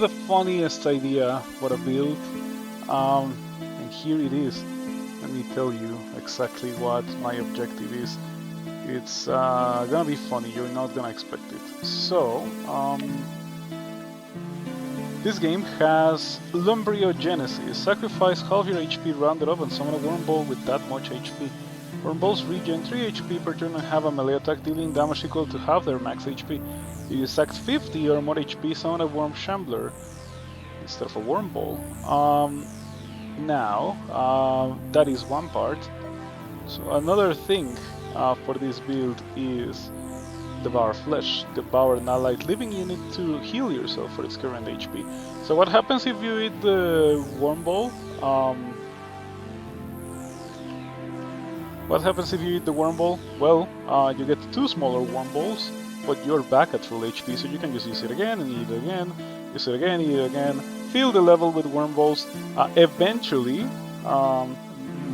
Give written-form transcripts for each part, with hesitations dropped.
the funniest idea for a build, and here it is. Let me tell you exactly what my objective is. It's gonna be funny, you're not gonna expect it. So, this game has Lumbriogenesis. Sacrifice half your HP rounded up and summon a worm ball with that much HP. Worm balls regen 3 HP per turn and have a melee attack dealing damage equal to half their max HP. If you sack 50 or more HP, summon a worm shambler instead of a worm ball. That is one part. So another thing for this build is Devour Flesh. Devour an allied living unit to heal yourself for its current HP. So what happens if you eat the worm ball? What happens if you eat the worm ball? Well, you get 2 smaller worm balls, but you're back at full HP, so you can just use it again and eat it again, use it again, eat it again, fill the level with worm balls. Eventually,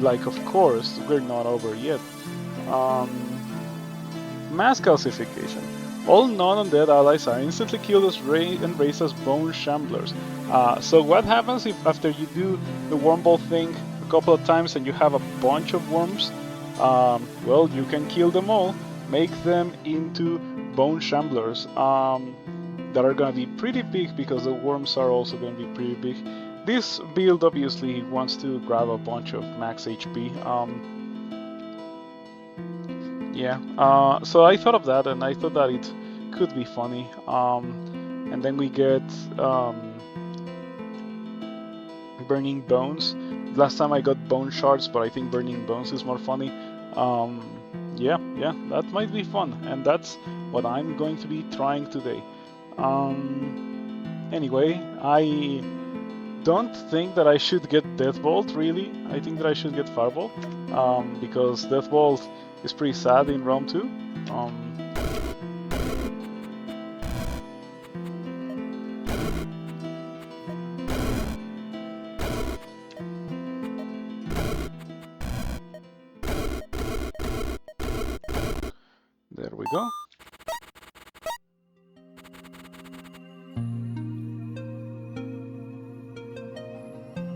like of course, we're not over yet. Mass calcification. All non-undead allies are instantly killed and raised as bone shamblers. So what happens if after you do the worm ball thing a couple of times and you have a bunch of worms? Well, you can kill them all, make them into bone shamblers that are gonna be pretty big because the worms are also gonna be pretty big. This build obviously wants to grab a bunch of max HP. So I thought of that and I thought that it could be funny. And then we get Burning Bones. Last time I got Bone Shards, but I think Burning Bones is more funny. Yeah, that might be fun, and that's what I'm going to be trying today. Anyway, I don't think that I should get Deathbolt, really. I think that I should get Firebolt, because Deathbolt is pretty sad in Realm 2. There we go.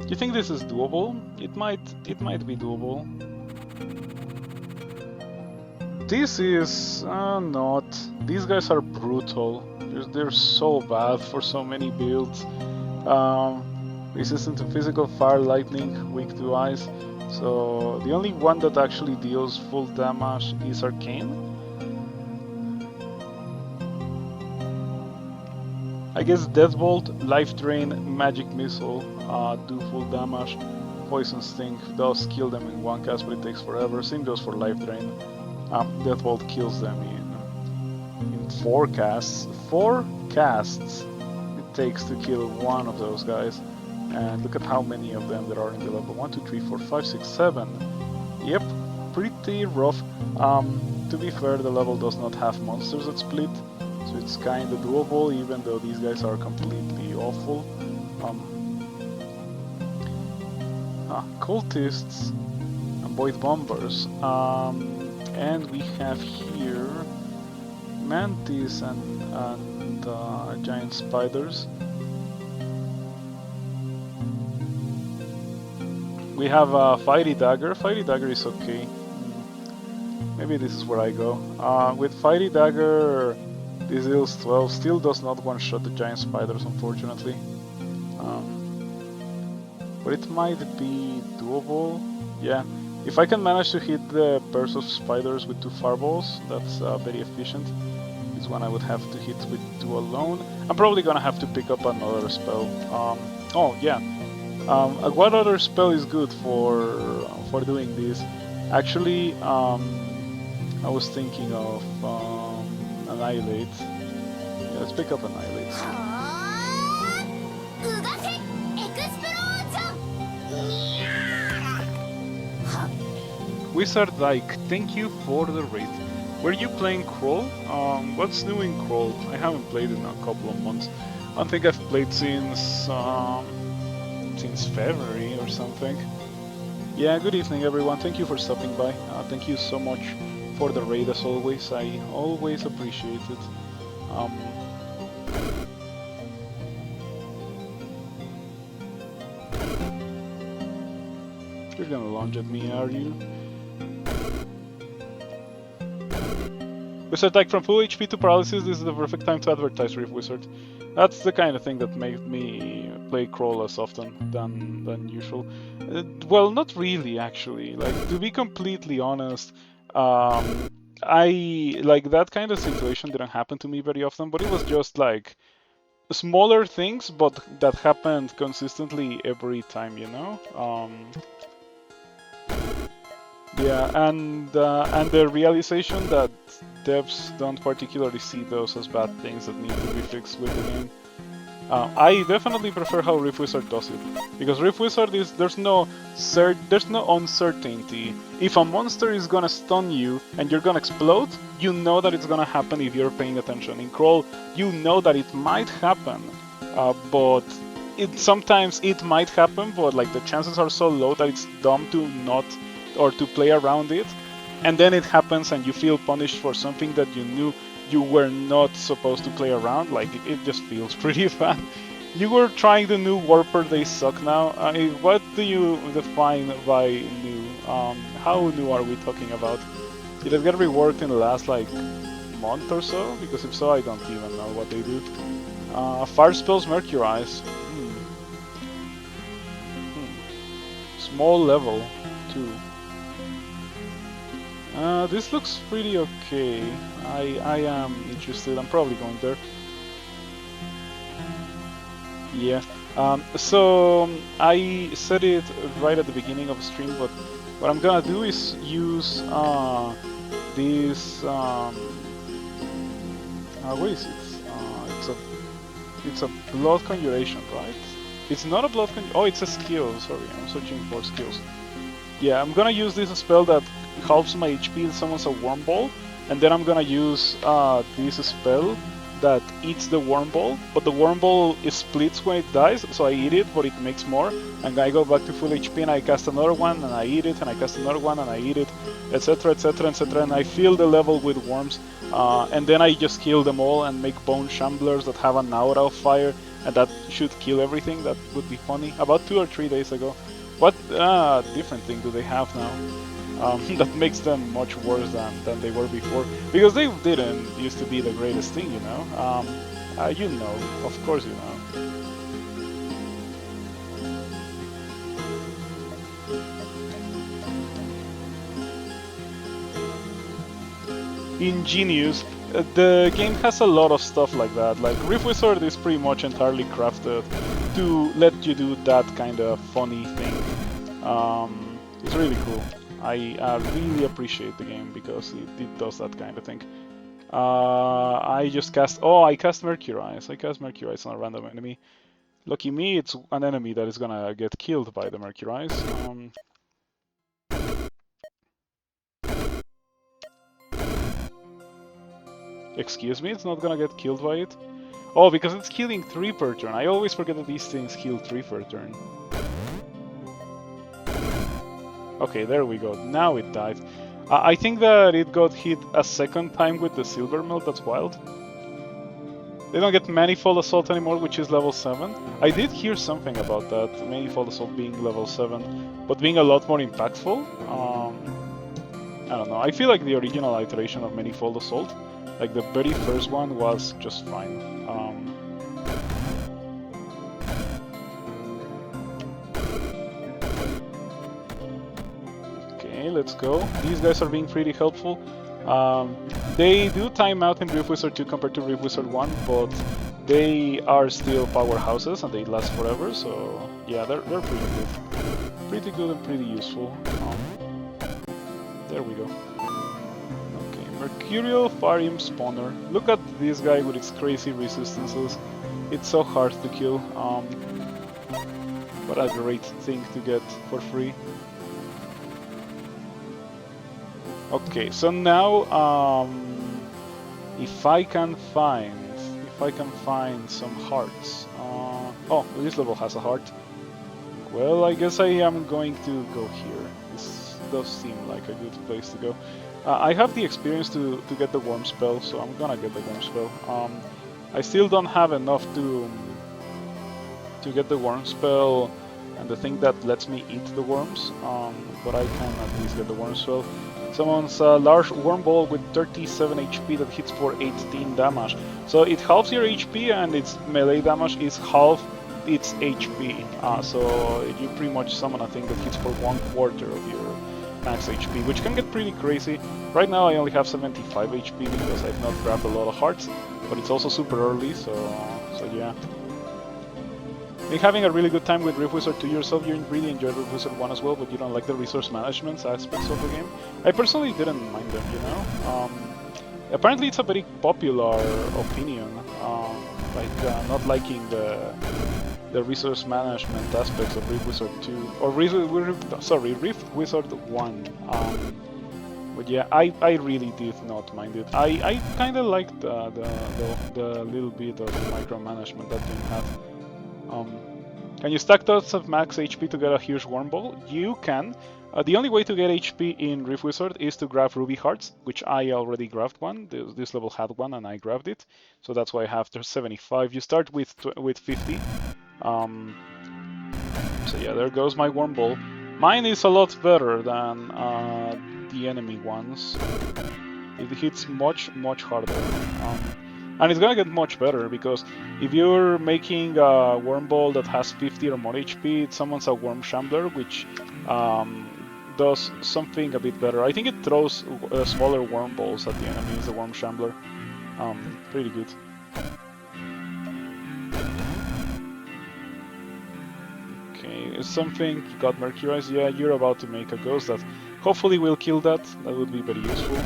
Do you think this is doable? It might be doable. This is not. These guys are brutal. They're so bad for so many builds. Resistant to physical fire, lightning, weak to ice. So the only one that actually deals full damage is Arcane. I guess Deathbolt, Life Drain, Magic Missile do full damage. Poison Sting does kill them in one cast, but it takes forever. Same goes for Life Drain. Deathbolt kills them in 4 casts. 4 casts it takes to kill one of those guys. And look at how many of them there are in the level. 1, 2, 3, 4, 5, 6, 7. Yep, pretty rough. To be fair, the level does not have monsters that split, so it's kinda doable, even though these guys are completely awful. Cultists and Void Bombers. And we have here Mantis and Giant Spiders. We have Fiery Dagger. Fiery Dagger is okay. Maybe this is where I go. With Fiery Dagger, this deals 12. Still does not one-shot the Giant Spiders, unfortunately. But it might be doable. Yeah, if I can manage to hit the pairs of spiders with 2 fireballs, that's very efficient. This one I would have to hit with 2 alone. I'm probably gonna have to pick up another spell. What other spell is good for doing this? Actually, I was thinking of Annihilate. Yeah, let's pick up Annihilate. Wizard Like, thank you for the raid. Were you playing Crawl? What's new in Crawl? I haven't played in a couple of months. I don't think I've played since February or something. Yeah, good evening everyone, thank you for stopping by. Thank you so much for the raid as always, I always appreciate it. You're gonna lunge at me, are you? Wizard attack from full HP to paralysis. This is the perfect time to advertise Rift Wizard. That's the kind of thing that made me play Crawl less often than usual. Well, not really, actually. Like, to be completely honest, I like that kind of situation didn't happen to me very often, but it was just like smaller things, but that happened consistently every time, you know? Yeah, and the realization that devs don't particularly see those as bad things that need to be fixed with the game. I definitely prefer how Rift Wizard does it, because Rift Wizard is there's no uncertainty. If a monster is gonna stun you and you're gonna explode, you know that it's gonna happen if you're paying attention. In Crawl, you know that it might happen, but sometimes it might happen, but like the chances are so low that it's dumb to not or to play around it, and then it happens and you feel punished for something that you knew you were not supposed to play around. Like it just feels pretty bad. You were trying the new Warper, they suck now. What do you define by new? How new are we talking about? Did it get reworked in the last like month or so? Because if so, I don't even know what they do. Fire spells Mercurize. Small level 2. This looks pretty okay. I am interested. I'm probably going there. Yeah. So I said it right at the beginning of the stream, but what I'm gonna do is use this. What is it? It's a blood conjuration, right? It's not a blood conjuration. Oh, it's a skill. Sorry, I'm searching for skills. Yeah, I'm gonna use this spell that halves my HP and summons a worm ball, and then I'm gonna use this spell that eats the worm ball, but the worm ball splits when it dies, so I eat it, but it makes more, and I go back to full HP and I cast another one, and I eat it, and I cast another one, and I eat it, etc, etc, etc, and I fill the level with worms, and then I just kill them all and make bone shamblers that have an aura of fire, and that should kill everything. That would be funny. About 2 or 3 days ago. What different thing do they have now? That makes them much worse than they were before, because they didn't used to be the greatest thing, you know. You know, of course you know. Ingenious. The game has a lot of stuff like that. Like Rift Wizard is pretty much entirely crafted to let you do that kind of funny thing. It's really cool. I really appreciate the game because it does that kind of thing. I just cast... Oh, I cast Mercurize. I cast Mercurize on a random enemy. Lucky me, it's an enemy that is gonna get killed by the Mercurize. Excuse me, it's not gonna get killed by it? Oh, because it's killing 3 per turn. I always forget that these things kill 3 per turn. Okay, there we go. Now it died. I think that it got hit a second time with the Silver Melt. That's wild. They don't get Manifold Assault anymore, which is level 7. I did hear something about that, Manifold Assault being level 7, but being a lot more impactful. I don't know. I feel like the original iteration of Manifold Assault, like the very first one, was just fine. Let's go. These guys are being pretty helpful. They do time out in Rift Wizard 2 compared to Rift Wizard 1, but they are still powerhouses and they last forever, so yeah, they're pretty good. Pretty good and pretty useful. There we go. Okay, Mercurial Farium Spawner. Look at this guy with its crazy resistances. It's so hard to kill. What a great thing to get for free. Okay, so now if I can find some hearts. Oh, this level has a heart. Well, I guess I am going to go here. This does seem like a good place to go. I have the experience to get the worm spell, so I'm gonna get the worm spell. I still don't have enough to get the worm spell and the thing that lets me eat the worms, but I can at least get the worms. Well, someone's large worm ball with 37 HP that hits for 18 damage. So it halves your HP, and its melee damage is half its HP. So you pretty much summon a thing that hits for 1/4 of your max HP, which can get pretty crazy. Right now I only have 75 HP because I've not grabbed a lot of hearts, but it's also super early, so yeah. Been having a really good time with Rift Wizard 2 yourself. You really enjoyed Rift Wizard 1 as well, but you don't like the resource management aspects of the game. I personally didn't mind them, you know? Apparently it's a very popular opinion, not liking the resource management aspects of Rift Wizard 2, or Rift Wizard 1. But yeah, I really did not mind it. I kind of liked the little bit of micromanagement that game had. Can you stack tons of max HP to get a huge worm ball? You can. The only way to get HP in Rift Wizard is to grab Ruby Hearts, which I already grabbed one. This level had one and I grabbed it, so that's why I have 75. You start with 50. So yeah, there goes my worm ball. Mine is a lot better than the enemy ones. It hits much harder. And it's gonna get much better, because if you're making a worm ball that has 50 or more HP, it summons a worm shambler, which does something a bit better. I think it throws smaller worm balls at the enemies, the worm shambler. Pretty good. Okay, something got mercurized. Yeah, you're about to make a ghost that hopefully will kill that. That would be very useful.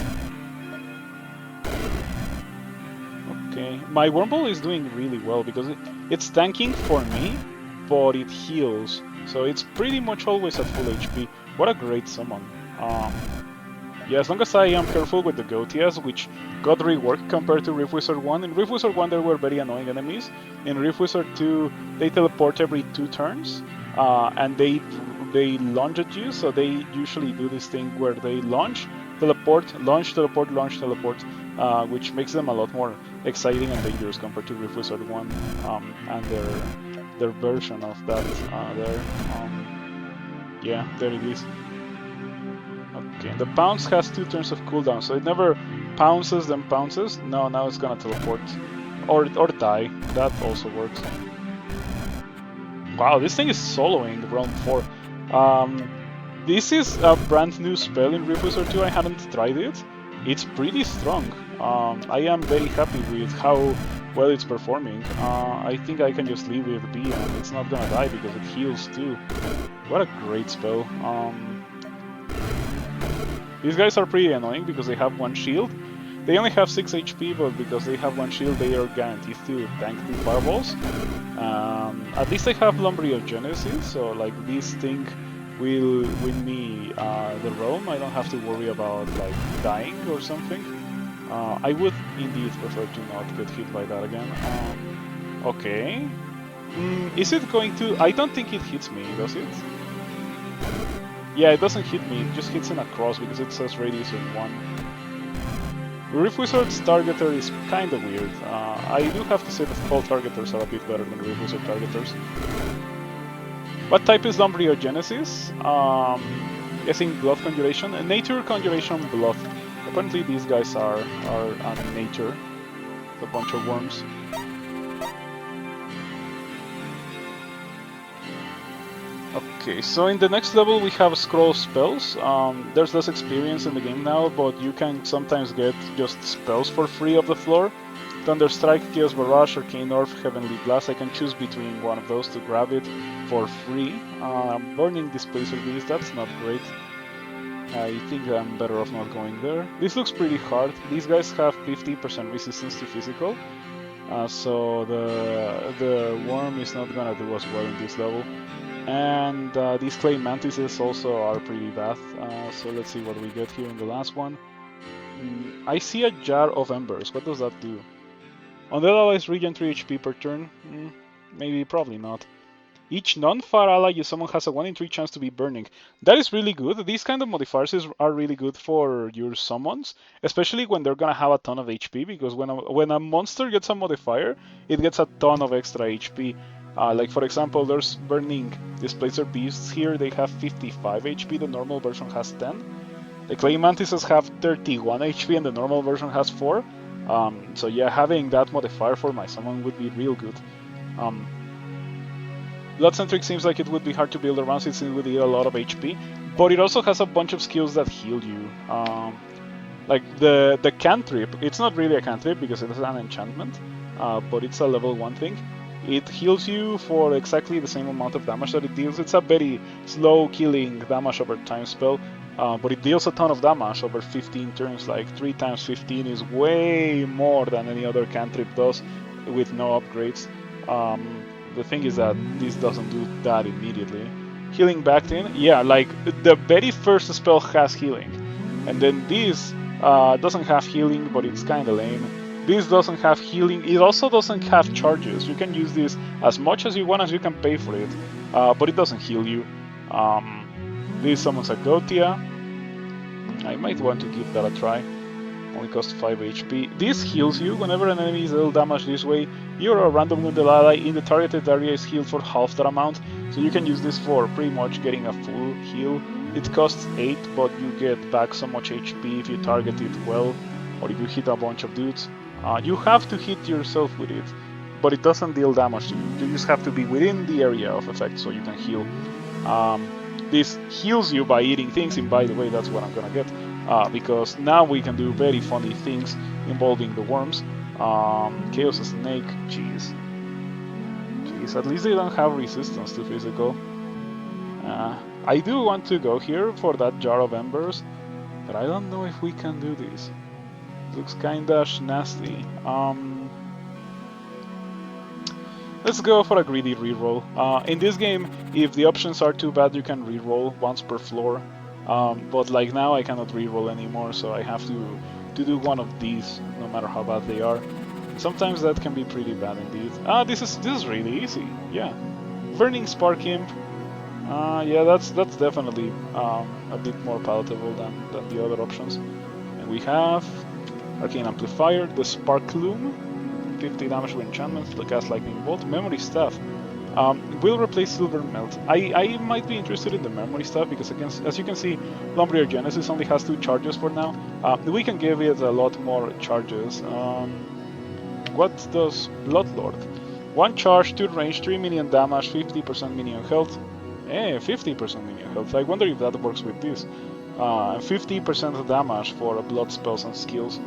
Okay, my worm ball is doing really well because it's tanking for me, but it heals, so it's pretty much always at full HP. What a great summon. Yeah, as long as I am careful with the Gotias, which got reworked compared to Rift Wizard 1. In Rift Wizard 1 there were very annoying enemies. In Rift Wizard 2 they teleport every 2 turns, and they launch at you, so they usually do this thing where they launch, teleport, launch, teleport, launch, teleport, which makes them a lot more exciting and dangerous compared to Rift Wizard 1, and their version of that there. Yeah, there it is. Okay, the pounce has 2 turns of cooldown, so it never pounces then pounces. No, now it's gonna teleport. Or die. That also works. Wow, this thing is soloing round 4. This is a brand new spell in Rift Wizard 2. I hadn't tried it. It's pretty strong. I am very happy with how well it's performing. I think I can just leave it be and it's not gonna die because it heals too. What a great spell. These guys are pretty annoying because they have 1 shield. They only have 6 HP, but because they have 1 shield, they are guaranteed to tank 2 fireballs. At least I have Lumbriogenesis, so like this thing will win me the roam. I don't have to worry about like dying or something. I would indeed prefer to not get hit by that again. Okay. Is it going to... I don't think it hits me, does it? Yeah, it doesn't hit me, it just hits in a cross because it says radius of 1. Rift Wizard's targeter is kinda weird. I do have to say that Cold targeters are a bit better than Rift Wizard targeters. What type is Lumbriogenesis? Guessing Blood Conjuration. Nature Conjuration Blood. Apparently these guys are nature. It's a bunch of worms. Okay, so in the next level we have scroll spells. There's less experience in the game now, but you can sometimes get just spells for free off the floor. Thunder Strike, Chaos Barrage, Arcane Orb, Heavenly Blast. I can choose between one of those to grab it for free. Burning Displacer Beast, that's not great. I think I'm better off not going there. This looks pretty hard. These guys have 50% resistance to physical, so the worm is not gonna do as well in this level. And these clay mantises also are pretty bad, so let's see what we get here in the last one. I see a Jar of Embers. What does that do? Undead allies regen 3 HP per turn? Maybe, probably not. Each non-fire ally you summon has a 1 in 3 chance to be burning. That is really good. These kind of modifiers are really good for your summons, especially when they're gonna have a ton of HP, because when a monster gets a modifier, it gets a ton of extra HP. Like for example, there's Burning Displacer Beasts here, they have 55 HP, the normal version has 10. The Clay Mantises have 31 HP and the normal version has 4. So yeah, having that modifier for my summon would be real good. Bloodcentric seems like it would be hard to build around since it would eat a lot of HP, but it also has a bunch of skills that heal you. Like the cantrip, it's not really a cantrip because it is an enchantment, but it's a level 1 thing. It heals you for exactly the same amount of damage that it deals. It's a very slow killing damage over time spell, but it deals a ton of damage over 15 turns. Like 3 times 15 is way more than any other cantrip does with no upgrades. The thing is that this doesn't do that immediately. Healing back in, yeah, like the very first spell has healing, and then this doesn't have healing, but it's kind of lame. This doesn't have healing. It also doesn't have charges. You can use this as much as you want, as you can pay for it, but it doesn't heal you. This summons a Gotia. I might want to give that a try. Only costs 5 HP. This heals you. Whenever an enemy is dealt damage this way, you or a random wounded ally in the targeted area is healed for half that amount. So you can use this for pretty much getting a full heal. It costs 8, but you get back so much HP if you target it well, or if you hit a bunch of dudes. You have to hit yourself with it, but it doesn't deal damage to you. You just have to be within the area of effect so you can heal. This heals you by eating things, and by the way, that's what I'm gonna get. Because now we can do very funny things involving the worms. Chaos Snake, jeez, at least they don't have resistance to physical. I do want to go here for that Jar of Embers, but I don't know if we can do this. It looks kinda nasty. Let's go for a greedy reroll. In this game, if the options are too bad, you can reroll once per floor. But like now I cannot reroll anymore, so I have to do one of these, no matter how bad they are. Sometimes that can be pretty bad indeed. This is really easy. Yeah, Burning Spark Imp. Yeah, that's definitely a bit more palatable than the other options. And we have Arcane Amplifier, the Spark Loom, 50 damage with enchantments, the Cast Lightning Bolt, Memory Staff. Will replace Silver Melt. I might be interested in the Memory Staff because, again, as you can see, Lumbrier Genesis only has 2 charges for now. We can give it a lot more charges. What does Bloodlord? 1 charge, 2 range, 3 minion damage, 50% minion health. 50% minion health. I wonder if that works with this. And 50% damage for blood spells and skills.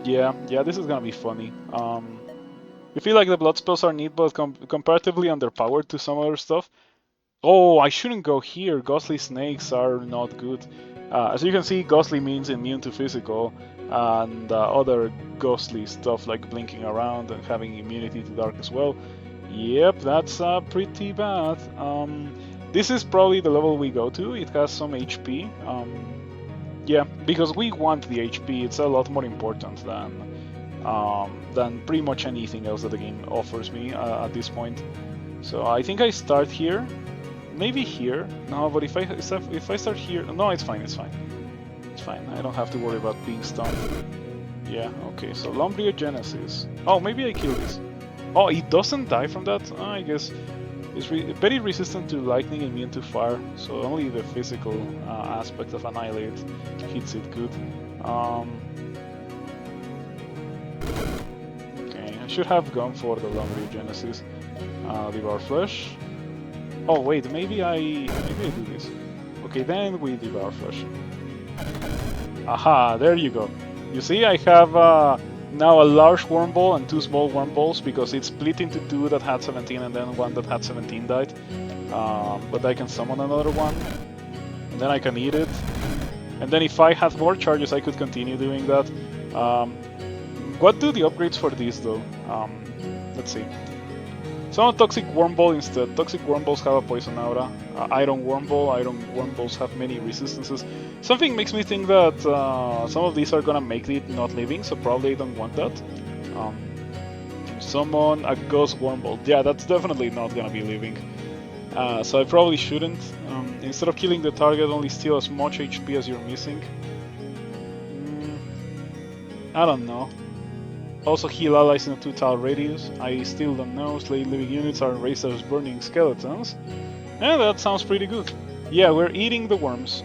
Yeah, this is gonna be funny. I feel like the blood spells are neat, but comparatively underpowered to some other stuff. Oh, I shouldn't go here. Ghostly snakes are not good. As you can see, ghostly means immune to physical, and other ghostly stuff like blinking around and having immunity to dark as well. Yep, that's pretty bad. This is probably the level we go to. It has some HP. Yeah, because we want the HP. It's a lot more important than pretty much anything else that the game offers me at this point. So I think I start here. Maybe here. No, but if I start here, no, it's fine. It's fine. I don't have to worry about being stunned. Yeah. Okay. So Lumbrier Genesis. Oh, maybe I kill this. Oh, it doesn't die from that. I guess it's very resistant to lightning, immune to fire. So only the physical aspect of Annihilate hits it good. Okay, I should have gone for the Lumbrier Genesis. Devour Flesh. Oh wait, maybe I do this. Okay, then we Devour Flesh. Aha, there you go. You see, I have now a large worm ball and 2 small worm balls because it's split into 2 that had 17 and then 1 that had 17 died. But I can summon another one, and then I can eat it. And then if I had more charges, I could continue doing that. What do the upgrades for this though? Let's see. Summon Toxic Worm Ball instead. Toxic Worm Balls have a poison aura. Iron Worm Ball. Iron Worm Balls have many resistances. Something makes me think that some of these are gonna make it not living, so probably I don't want that. Summon a Ghost Worm Ball. Yeah, that's definitely not gonna be living. So I probably shouldn't. Instead of killing the target, only steal as much HP as you're missing. I don't know. Also heal allies in a 2-tile radius. I still don't know. Slay living units are raised as burning skeletons. Yeah, that sounds pretty good. Yeah, we're eating the worms.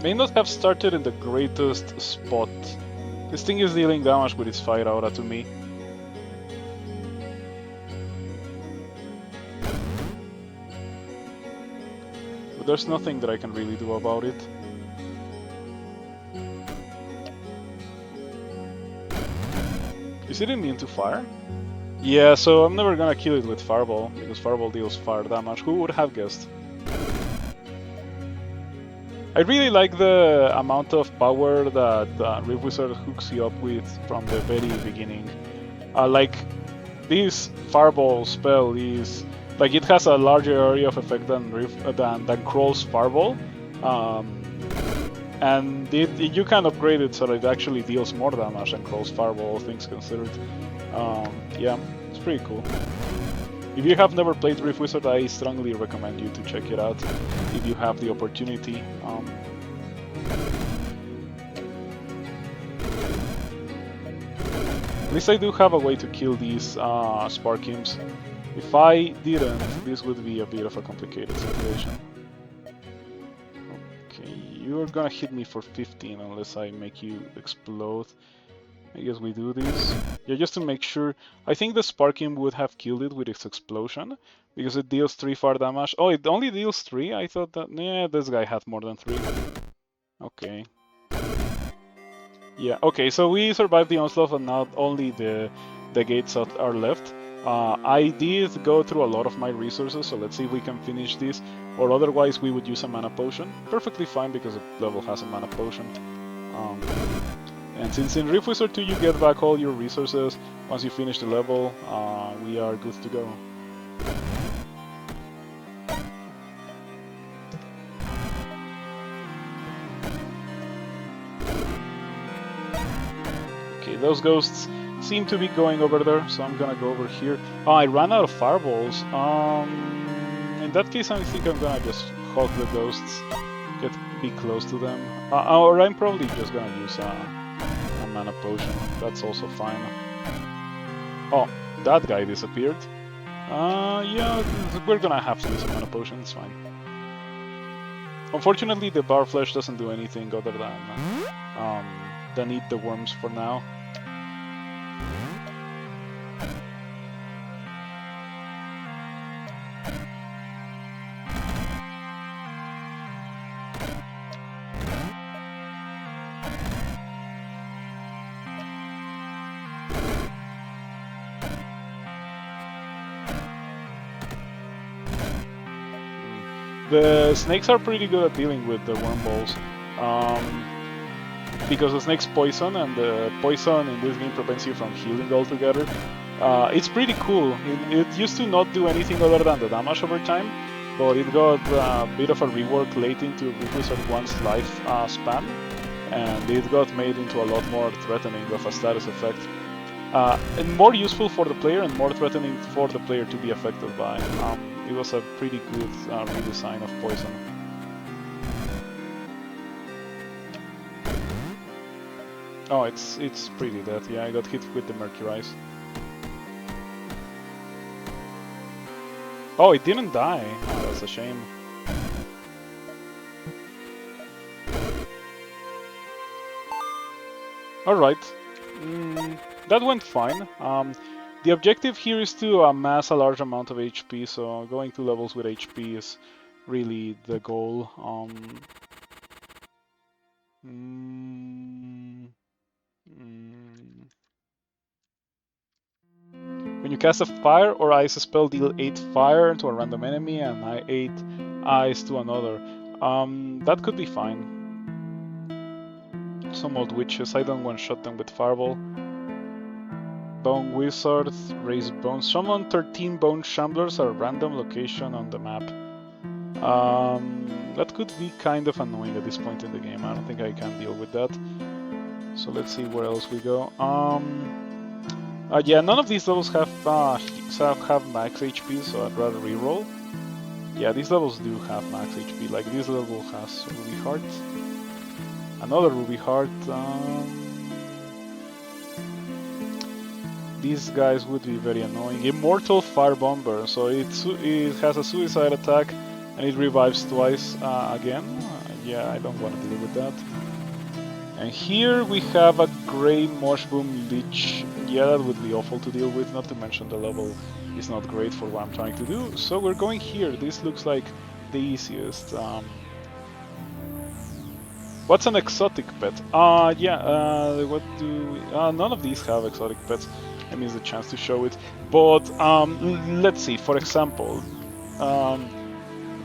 May not have started in the greatest spot. This thing is dealing damage with its fire aura to me. But there's nothing that I can really do about it. Is it immune to fire? Yeah, so I'm never gonna kill it with Fireball, because Fireball deals fire damage. Who would have guessed? I really like the amount of power that Rift Wizard hooks you up with from the very beginning. Like, this Fireball spell is... like, it has a larger area of effect than Kroll's Fireball. And you can upgrade it so that it actually deals more damage than Kroll's Fireball, all things considered. Yeah, it's pretty cool. If you have never played Rift Wizard, I strongly recommend you to check it out if you have the opportunity. At least I do have a way to kill these Spark Imps. If I didn't, this would be a bit of a complicated situation. Okay, you're gonna hit me for 15 unless I make you explode. I guess we do this. Yeah, just to make sure. I think the Spark Imp would have killed it with its explosion, because it deals 3 fire damage. Oh, it only deals 3? I thought that... yeah, this guy had more than 3. Okay. Yeah, okay, so we survived the onslaught and now only the gates are left. I did go through a lot of my resources, so let's see if we can finish this. Or otherwise we would use a mana potion. Perfectly fine because the level has a mana potion. And since in Rift Wizard 2 you get back all your resources once you finish the level, we are good to go. Okay, those ghosts seem to be going over there, so I'm gonna go over here. Oh, I ran out of fireballs. In that case, I think I'm gonna just hug the ghosts, be close to them. Or I'm probably just gonna use a mana potion. That's also fine. Oh, that guy disappeared. Yeah, we're gonna have to use a mana potion. It's fine. Unfortunately, the bar flesh doesn't do anything other than eat the worms for now. The snakes are pretty good at dealing with the worm balls, because the snake's poison, and the poison in this game prevents you from healing altogether. It's pretty cool. It used to not do anything other than the damage over time, but it got a bit of a rework late into Rift Wizard 1's life span, and it got made into a lot more threatening of a status effect. And more useful for the player and more threatening for the player to be affected by. It was a pretty good redesign of poison. Oh, it's pretty dead. Yeah, I got hit with the Mercurize. Oh, it didn't die. Oh, that's a shame. Alright. That went fine. The objective here is to amass a large amount of HP, so going to levels with HP is really the goal. When you cast a fire or ice spell, deal 8 fire to a random enemy and 8 ice to another. That could be fine. Some old witches, I don't one-shot them with Fireball. Bone Wizard, raise bones. Summon 13 bone shamblers at a random location on the map. That could be kind of annoying at this point in the game. I don't think I can deal with that. So let's see where else we go. Yeah, none of these levels have max HP, so I'd rather reroll. Yeah, these levels do have max HP. Like this level has Ruby Heart, another Ruby Heart. These guys would be very annoying. Immortal Fire Bomber, so it has a suicide attack and it revives twice again. Yeah, I don't want to deal with that. And here we have a Grey Mushroom Lich. Yeah, that would be awful to deal with, not to mention the level is not great for what I'm trying to do. So we're going here. This looks like the easiest. What's an exotic pet? What do... none of these have exotic pets. I miss the chance to show it. But let's see, for example,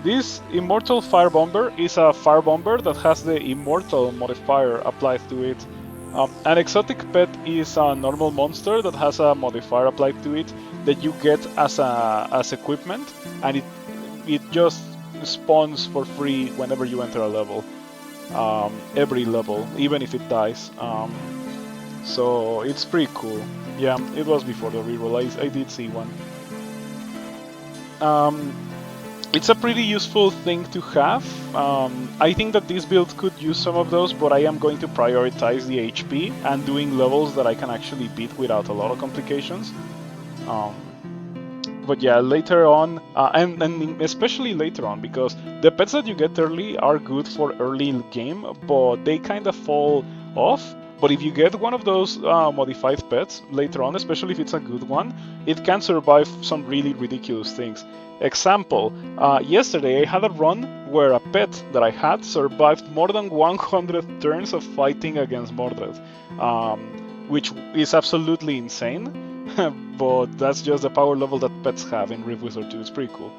this Immortal Fire Bomber is a Fire Bomber that has the Immortal modifier applied to it. An exotic pet is a normal monster that has a modifier applied to it that you get as equipment, and it just spawns for free whenever you enter a level. Every level, even if it dies. So it's pretty cool. Yeah, it was before the reroll. I did see one. It's a pretty useful thing to have. I think that this build could use some of those, but I am going to prioritize the HP and doing levels that I can actually beat without a lot of complications. But yeah, later on, and especially later on, because the pets that you get early are good for early game, but they kind of fall off. But if you get one of those modified pets later on, especially if it's a good one, it can survive some really ridiculous things. Example, yesterday I had a run where a pet that I had survived more than 100 turns of fighting against Mordred, which is absolutely insane. But that's just the power level that pets have in Rift Wizard 2. It's pretty cool.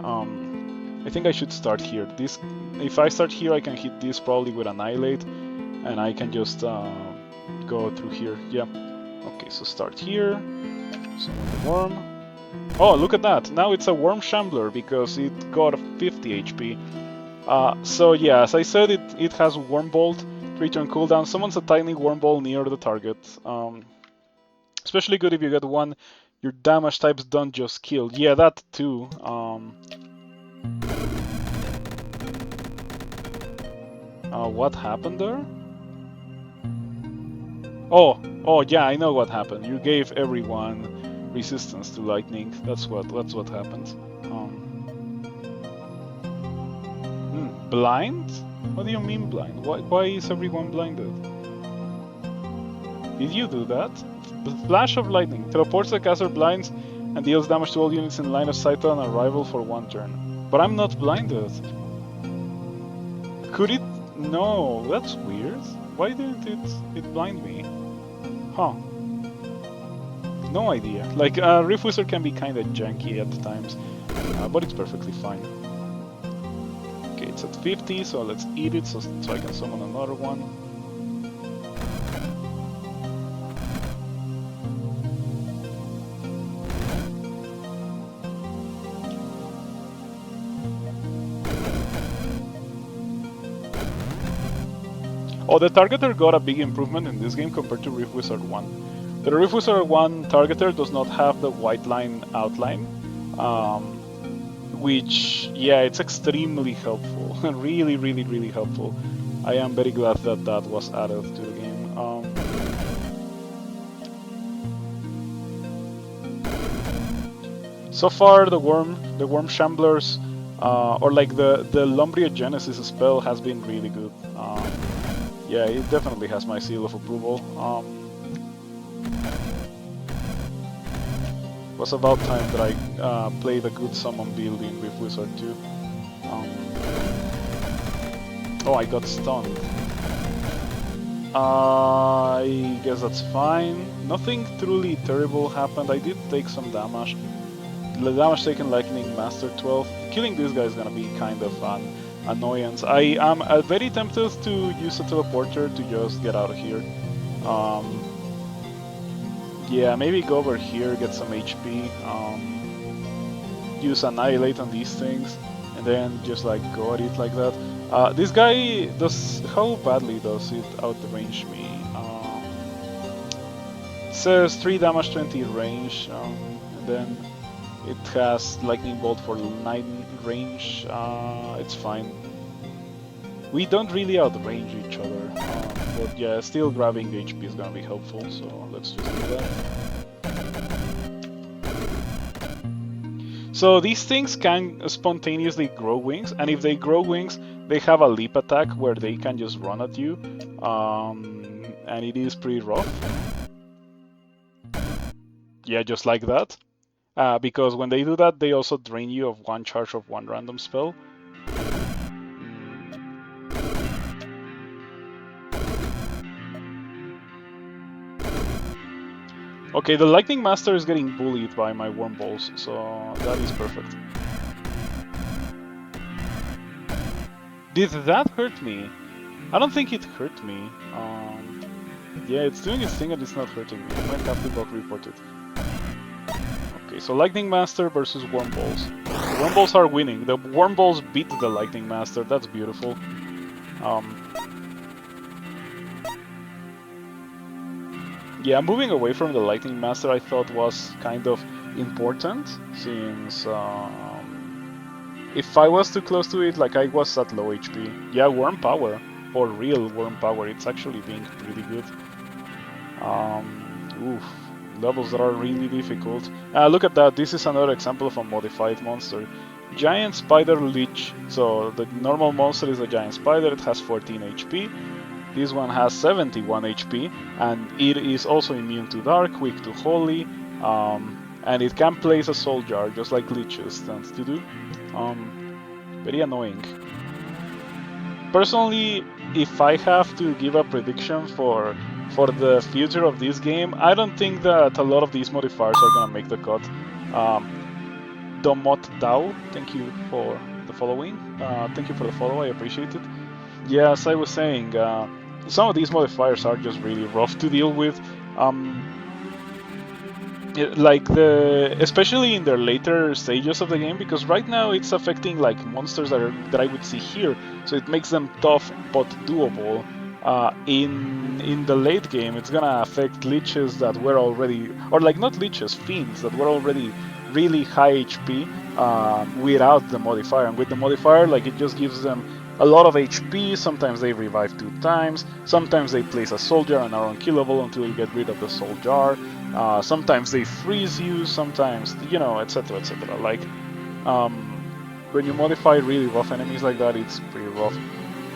I think I should start here. If I start here, I can hit this probably with Annihilate, and I can just go through here. Yeah. Okay, so start here. Summon the worm. Oh, look at that! Now it's a worm shambler because it got 50 HP. So yeah, as I said, it has Worm Bolt, 3-turn cooldown. Summons a tiny worm ball near the target. Especially good if you get one your damage types don't just kill. Yeah, that too. What happened there? Oh yeah, I know what happened. You gave everyone resistance to lightning. That's what happened. Blind? What do you mean blind? Why is everyone blinded? Did you do that? The flash of lightning teleports the caster blinds and deals damage to all units in line of sight on arrival for 1 turn. But I'm not blinded. Could it? No, that's weird. Why didn't it blind me? Huh. No idea. Like, Rift Wizard can be kinda janky at times, but it's perfectly fine. Okay, it's at 50, so let's eat it so I can summon another one. Oh, the targeter got a big improvement in this game compared to Rift Wizard 1. The Rift Wizard 1 targeter does not have the white line outline, which, yeah, it's extremely helpful. Really, really, really helpful. I am very glad that that was added to the game. So far, the worm shamblers, or like the Lumbria Genesis spell has been really good. Yeah, it definitely has my seal of approval. It was about time that I played a good summon build in Rift Wizard 2. Oh, I got stunned. I guess that's fine. Nothing truly terrible happened. I did take some damage. The damage taken lightning master 12. Killing this guy is gonna be kind of an annoyance. I am very tempted to use a teleporter to just get out of here. Yeah, maybe go over here, get some HP, use Annihilate on these things, and then just like go at it like that. This guy does... how badly does it outrange me? says 3 damage, 20 range, and then it has lightning bolt for 9 range. It's fine. We don't really outrange each other, but yeah, still grabbing the HP is gonna be helpful, so let's just do that. So these things can spontaneously grow wings, and if they grow wings, they have a leap attack where they can just run at you, and it is pretty rough. Yeah, just like that. Because when they do that, they also drain you of 1 charge of 1 random spell. Okay, the Lightning Master is getting bullied by my Worm Balls, so that is perfect. Did that hurt me? I don't think it hurt me. Yeah, it's doing its thing and it's not hurting me. I might have to bug report it. Okay, so Lightning Master versus Worm Balls. The Worm Balls are winning. The Worm Balls beat the Lightning Master. That's beautiful. Yeah, moving away from the Lightning Master I thought was kind of important, since if I was too close to it, like I was at low HP. Yeah, Worm Power, or real Worm Power, it's actually being pretty good. Oof, levels that are really difficult. Look at that, this is another example of a modified monster. Giant Spider Lich. So the normal monster is a Giant Spider, it has 14 HP. This one has 71 HP, and it is also immune to Dark, quick to Holy, and it can place a Soul Jar, just like Liches tend to do. Very annoying. Personally, if I have to give a prediction for the future of this game, I don't think that a lot of these modifiers are gonna make the cut. Domot Dao, thank you for the following. Thank you for the follow, I appreciate it. Yeah, as I was saying, some of these modifiers are just really rough to deal with. Like especially in their later stages of the game, because right now it's affecting like monsters that I would see here, so it makes them tough but doable. In the late game, it's gonna affect liches that were already, or like not liches, fiends that were already really high HP without the modifier, and with the modifier, like it just gives them a lot of HP. Sometimes they revive 2 times, sometimes they place a soul jar and are unkillable until you get rid of the soul jar. Sometimes they freeze you, sometimes, you know, etc, etc. Like, when you modify really rough enemies like that, it's pretty rough.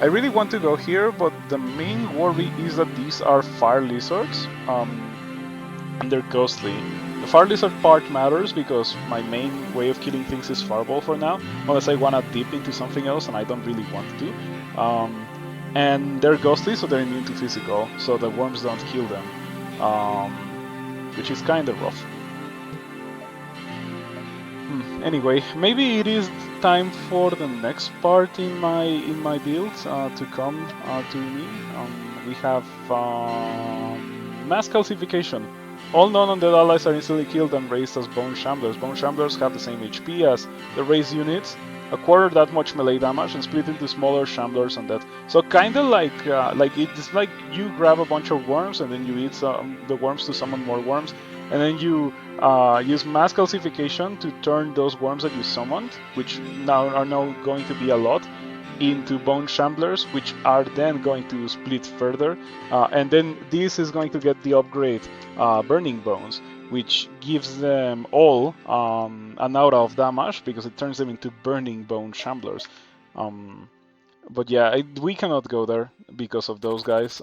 I really want to go here, but the main worry is that these are fire lizards, and they're ghostly. The fire lizard part matters because my main way of killing things is fireball for now, unless I want to dip into something else and I don't really want to. And they're ghostly, so they're immune to physical, so the worms don't kill them, which is kind of rough. Anyway, maybe it is time for the next part in my build to come to me. We have mass calcification. All non-undead allies are instantly killed and raised as bone shamblers. Bone shamblers have the same HP as the raised units, a quarter that much melee damage, and split into smaller shamblers undead. So kind of like it's like you grab a bunch of worms and then you eat the worms to summon more worms, and then you use mass calcification to turn those worms that you summoned, which now are going to be a lot, into bone shamblers, which are then going to split further, and then this is going to get the upgrade burning bones, which gives them all an aura of damage because it turns them into burning bone shamblers. But yeah, we cannot go there because of those guys.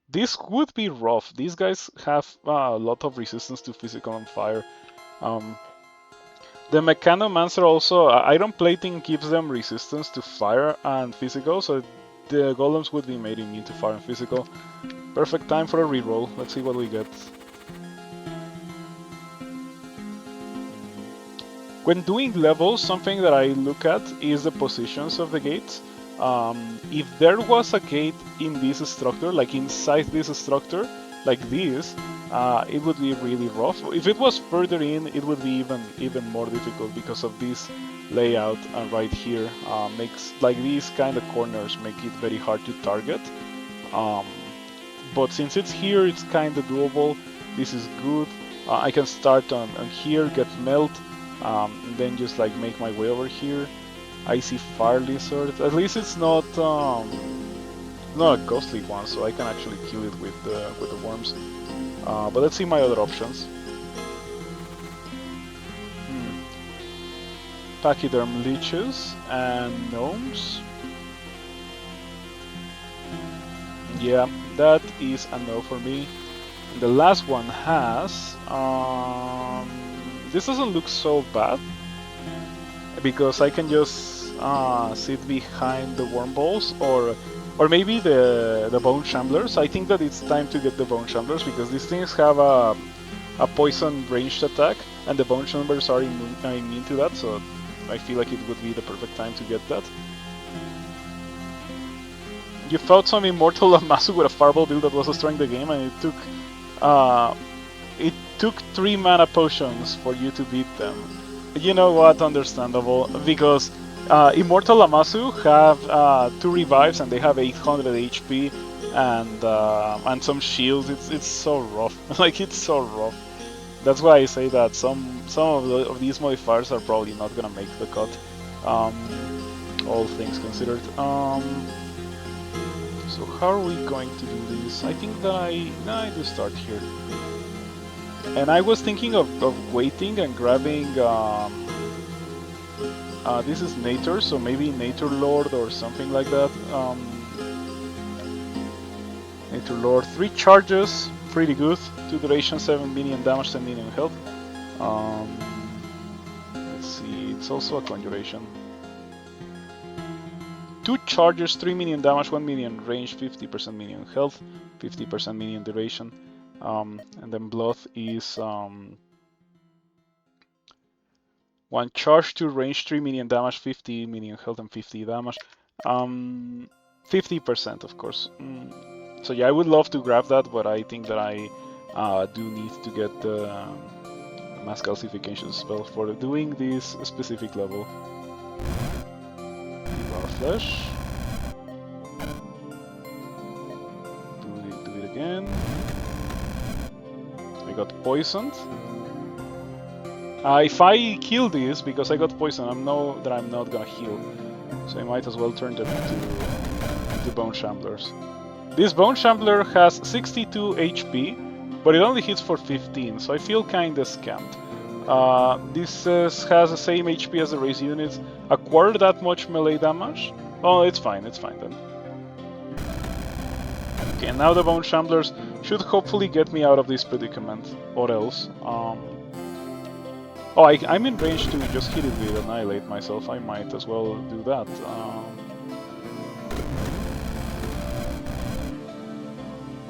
This would be rough. These guys have a lot of resistance to physical and fire. The Mechanomancer also, iron plating gives them resistance to fire and physical, so the golems would be made immune to fire and physical. Perfect time for a reroll. Let's see what we get. When doing levels, something that I look at is the positions of the gates. If there was a gate in this structure, like inside this structure, like this, it would be really rough. If it was further in, it would be even more difficult because of this layout right here. Makes like these kind of corners make it very hard to target. but since it's here, it's kind of doable. This is good. I can start on here, get melt, and then just like make my way over here. I see fire lizard. At least it's not a costly one, so I can actually kill it with the worms. But let's see my other options. Pachyderm leeches and gnomes. Yeah, that is a no for me. And the last one has... this doesn't look so bad, because I can just sit behind the worm balls, or maybe the bone shamblers. I think that it's time to get the bone shamblers, because these things have a poison ranged attack, and the bone shamblers are immune to that, so I feel like it would be the perfect time to get that. You fought some Immortal Amasu with a Fireball build that was destroying the game, and it took 3 mana potions for you to beat them. You know what? Understandable, because Immortal Amasu have 2 revives and they have 800 HP and some shields. It's so rough. Like, it's so rough. That's why I say that some of these modifiers are probably not gonna make the cut. All things considered. So how are we going to do this? I think that I do start here. And I was thinking of waiting and grabbing... this is Nature, so maybe Nature Lord or something like that. Nature Lord, 3 charges, pretty good. 2 duration, 7 minion damage, 10 minion health. Let's see, it's also a conjuration. 2 charges, 3 minion damage, 1 minion range, 50% minion health, 50% minion duration. And then Blood is 1 charge, 2 range, 3 minion damage, 50 minion health, and 50 damage. 50%, of course. So yeah, I would love to grab that, but I think that I do need to get the mass calcification spell for doing this specific level. Our flesh. Do it again. I got poisoned. If I kill this, because I got poisoned, I know that I'm not gonna heal. So I might as well turn them into Bone Shamblers. This Bone Shambler has 62 HP, but it only hits for 15, so I feel kinda scammed. This has the same HP as the race units, a quarter that much melee damage. Oh, it's fine then. Okay, now the Bone Shamblers should hopefully get me out of this predicament, or else. Oh, I'm in range to just hit it with Annihilate myself. I might as well do that.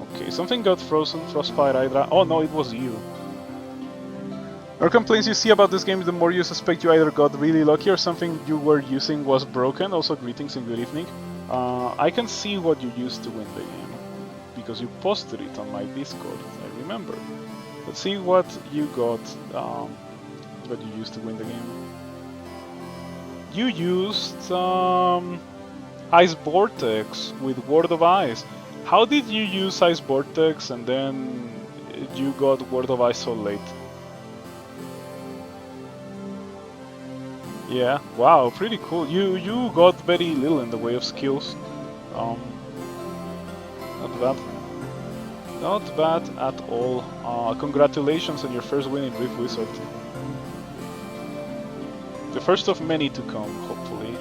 Okay, something got frozen. Frostbite Hydra. Oh no, it was you. More complaints you see about this game, the more you suspect you either got really lucky or something you were using was broken. Also, greetings and good evening. I can see what you used to win the game, because you posted it on my Discord, I remember. Let's see what you got, what you used to win the game. You used Ice Vortex with Word of Ice. How did you use Ice Vortex and then you got Word of Ice so late? Yeah, wow, pretty cool. You got very little in the way of skills. Not bad. Not bad at all. Congratulations on your first win in Rift Wizard. The first of many to come, hopefully.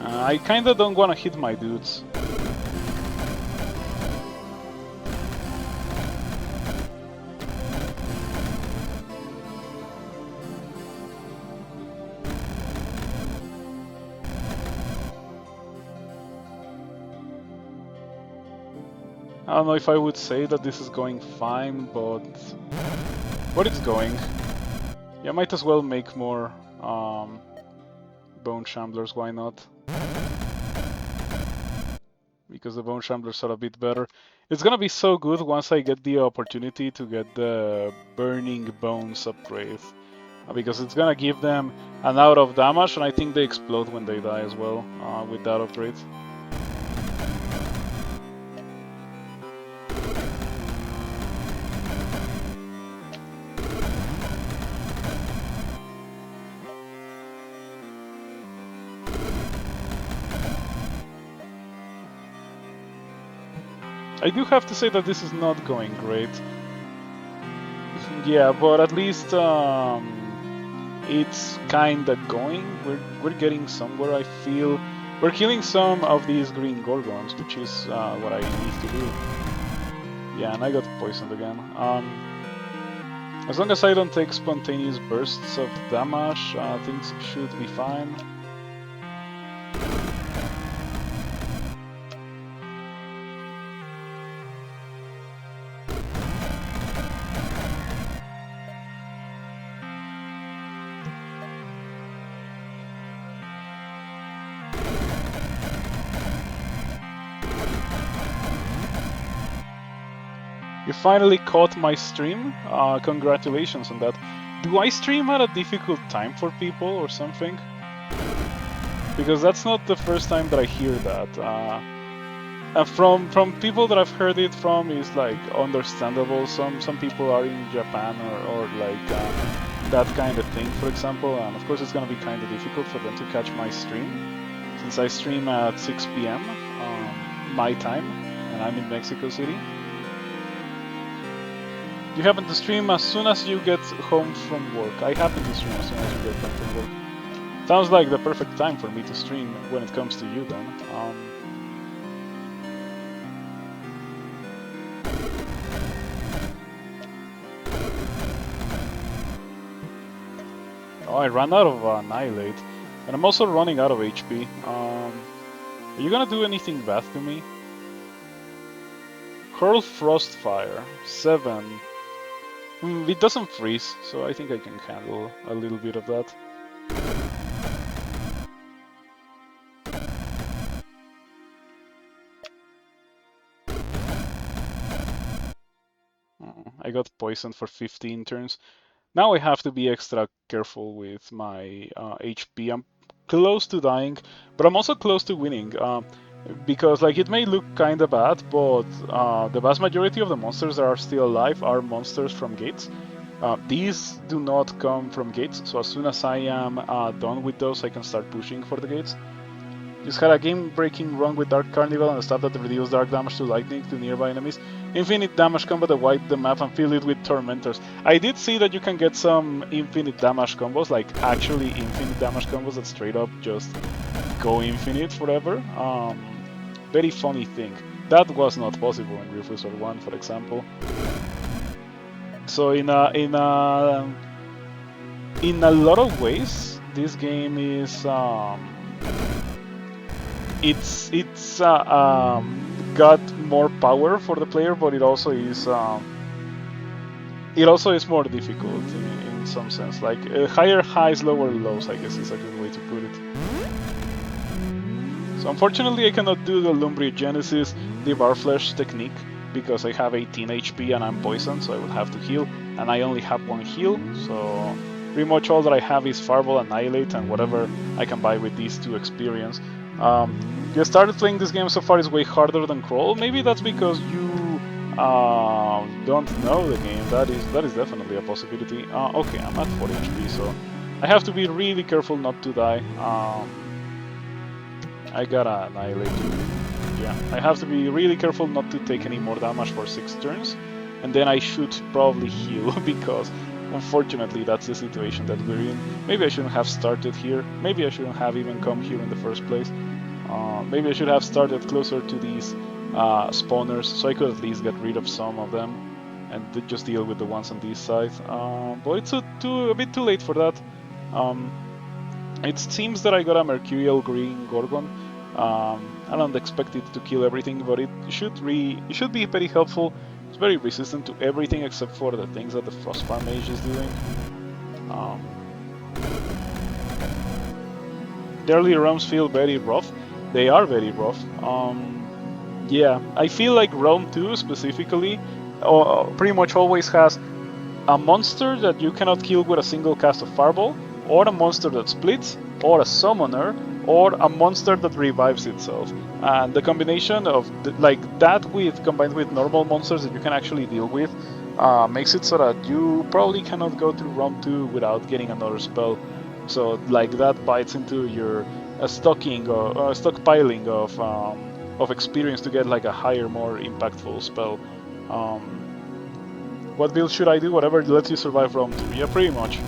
I kinda don't wanna hit my dudes. I don't know if I would say that this is going fine, but it's going. Yeah, might as well make more Bone Shamblers, why not? because the bone shamblers are a bit better. It's gonna be so good once I get the opportunity to get the burning bones upgrade, because it's gonna give them an out of damage, and I think they explode when they die as well with that upgrade. I do have to say that this is not going great. Yeah, but at least it's kinda going. We're getting somewhere. I feel we're killing some of these green gorgons, which is what I need to do. Yeah, and I got poisoned again. As long as I don't take spontaneous bursts of damage, things should be fine. You finally caught my stream. Congratulations on that. Do I stream at a difficult time for people or something? Because that's not the first time that I hear that. From people that I've heard it from is like understandable. Some people are in Japan or like that kind of thing, for example. And of course, it's gonna be kind of difficult for them to catch my stream, since I stream at 6 p.m. My time, and I'm in Mexico City. You happen to stream as soon as you get home from work. I happen to stream as soon as you get home from work. Sounds like the perfect time for me to stream when it comes to you then. Oh, I ran out of Annihilate. And I'm also running out of HP. Are you gonna do anything bad to me? Hurl Frostfire. 7. It doesn't freeze, so I think I can handle a little bit of that. I got poisoned for 15 turns. Now I have to be extra careful with my HP. I'm close to dying, but I'm also close to winning. Because like it may look kinda bad, but the vast majority of the monsters that are still alive are monsters from gates. These do not come from gates, so as soon as I am done with those, I can start pushing for the gates. Just had a game-breaking run with Dark Carnival and a stuff that reduces dark damage to lightning to nearby enemies. Infinite damage combo that wipe the map and fill it with tormentors. I did see that you can get some infinite damage combos, like actually infinite damage combos that straight up just go infinite forever. Very funny thing. That was not possible in Refusor 1, for example. So in a lot of ways, this game is it's got more power for the player, but it also is more difficult in some sense. Like higher highs, lower lows, I guess is a good way to put it. So unfortunately, I cannot do the Lumbriogenesis Devour Flesh technique because I have 18 HP and I'm poisoned, so I would have to heal, and I only have 1 heal, so pretty much all that I have is Fireball, Annihilate, and whatever I can buy with these 2 experience. You started playing this game so far is way harder than Crawl. Maybe that's because you don't know the game. That is definitely a possibility. Okay, I'm at 4 HP, so I have to be really careful not to die. I gotta annihilate you. Yeah, I have to be really careful not to take any more damage for 6 turns, and then I should probably heal because unfortunately that's the situation that we're in. Maybe I shouldn't have started here. Maybe I shouldn't have even come here in the first place. Maybe I should have started closer to these spawners so I could at least get rid of some of them and just deal with the ones on this side. But it's a bit too late for that. It seems that I got a Mercurial Green Gorgon. I don't expect it to kill everything, but it should be very helpful. It's very resistant to everything except for the things that the Frostfire Mage is doing. The early realms feel very rough. They are very rough. Yeah, I feel like Realm 2 specifically pretty much always has a monster that you cannot kill with a single cast of Fireball, or a monster that splits, or a summoner, or a monster that revives itself. And the combination of like that with combined with normal monsters that you can actually deal with makes it so that you probably cannot go through round 2 without getting another spell. So like that bites into your stocking or stockpiling of experience to get like a higher, more impactful spell. Um, what build should I do? Whatever lets you survive round 2. Yeah, pretty much.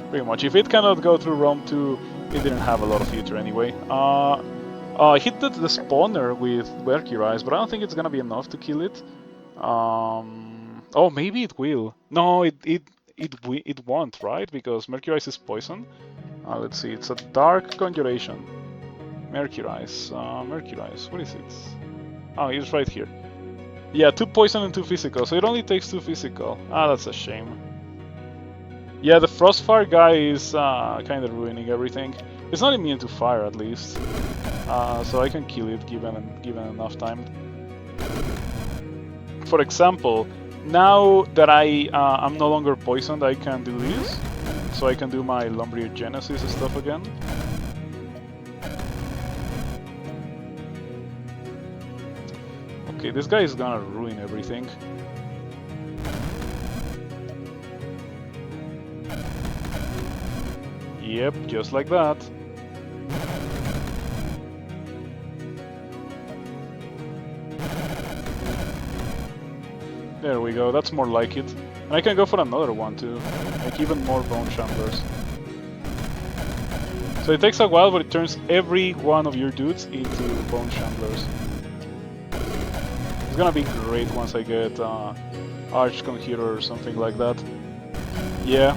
Pretty much. If it cannot go through round 2, it didn't have a lot of future anyway. I hit the spawner with Mercurize, but I don't think it's gonna be enough to kill it. Oh, maybe it will. No, it won't, right? Because Mercurize is poison. Let's see. It's a dark conjuration. Mercurize. Mercurize. What is it? Oh, it's right here. Yeah, 2 poison and 2 physical, so it only takes 2 physical. Ah, that's a shame. Yeah, the Frostfire guy is kind of ruining everything. It's not immune to fire, at least. So I can kill it given enough time. For example, now that I'm no longer poisoned, I can do this. So I can do my Lumbriogenesis stuff again. Okay, this guy is gonna ruin everything. Yep, just like that. There we go, that's more like it. And I can go for another one too, like even more Bone Shamblers. So it takes a while, but it turns every one of your dudes into Bone Shamblers. It's gonna be great once I get Arch Conjurer or something like that. Yeah.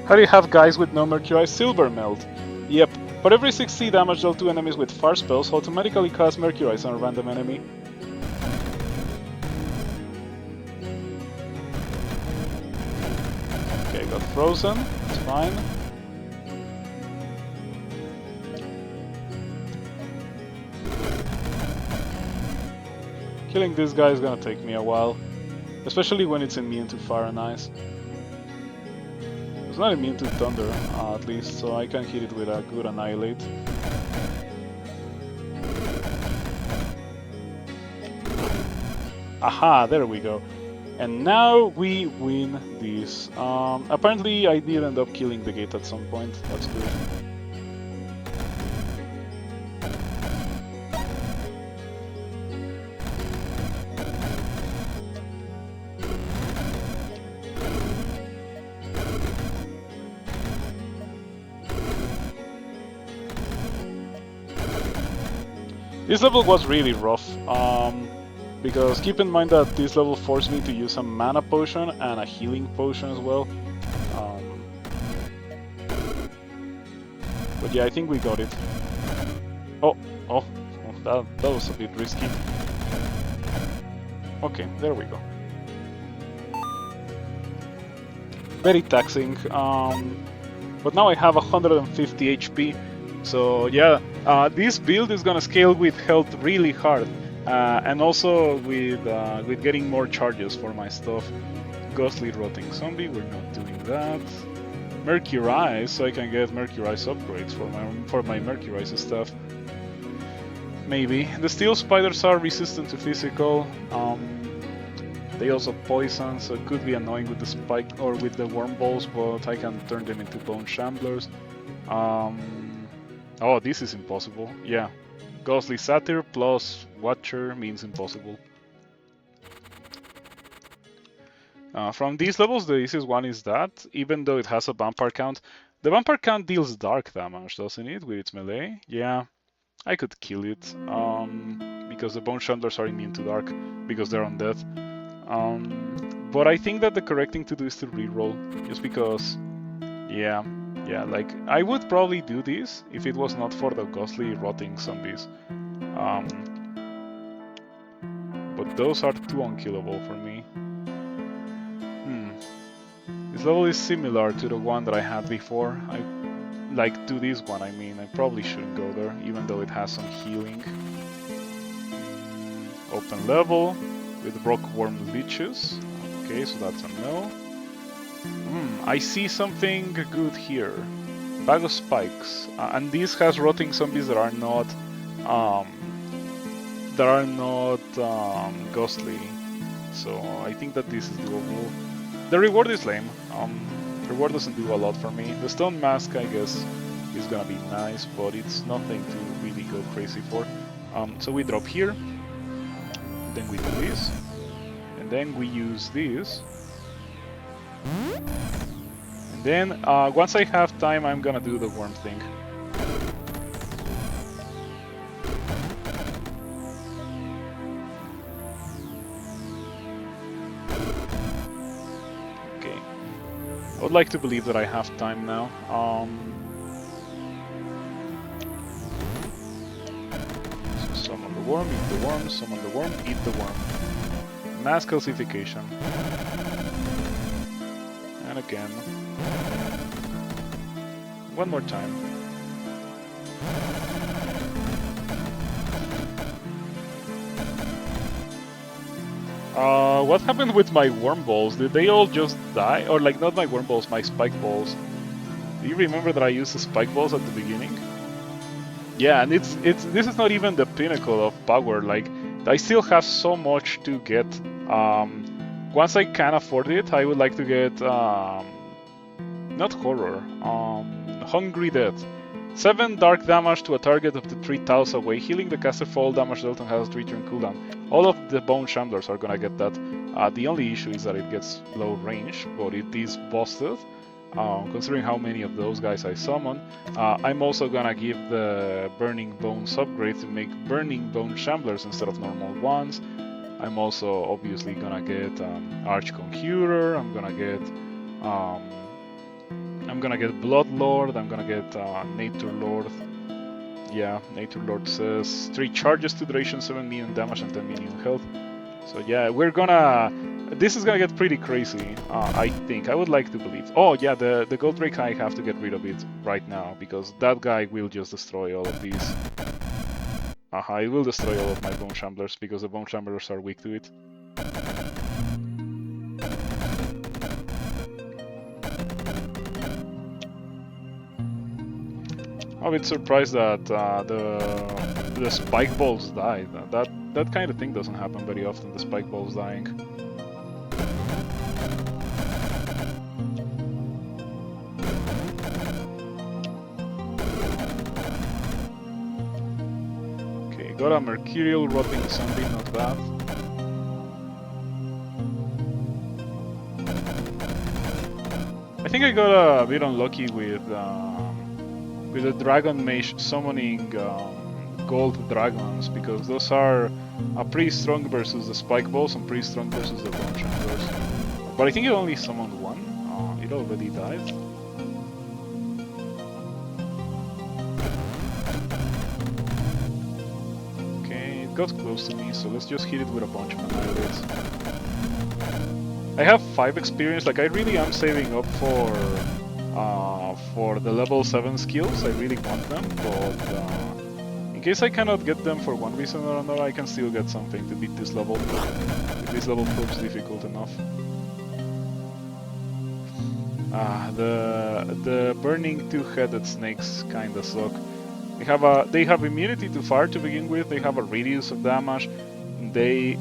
How do you have guys with no Mercurize Silver Meld? Yep, for every 60 damage dealt to enemies with fire spells, automatically cast Mercurize on a random enemy. Okay, got frozen, that's fine. Killing this guy is gonna take me a while, especially when it's immune to fire and ice. It's not immune to thunder, at least, so I can hit it with a good Annihilate. Aha, there we go. And now we win this. Apparently I did end up killing the gate at some point, that's good. This level was really rough, because keep in mind that this level forced me to use a mana potion and a healing potion as well. But yeah, I think we got it. Oh, that was a bit risky. Okay, there we go. Very taxing, but now I have 150 HP. So yeah, this build is gonna scale with health really hard, and also with getting more charges for my stuff. Ghostly Rotting Zombie, we're not doing that. Mercurize, so I can get Mercurize upgrades for my Mercurize stuff. Maybe. The Steel Spiders are resistant to physical. They also poison, so it could be annoying with the spike or with the worm balls, but I can turn them into Bone Shamblers. Oh, this is impossible. Yeah. Ghostly Satyr plus Watcher means impossible. From these levels, the easiest one is that, even though it has a vampire count. The vampire count deals dark damage, doesn't it, with its melee? Yeah, I could kill it, because the Bone Shandlers are immune to dark, because they're undead. But I think that the correct thing to do is to reroll, just because, yeah, like, I would probably do this if it was not for the Ghostly Rotting Zombies. But those are too unkillable for me. This level is similar to the one that I had before. Like to this one, I mean. I probably shouldn't go there, even though it has some healing. Open level with rockworm leeches. Okay, so that's a no. I see something good here. Bag of spikes, and this has rotting zombies that are not ghostly. So I think that this is doable. The reward is lame. Reward doesn't do a lot for me. The stone mask, I guess, is gonna be nice, but it's nothing to really go crazy for. So we drop here, then we do this, and then we use this. And then, once I have time, I'm gonna do the worm thing. Okay. I would like to believe that I have time now. So summon the worm, eat the worm, summon the worm, eat the worm. Mass calcification. And again. One more time. What happened with my worm balls? Did they all just die? Or like, not my worm balls, my spike balls. Do you remember that I used the spike balls at the beginning? Yeah, and this is not even the pinnacle of power. Like, I still have so much to get. Once I can afford it, I would like to get not horror. Hungry Death. 7 dark damage to a target up to 3 tiles away, healing the caster for all damage dealt and has 3-turn cooldown. All of the bone shamblers are gonna get that. The only issue is that it gets low range, but it is busted. Considering how many of those guys I summon. I'm also gonna give the Burning Bones upgrade to make Burning Bone Shamblers instead of normal ones. I'm also obviously gonna get Arch Conjurer, I'm gonna get Blood Lord, I'm gonna get Nature Lord. Yeah, Nature Lord says 3 charges to duration, 7 million damage and 10 million health. So yeah, this is gonna get pretty crazy, I think. I would like to believe. Oh yeah, the Goldrake, I have to get rid of it right now, because that guy will just destroy all of these. It will destroy all of my Bone Shamblers, because the Bone Shamblers are weak to it. I'm a bit surprised that the spike balls died. That kind of thing doesn't happen very often, the spike balls dying. Okay, got a Mercurial Rotting Zombie, not bad. I think I got a bit unlucky with the Dragon Mage summoning gold dragons, because those are pretty strong versus the spike balls and pretty strong versus the bone shamblers. But I think it only summoned one. It already died. Okay, it got close to me, so let's just hit it with a bunch of annihilates. I have 5 experience. Like, I really am saving up for the level 7 skills. I really want them, but in case I cannot get them for one reason or another, I can still get something to beat this level, if this level proves difficult enough. The burning 2-headed snakes kinda suck. They have immunity to fire to begin with, they have a radius of damage, they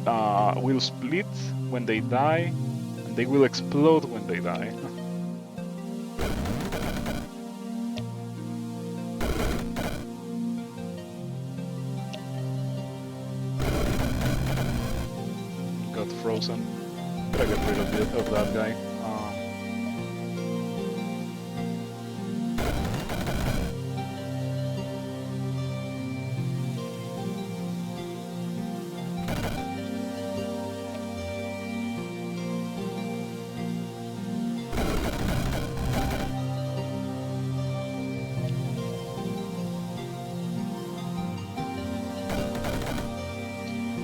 will split when they die, and they will explode when they die. Frozen. Gotta get rid of that guy.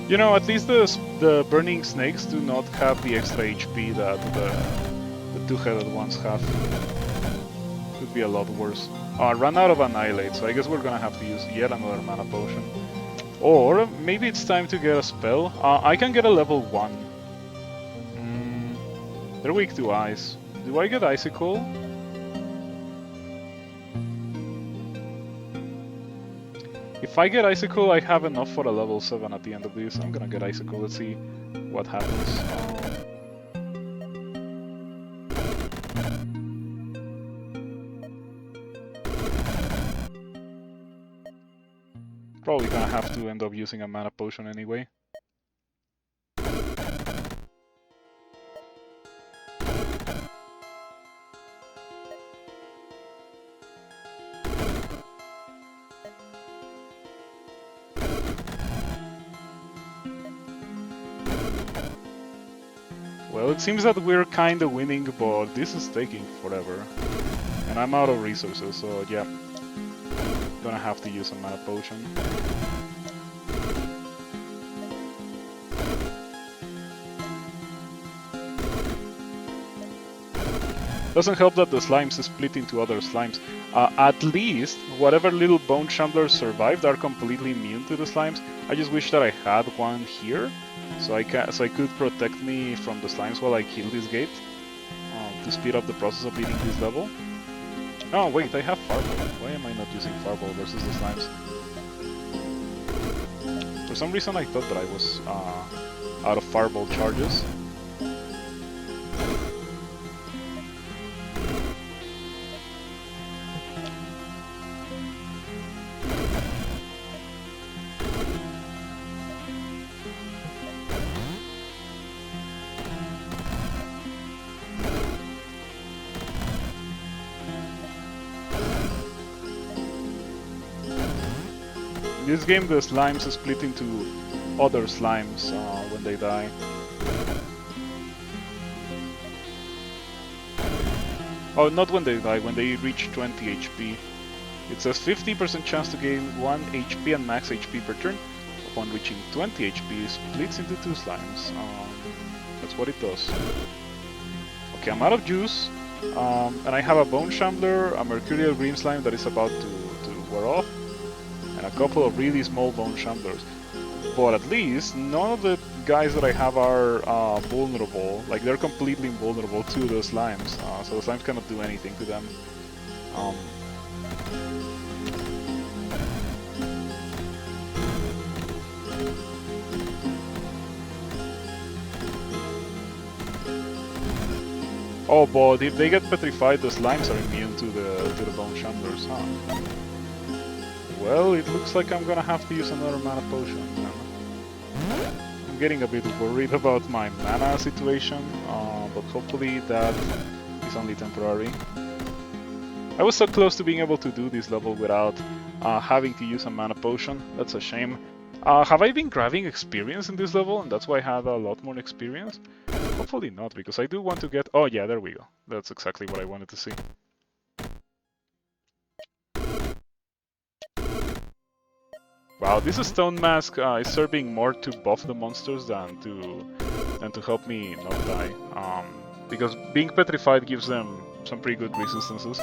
You know, at least the burning snakes do not have the extra HP that the two-headed ones have. Could be a lot worse. I ran out of Annihilate, so I guess we're gonna have to use yet another mana potion. Or maybe it's time to get a spell. I can get a level 1. They're weak to ice. Do I get Icicle? If I get Icicle, I have enough for a level 7 at the end of this. I'm gonna get Icicle, let's see what happens. Probably gonna have to end up using a mana potion anyway. Well, it seems that we're kinda winning, but this is taking forever. And I'm out of resources, so yeah. Gonna have to use a mana potion. Doesn't help that the slimes split into other slimes. At least, whatever little bone shamblers survived are completely immune to the slimes. I just wish that I had one here, so I could protect me from the slimes while I kill this gate, to speed up the process of beating this level. Oh wait, I have Fireball. Why am I not using Fireball versus the slimes? For some reason I thought that I was out of Fireball charges. In this game, the slimes split into other slimes when they die. Oh, not when they die, when they reach 20 HP. It says 50% chance to gain 1 HP and max HP per turn. Upon reaching 20 HP, splits into 2 slimes. That's what it does. Okay, I'm out of juice. And I have a Bone Shambler, a Mercurial Green Slime that is about to wear off, and a couple of really small Bone Shamblers. But at least none of the guys that I have are vulnerable. Like, they're completely invulnerable to the slimes, so the slimes cannot do anything to them. Oh, but if they get petrified, the slimes are immune to the Bone Shamblers, huh? Well, it looks like I'm gonna have to use another mana potion. I'm getting a bit worried about my mana situation, but hopefully that is only temporary. I was so close to being able to do this level without having to use a mana potion. That's a shame. Have I been grabbing experience in this level, and that's why I had a lot more experience? Hopefully not, because I do want to get... Oh yeah, there we go. That's exactly what I wanted to see. Wow, this Stone Mask is serving more to buff the monsters than to help me not die. Because being petrified gives them some pretty good resistances.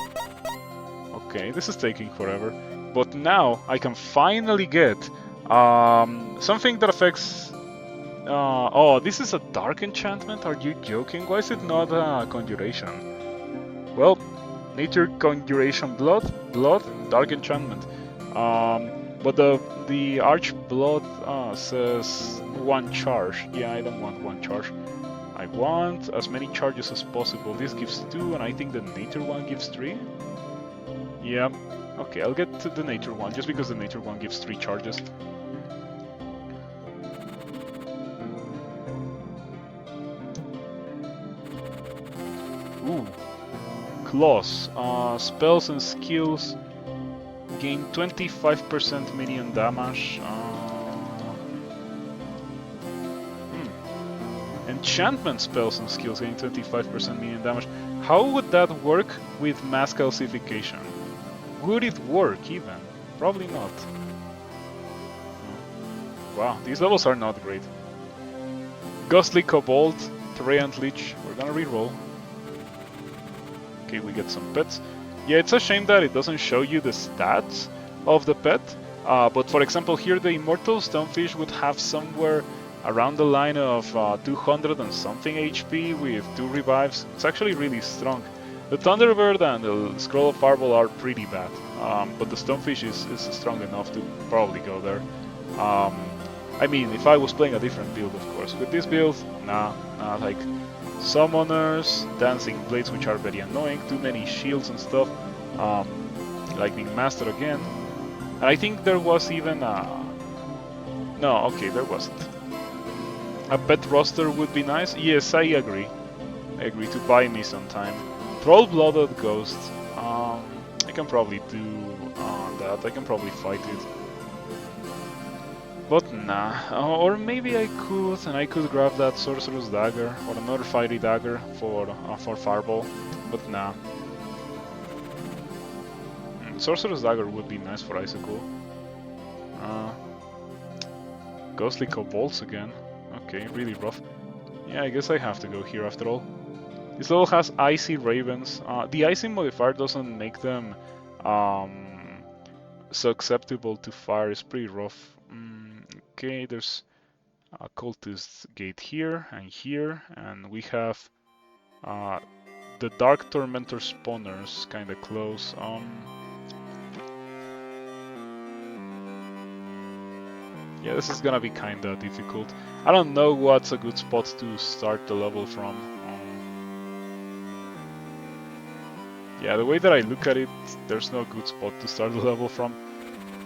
Okay, this is taking forever. But now I can finally get something that affects... oh, this is a dark enchantment? Are you joking? Why is it not a conjuration? Well, nature conjuration blood, dark enchantment. But the Arch Blood says 1 charge. Yeah, I don't want 1 charge. I want as many charges as possible. This gives 2, and I think the nature one gives 3. Yeah, okay, I'll get to the nature one, just because the nature one gives 3 charges. Ooh, Claws. Spells and skills gain 25% minion damage. Enchantment spells and skills gain 25% minion damage. How would that work with mass calcification? Would it work even? Probably not. Wow, these levels are not great. Ghostly Kobold, Terreant Leech. We're gonna reroll. Okay, we get some pets. Yeah, it's a shame that it doesn't show you the stats of the pet. But for example, here the Immortal Stonefish would have somewhere around the line of 200 and something HP with 2 revives. It's actually really strong. The Thunderbird and the Scroll of Fireball are pretty bad, but the Stonefish is strong enough to probably go there. I mean, if I was playing a different build, of course. With this build, nah, like Summoners, Dancing Blades, which are very annoying, too many shields and stuff, Lightning Master again. And I think there was even a... No, okay, there wasn't. A pet roster would be nice. Yes, I agree. I agree to buy me some time. Troll-Blooded Ghost. I can probably do that. I can probably fight it. But nah. Or maybe I could, and I could grab that Sorcerer's Dagger or another Fiery Dagger for Fireball. But nah. Sorcerer's Dagger would be nice for Icicle. Ghostly Kobolds again. Okay, really rough. Yeah, I guess I have to go here after all. This level has Icy Ravens. The Icy modifier doesn't make them susceptible to fire. It's pretty rough. Okay, there's a Cultist Gate here, and we have the Dark Tormentor Spawners kinda close. Yeah, this is gonna be kinda difficult. I don't know what's a good spot to start the level from. Yeah, the way that I look at it, there's no good spot to start the level from.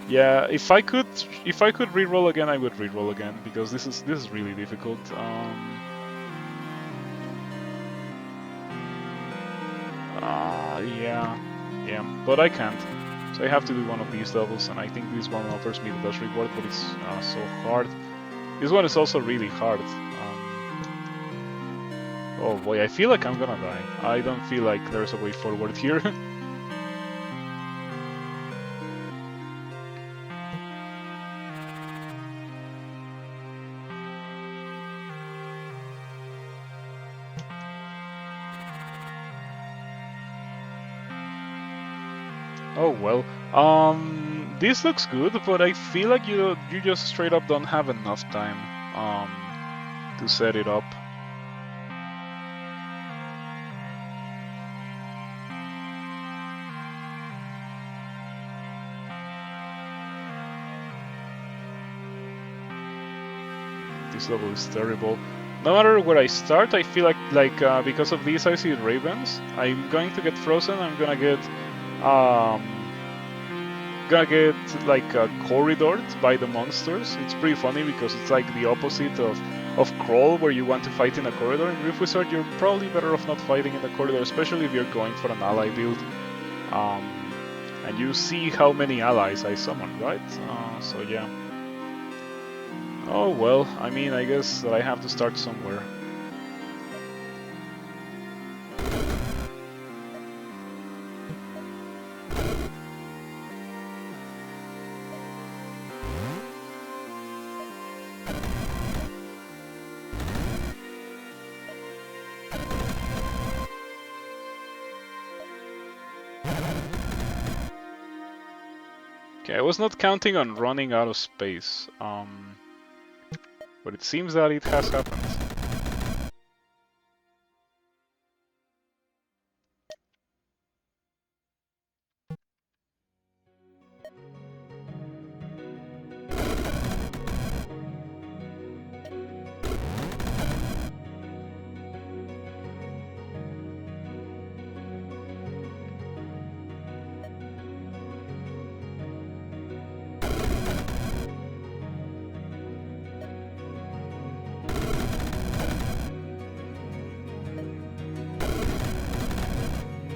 Yeah, if I could reroll again, I would reroll again because this is really difficult. Yeah, but I can't. So I have to do one of these levels, and I think this one offers me the best reward, but it's so hard. This one is also really hard. Oh boy, I feel like I'm gonna die. I don't feel like there's a way forward here. Oh well, this looks good, but I feel like you just straight up don't have enough time to set it up. This level is terrible. No matter where I start, I feel like because of these icy ravens, I'm going to get frozen. I'm gonna get like corridored by the monsters. It's pretty funny because it's like the opposite of Crawl, where you want to fight in a corridor. In Rift Wizard, you're probably better off not fighting in the corridor, especially if you're going for an ally build. And you see how many allies I summon, right? So yeah. Oh well, I mean, I guess that I have to start somewhere. Okay, I was not counting on running out of space, but it seems that it has happened.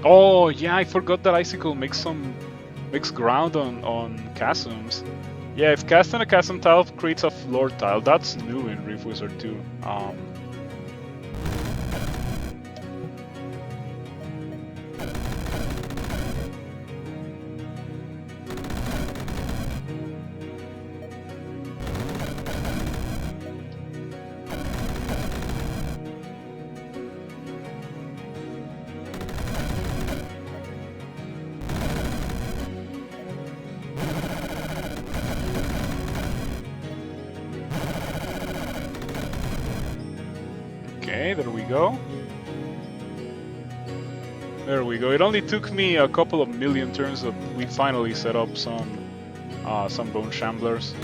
Oh yeah, I forgot that Icicle makes ground on chasms. Yeah, if cast on a chasm tile creates a floor tile, that's new in Rift Wizard 2. Okay, there we go. There we go. It only took me a couple of million turns that we finally set up some bone shamblers.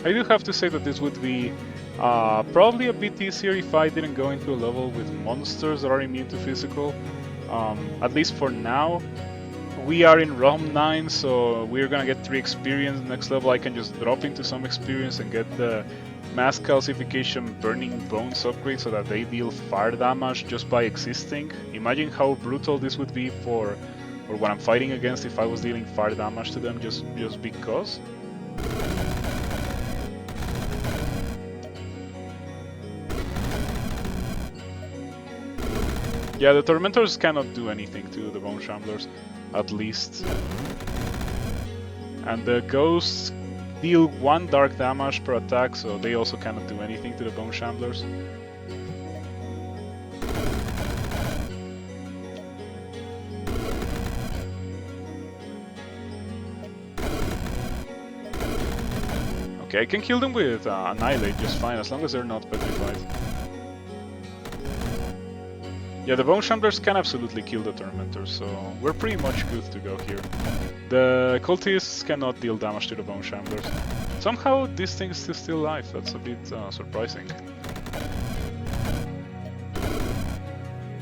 I do have to say that this would be probably a bit easier if I didn't go into a level with monsters that are immune to physical. At least for now. We are in ROM 9, so we're gonna get 3 experience. Next level I can just drop into some experience and get the mass calcification burning bones upgrade so that they deal fire damage just by existing. Imagine how brutal this would be for what I'm fighting against if I was dealing fire damage to them just because. Yeah, the Tormentors cannot do anything to the Bone Shamblers, at least. And the Ghosts deal 1 dark damage per attack, so they also cannot do anything to the Bone Shamblers. Okay, I can kill them with Annihilate just fine, as long as they're not petrified. Yeah, the Bone Shamblers can absolutely kill the Tormentors, so we're pretty much good to go here. The Cultists cannot deal damage to the Bone Shamblers. Somehow this thing is still alive, that's a bit surprising.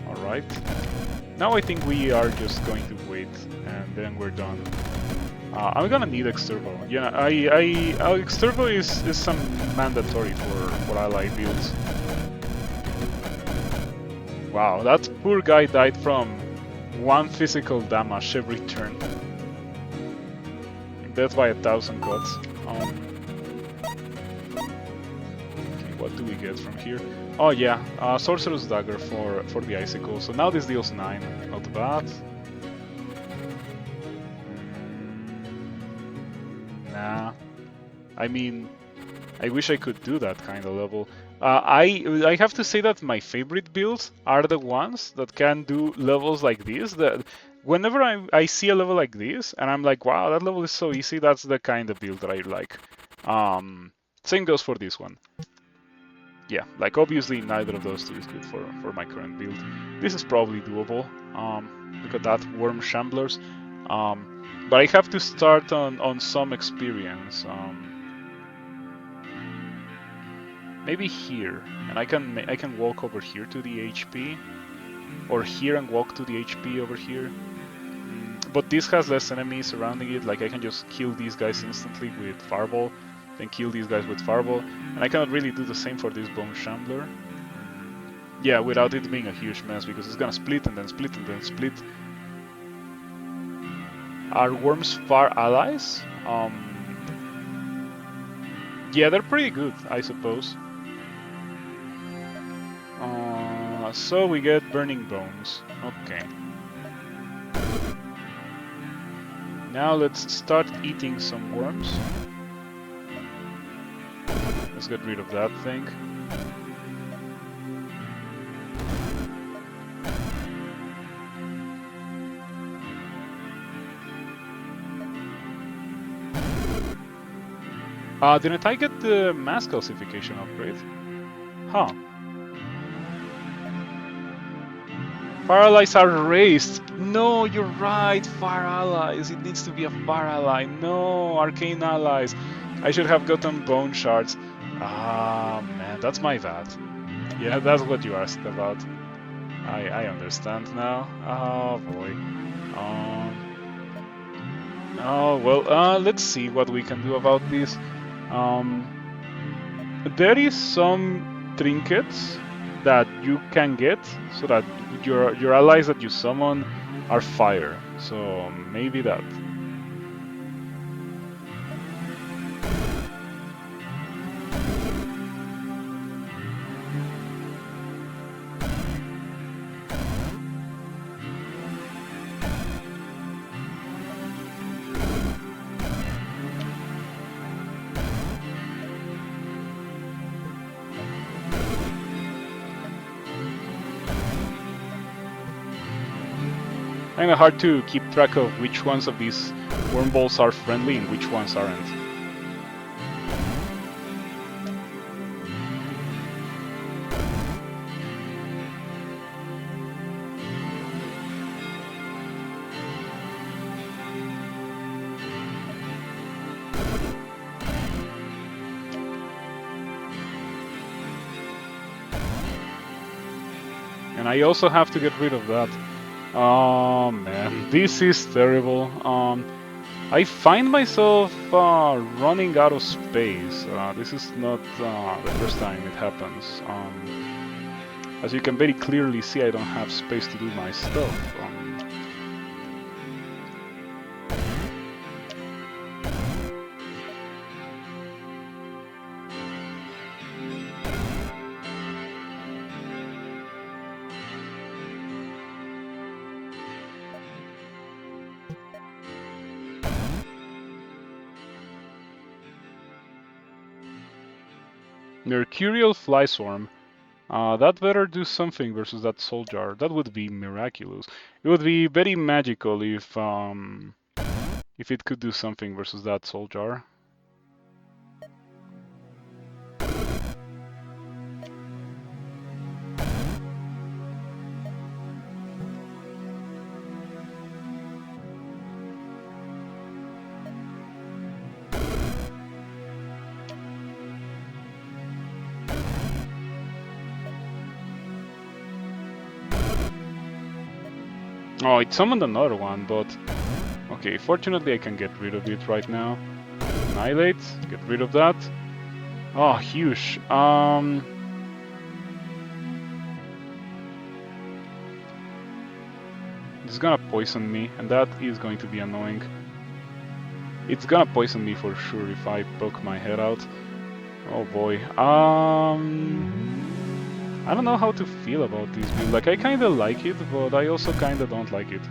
Alright. Now I think we are just going to wait, and then we're done. I'm gonna need Exturbo. Yeah, Exturbo is some mandatory for ally builds. Wow, that poor guy died from 1 physical damage every turn. Death by 1,000 cuts. Okay, what do we get from here? Oh yeah, Sorcerer's Dagger for the Icicle. So now this deals 9, not bad. Nah, I mean, I wish I could do that kind of level. I have to say that my favorite builds are the ones that can do levels like this. That whenever I see a level like this and I'm like, wow, that level is so easy, that's the kind of build that I like. Same goes for this one. Yeah, like obviously neither of those two is good for my current build. This is probably doable. Look at that, Worm Shamblers. But I have to start on some experience. Maybe here, and I can walk over here to the HP, or here and walk to the HP over here. But this has less enemies surrounding it. Like I can just kill these guys instantly with Fireball, then kill these guys with Fireball, and I cannot really do the same for this Bone Shambler. Yeah, without it being a huge mess, because it's gonna split and then split and then split. Are worms far allies? Yeah, they're pretty good, I suppose. So we get Burning Bones. Okay. Now let's start eating some worms. Let's get rid of that thing. Didn't I get the mass calcification upgrade? Huh. Fire allies are raised. No, you're right. Fire allies. It needs to be a fire ally. No, arcane allies. I should have gotten bone shards. Ah, man, that's my bad. Yeah, that's what you asked about. I understand now. Oh boy. Oh well. Let's see what we can do about this. There is some trinkets that you can get so that your allies that you summon are fire. So maybe that. Kinda hard to keep track of which ones of these worm balls are friendly and which ones aren't. And I also have to get rid of that. Oh man, this is terrible. I find myself running out of space. This is not the first time it happens. As you can very clearly see, I don't have space to do my stuff. Mercurial fly swarm. That better do something versus that soul jar. That would be miraculous. It would be very magical if it could do something versus that soul jar. Oh, it summoned another one, but okay, fortunately I can get rid of it right now. Annihilate, get rid of that. Oh, huge. It's gonna poison me, and that is going to be annoying. It's gonna poison me for sure if I poke my head out. Oh boy. I don't know how to feel about this build. Like, I kinda like it, but I also kinda don't like it.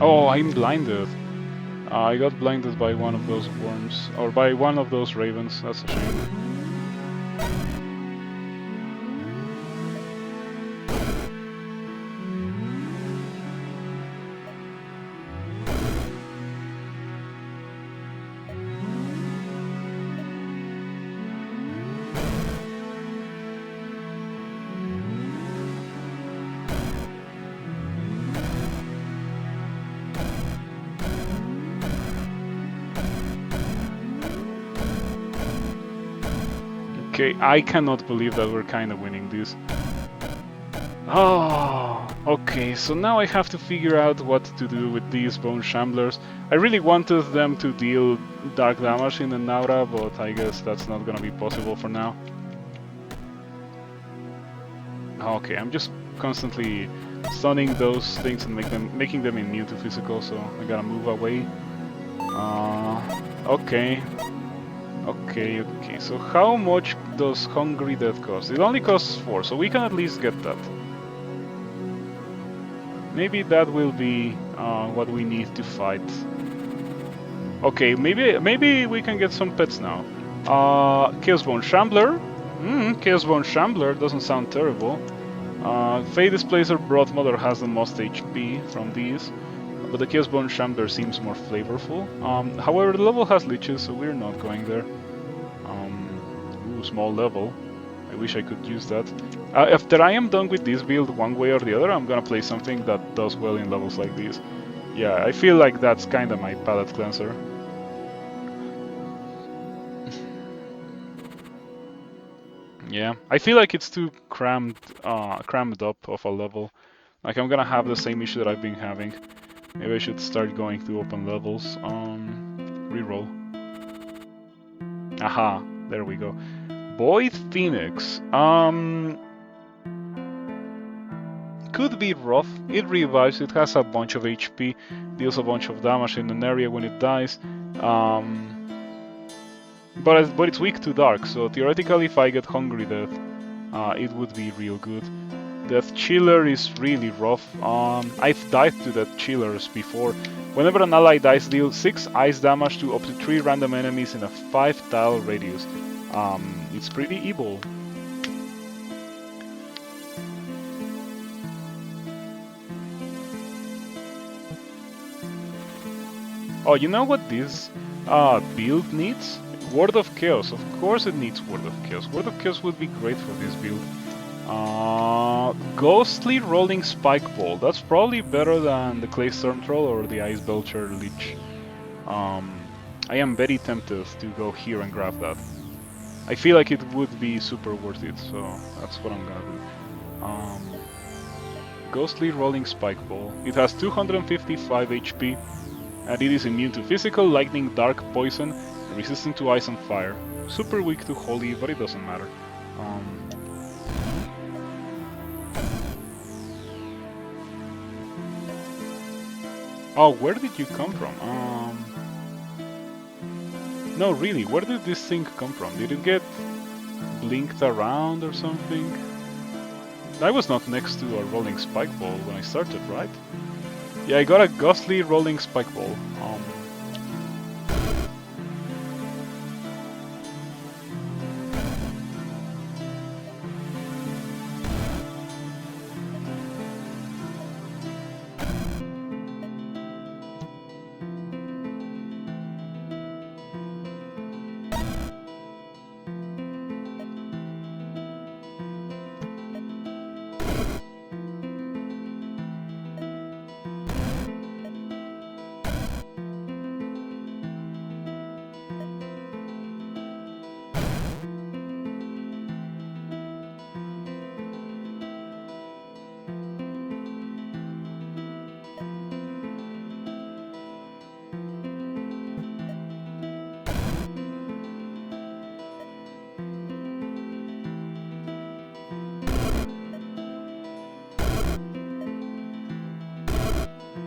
Oh, I'm blinded. I got blinded by one of those worms, or by one of those ravens. That's a shame. Okay, I cannot believe that we're kind of winning this. Oh, okay, so now I have to figure out what to do with these bone shamblers. I really wanted them to deal dark damage in an aura, but I guess that's not gonna be possible for now. Okay, I'm just constantly stunning those things and making them immune to physical, so I gotta move away. Okay. Okay, so how much does Hungry Death cost? It only costs 4, so we can at least get that. Maybe that will be what we need to fight. Okay, maybe we can get some pets now. Chaosbone Shambler. Chaosbone Shambler doesn't sound terrible. Fey Displacer Brothmother has the most HP from these, but the Chaosbone Shambler seems more flavorful. However, the level has leeches, so we're not going there. Small level. I wish I could use that. After I am done with this build one way or the other, I'm gonna play something that does well in levels like these. Yeah, I feel like that's kinda my palate cleanser. Yeah, I feel like it's too crammed up of a level. Like, I'm gonna have the same issue that I've been having. Maybe I should start going to open levels. Reroll. Aha, there we go. Void Phoenix. Could be rough. It revives, it has a bunch of HP, deals a bunch of damage in an area when it dies. But it's weak to dark, so theoretically if I get Hungry Death, it would be real good. Death Chiller is really rough. I've died to Death Chillers before. Whenever an ally dies, deal 6 ice damage to up to 3 random enemies in a 5 tile radius. It's pretty evil. Oh, you know what this build needs? Word of Chaos. Of course it needs Word of Chaos. Word of Chaos would be great for this build. Ghostly Rolling Spike Ball. That's probably better than the Clay Storm Troll or the Ice Belcher Lich. I am very tempted to go here and grab that. I feel like it would be super worth it, so that's what I'm gonna do. Ghostly Rolling Spike Ball. It has 255 HP, and it is immune to physical, lightning, dark, poison, and resistant to ice and fire. Super weak to holy, but it doesn't matter. Oh, where did you come from? No, really, where did this thing come from? Did it get blinked around or something? I was not next to a rolling spike ball when I started, right? Yeah, I got a ghostly rolling spike ball.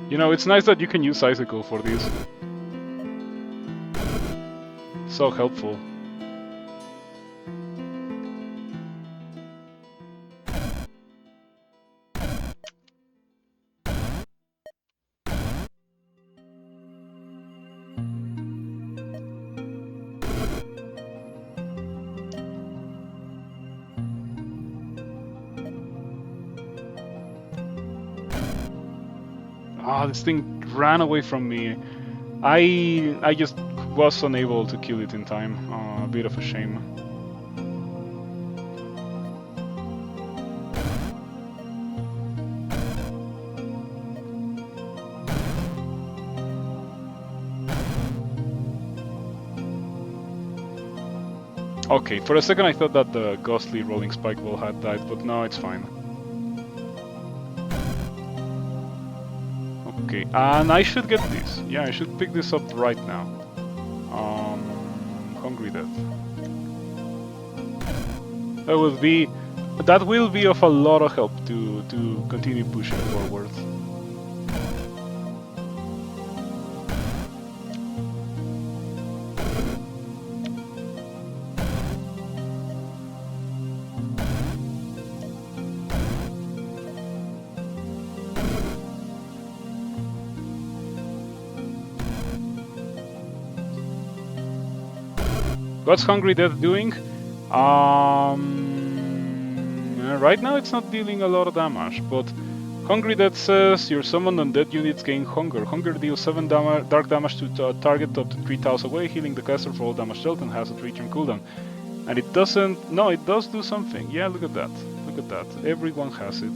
You know, it's nice that you can use Icicle for this. So helpful. Ah, this thing ran away from me. I just was unable to kill it in time. A bit of a shame. Okay, for a second I thought that the ghostly rolling spike ball had died, but no, it's fine. Okay, and I should get this. Yeah, I should pick this up right now. Hungry Death. That will be of a lot of help to continue pushing forward. What's Hungry Death doing? Right now it's not dealing a lot of damage, but Hungry Death says your summoned undead units gain Hunger. Hunger deals 7 dark damage to target up to 3 tiles away, healing the caster for all damage dealt and has a 3-turn cooldown. And it doesn't... No, it does do something. Yeah, look at that. Look at that. Everyone has it.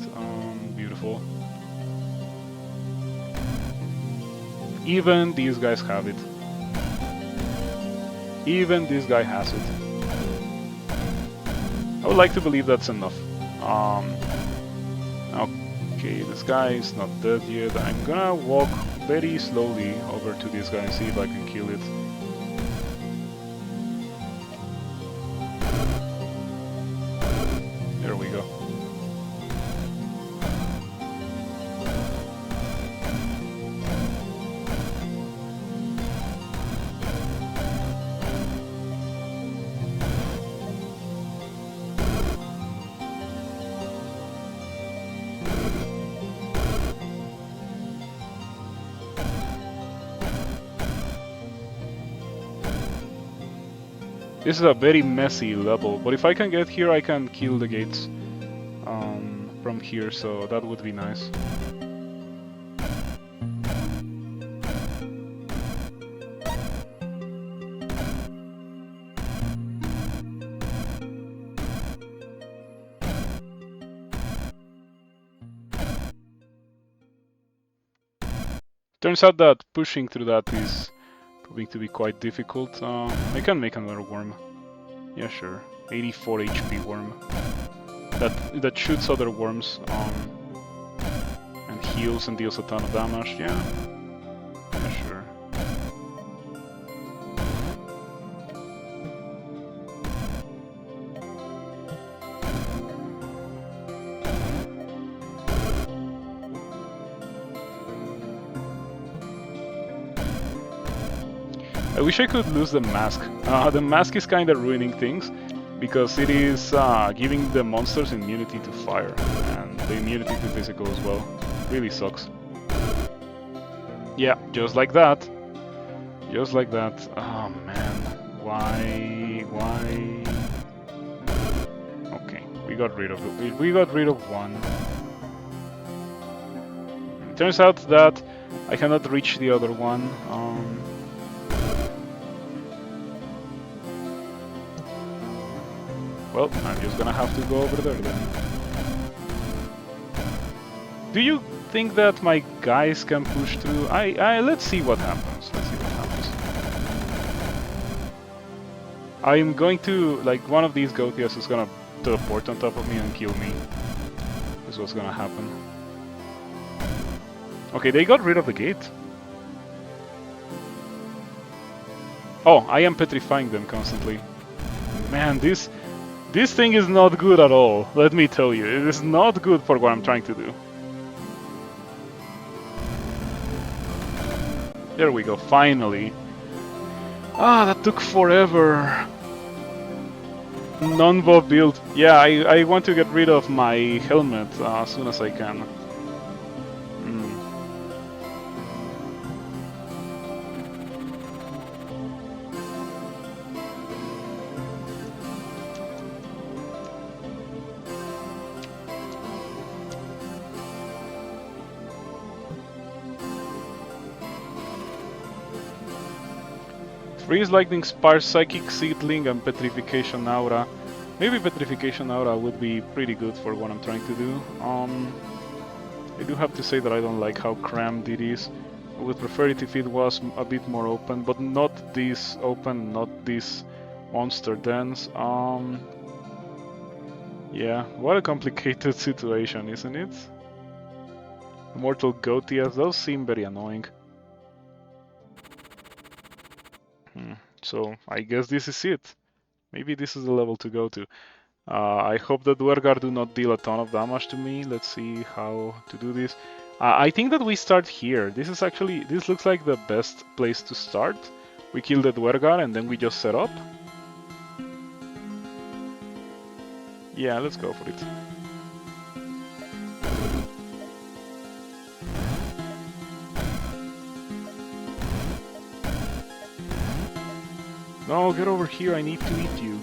Beautiful. Even these guys have it. Even this guy has it. I would like to believe that's enough. Okay, this guy is not dead yet. I'm gonna walk very slowly over to this guy and see if I can kill it. There we go. This is a very messy level, but if I can get here, I can kill the gates from here, so that would be nice. Turns out that pushing through that is proving to be quite difficult. I can make another worm. Yeah, sure. 84 HP worm. That shoots other worms and heals and deals a ton of damage. Yeah, sure. I wish I could lose the mask. The mask is kind of ruining things because it is giving the monsters immunity to fire and the immunity to physical as well. Really sucks. Yeah, just like that. Just like that. Oh man, why? Okay, we got rid of it. We got rid of one. It turns out that I cannot reach the other one. Well, I'm just gonna have to go over there then. Do you think that my guys can push through? Let's see what happens. Let's see what happens. I'm going to, like, one of these Gotias is gonna teleport on top of me and kill me. Is what's gonna happen. Okay, they got rid of the gate. Oh, I am petrifying them constantly. Man, this thing is not good at all, let me tell you. It is not good for what I'm trying to do. There we go, finally. Ah, that took forever. Non-bow build. Yeah, I want to get rid of my helmet as soon as I can. Freeze, Lightning, Sparse, Psychic, Seedling, and Petrification Aura. Maybe Petrification Aura would be pretty good for what I'm trying to do. I do have to say that I don't like how crammed it is. I would prefer it if it was a bit more open, but not this open, not this monster dens. Yeah, what a complicated situation, isn't it? Immortal Gotias, those seem very annoying. So I guess this is it. Maybe this is the level to go to. I hope that Dwergar do not deal a ton of damage to me. Let's see how to do this. I think that we start here. This looks like the best place to start. We kill the Dwergar and then we just set up. Yeah, let's go for it. No, get over here, I need to eat you.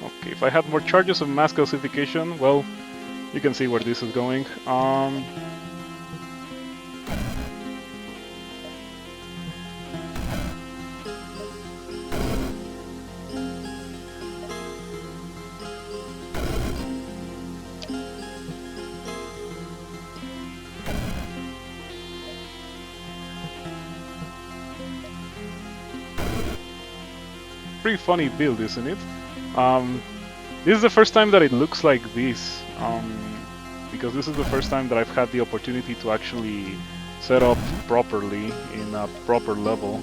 Okay, if I had more charges of mass calcification, well, you can see where this is going. Pretty funny build, isn't it? This is the first time that it looks like this, because this is the first time that I've had the opportunity to actually set up properly in a proper level.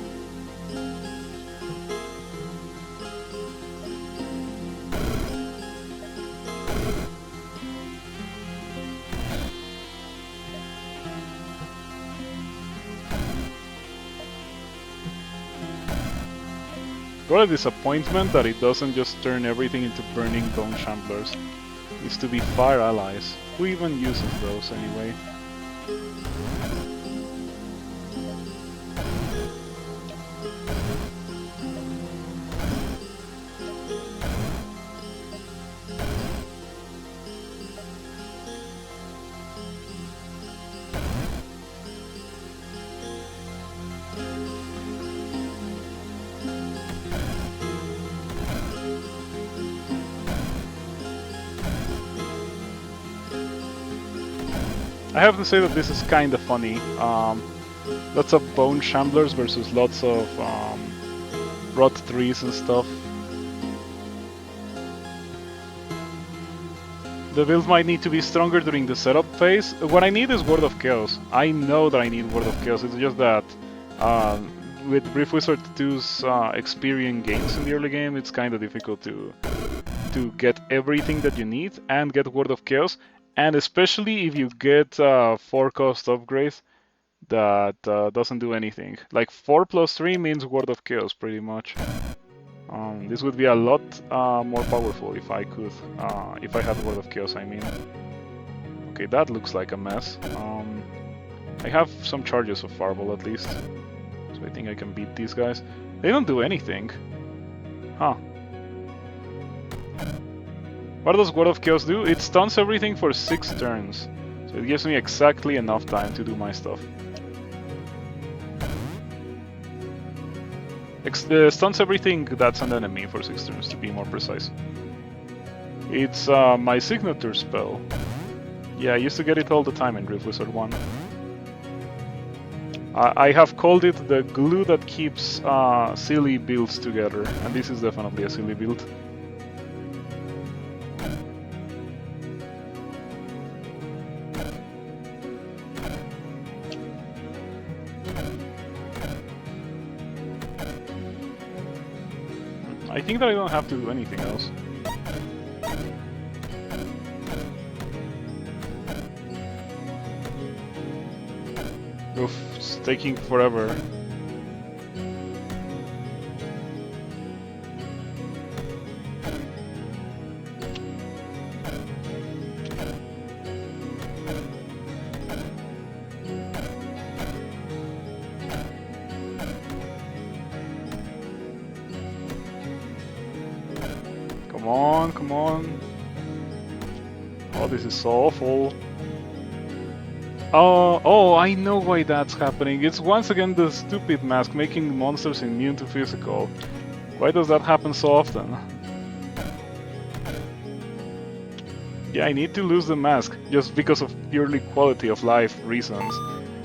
What a disappointment that it doesn't just turn everything into burning bone shamblers. It needs to be fire allies. Who even uses those anyway? I have to say that this is kind of funny. Lots of bone shamblers versus lots of rot trees and stuff. The build might need to be stronger during the setup phase. What I need is Word of Chaos. I know that I need Word of Chaos. It's just that with Brief Wizard 2's experience gains in the early game, it's kind of difficult to get everything that you need and get Word of Chaos. And especially if you get 4-cost upgrade that doesn't do anything. Like 4+3 means Word of Chaos, pretty much. This would be a lot more powerful if I could, if I had Word of Chaos, I mean. Okay, that looks like a mess. I have some charges of Fireball at least, so I think I can beat these guys. They don't do anything. Huh. What does Word of Chaos do? It stuns everything for 6 turns. So it gives me exactly enough time to do my stuff. Stuns everything that's an enemy for 6 turns, to be more precise. It's my signature spell. Yeah, I used to get it all the time in Rift Wizard 1. I have called it the glue that keeps silly builds together, and this is definitely a silly build. I think that I don't have to do anything else. Oof, it's taking forever. Come on, come on. Oh, this is so awful. Oh, I know why that's happening. It's once again the stupid mask making monsters immune to physical. Why does that happen so often? Yeah, I need to lose the mask, just because of purely quality of life reasons.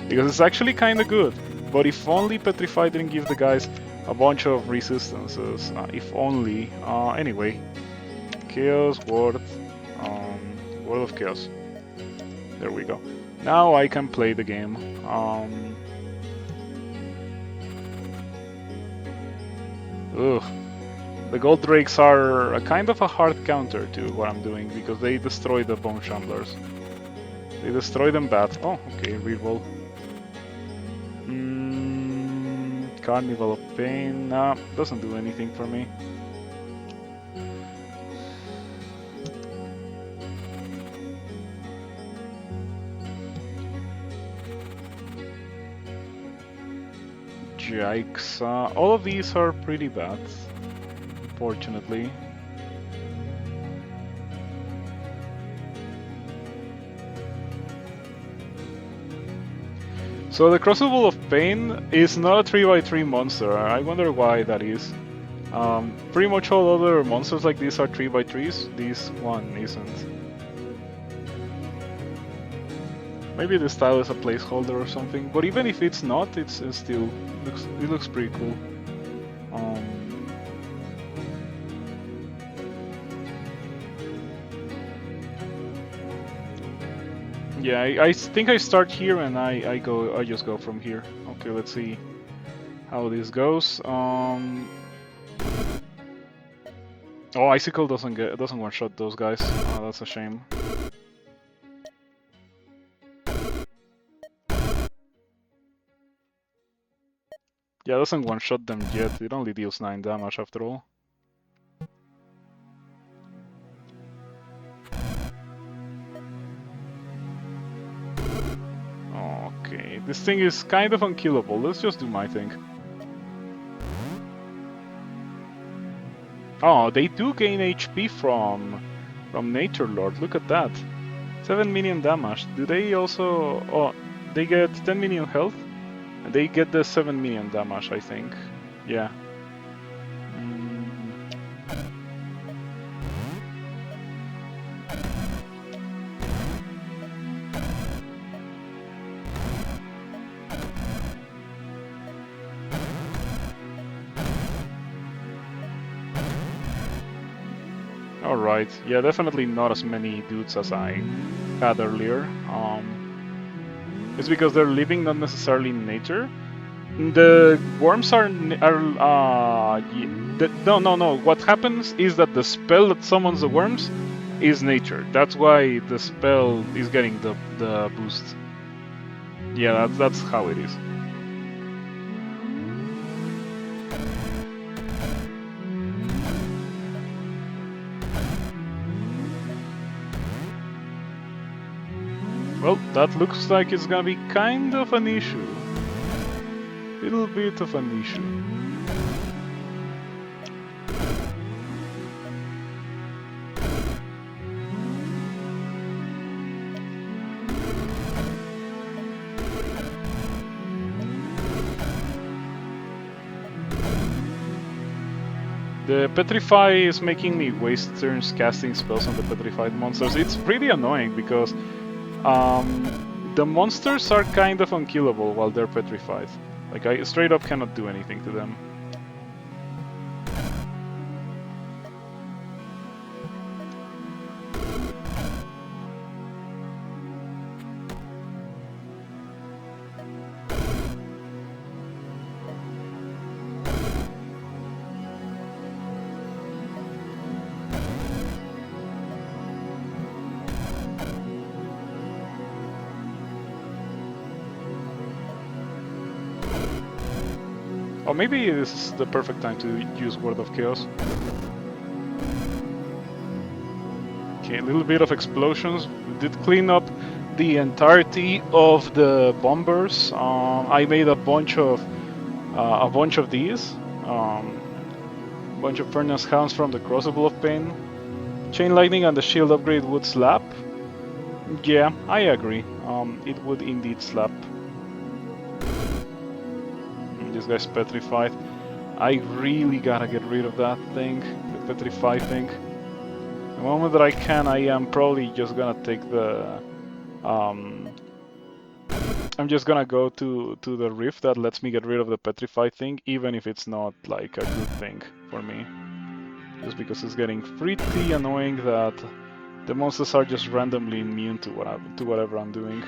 Because it's actually kinda good, but if only Petrify didn't give the guys a bunch of resistances. If only. Anyway. Chaos, Word, Word of Chaos. There we go. Now I can play the game. Ugh. The Gold Drakes are a kind of a hard counter to what I'm doing, because they destroy the Bone Shamblers. They destroy them bad. Oh, okay, reroll. Carnival of Pain. Nah, doesn't do anything for me. Yikes. All of these are pretty bad, fortunately. So the Crucible of Pain is not a 3x3 monster. I wonder why that is. Pretty much all other monsters like this are 3x3s. This one isn't. Maybe the style is a placeholder or something, but even if it's not, it still looks pretty cool. Yeah, I think I start here and I just go from here. Okay, let's see how this goes. Oh, Icicle doesn't one shot those guys. Oh, that's a shame. Yeah, it doesn't one-shot them yet. It only deals 9 damage after all. Okay, this thing is kind of unkillable. Let's just do my thing. Oh, they do gain HP from Nature Lord. Look at that. 7 million damage. Do they also... Oh, they get 10 million health? And they get the 7 million damage, I think. Yeah. Alright, yeah, definitely not as many dudes as I had earlier. It's because they're living not necessarily in nature. The worms are no. What happens is that the spell that summons the worms is nature. That's why the spell is getting the boost. Yeah, that's how it is. Well, that looks like it's gonna be kind of an issue. Little bit of an issue. The Petrify is making me waste turns casting spells on the petrified monsters. It's pretty annoying because the monsters are kind of unkillable while they're petrified. Like, I straight up cannot do anything to them. Or maybe this is the perfect time to use Word of Chaos. Okay, a little bit of explosions. We did clean up the entirety of the bombers. I made a bunch of these. Bunch of Furnace Hounds from the Crucible of Pain. Chain Lightning and the Shield upgrade would slap. Yeah, I agree. It would indeed slap. This guy's petrified. I really gotta get rid of that thing, the petrified thing. The moment that I can, I am probably just gonna take the... I'm just gonna go to the rift that lets me get rid of the petrified thing, even if it's not like a good thing for me. Just because it's getting pretty annoying that the monsters are just randomly immune to whatever I'm doing.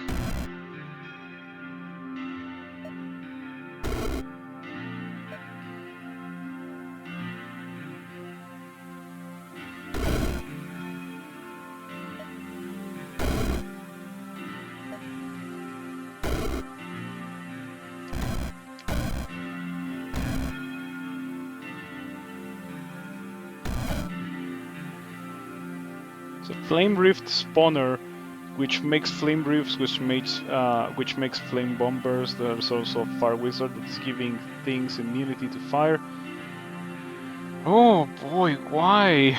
Flame Rift spawner, which makes flame rifts, which makes flame bombers. There's also a fire wizard that's giving things immunity to fire. Oh boy, why?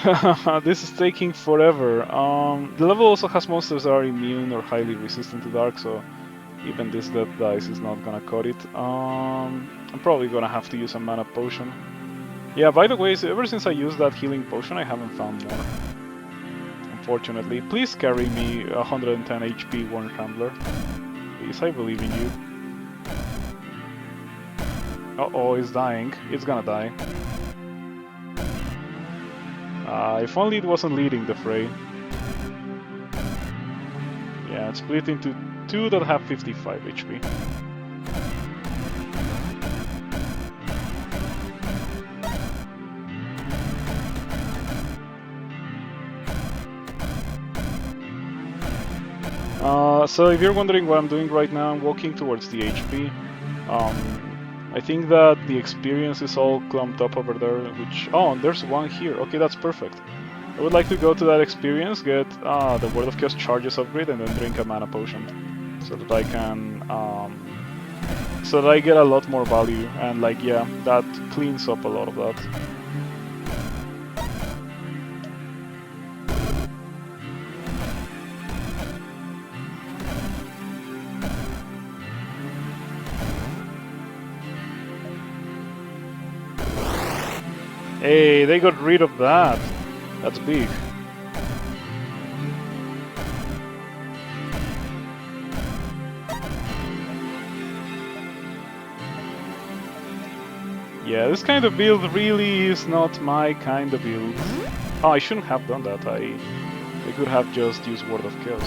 This is taking forever. The level also has monsters that are immune or highly resistant to dark, so even this death dice is not gonna cut it. I'm probably gonna have to use a mana potion. Yeah, by the way, ever since I used that healing potion, I haven't found more. Unfortunately. Please carry me 110 HP Worm Shambler. Please, I believe in you. Uh-oh, it's dying. It's gonna die. If only it wasn't leading the fray. Yeah, it's split into two that have 55 HP. So if you're wondering what I'm doing right now, I'm walking towards the HP. I think that the experience is all clumped up over there, which... Oh, there's one here. Okay, that's perfect. I would like to go to that experience, get the Word of Chaos charges upgrade, and then drink a mana potion. So that I can... so that I get a lot more value, and like, yeah, that cleans up a lot of that. Hey, they got rid of that. That's big. Yeah, this kind of build really is not my kind of build. Oh, I shouldn't have done that. I could have just used Word of Chaos.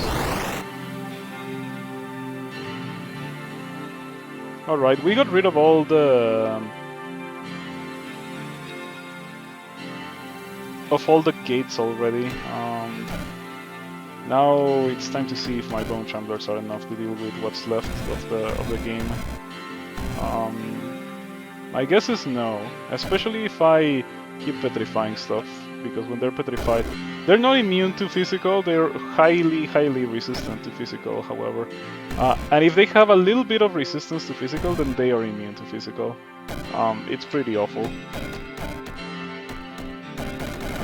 Alright, we got rid of all the... gates already. Now it's time to see if my bone shamblers are enough to deal with what's left of the game. My guess is no, especially if I keep petrifying stuff, because when they're petrified, they're not immune to physical, they're highly resistant to physical, however. And if they have a little bit of resistance to physical, then they are immune to physical. It's pretty awful.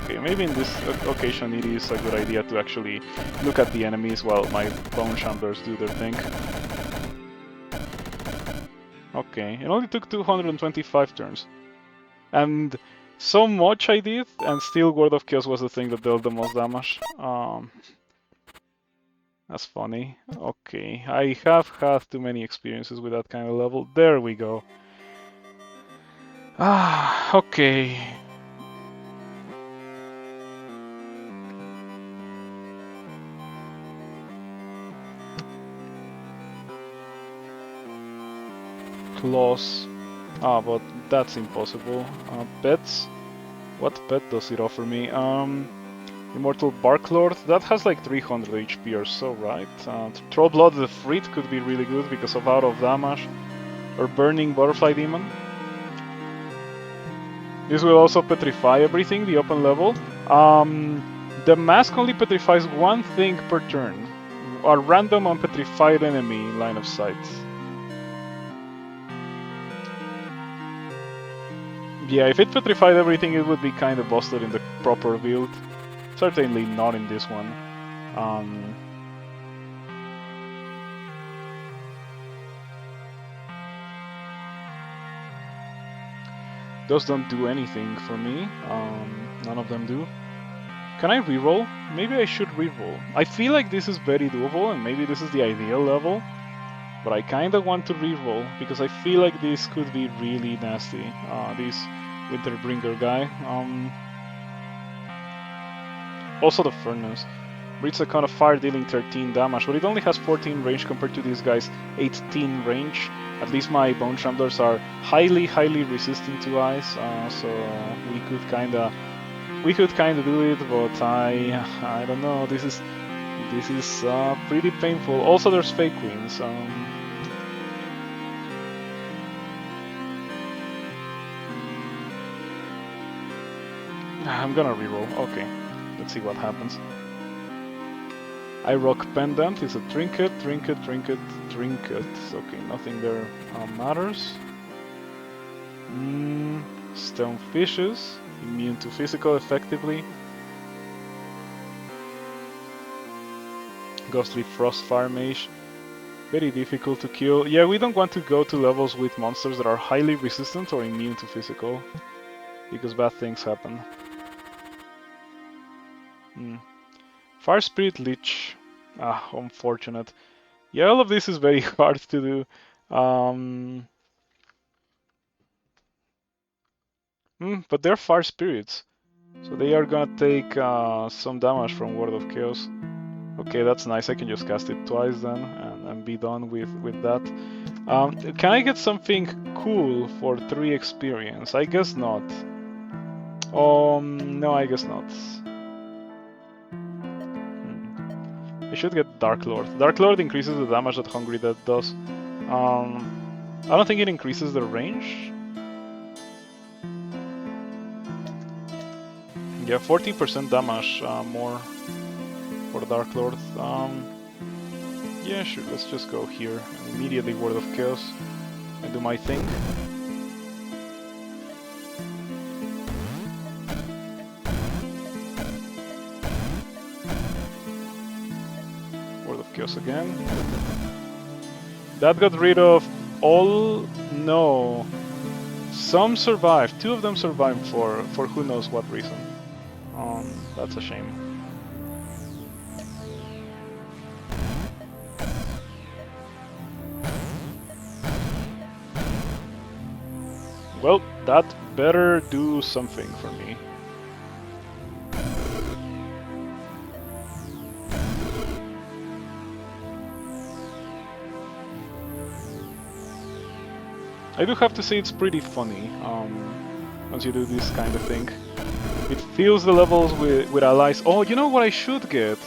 Okay, maybe in this occasion it is a good idea to actually look at the enemies while my bone shamblers do their thing. Okay, it only took 225 turns. And so much I did, and still Word of Chaos was the thing that dealt the most damage. That's funny. Okay, I have had too many experiences with that kind of level. There we go. Okay. Claws. But that's impossible. Pets? What pet does it offer me? Immortal Barklord, that has like 300 HP or so, right? Trollblood the Frit could be really good because of out of damage. Or Burning Butterfly Demon. This will also petrify everything, the open level. The mask only petrifies one thing per turn. A random unpetrified enemy in line of sight. Yeah, if it petrified everything, it would be kind of busted in the proper build. Certainly not in this one. Those don't do anything for me. None of them do. Can I reroll? Maybe I should reroll. I feel like this is very doable, and maybe this is the ideal level. But I kinda want to reroll, because I feel like this could be really nasty. This Winterbringer guy. Also the Furnace. Breathes a cone of fire dealing 13 damage, but it only has 14 range compared to this guy's 18 range. At least my Bone Shamblers are highly resistant to ice, so we could kinda do it, but I don't know. This is pretty painful. Also, there's Fake Queens. I'm gonna reroll. Okay, let's see what happens. I rock pendant. It's a trinket. Okay, nothing there matters. Stone fishes, immune to physical effectively. Ghostly Frostfire Mage, very difficult to kill. Yeah, we don't want to go to levels with monsters that are highly resistant or immune to physical, because bad things happen. Fire Spirit Lich. Unfortunate. Yeah, all of this is very hard to do. But they're Fire Spirits, so they are gonna take some damage from Word of Chaos. Okay, that's nice. I can just cast it twice then and be done with that. Can I get something cool for 3 experience? I guess not. No, I guess not. I should get Dark Lord. Dark Lord increases the damage that Hungry Dead does. I don't think it increases the range. Yeah, 40% damage more for Dark Lord. Yeah, sure, let's just go here. And immediately Word of Chaos and do my thing. Word of Chaos again. That got rid of all... no. Some survived. 2 of them survived for who knows what reason. That's a shame. Well, that better do something for me. I do have to say it's pretty funny once you do this kind of thing. It fills the levels with allies. Oh, you know what I should get?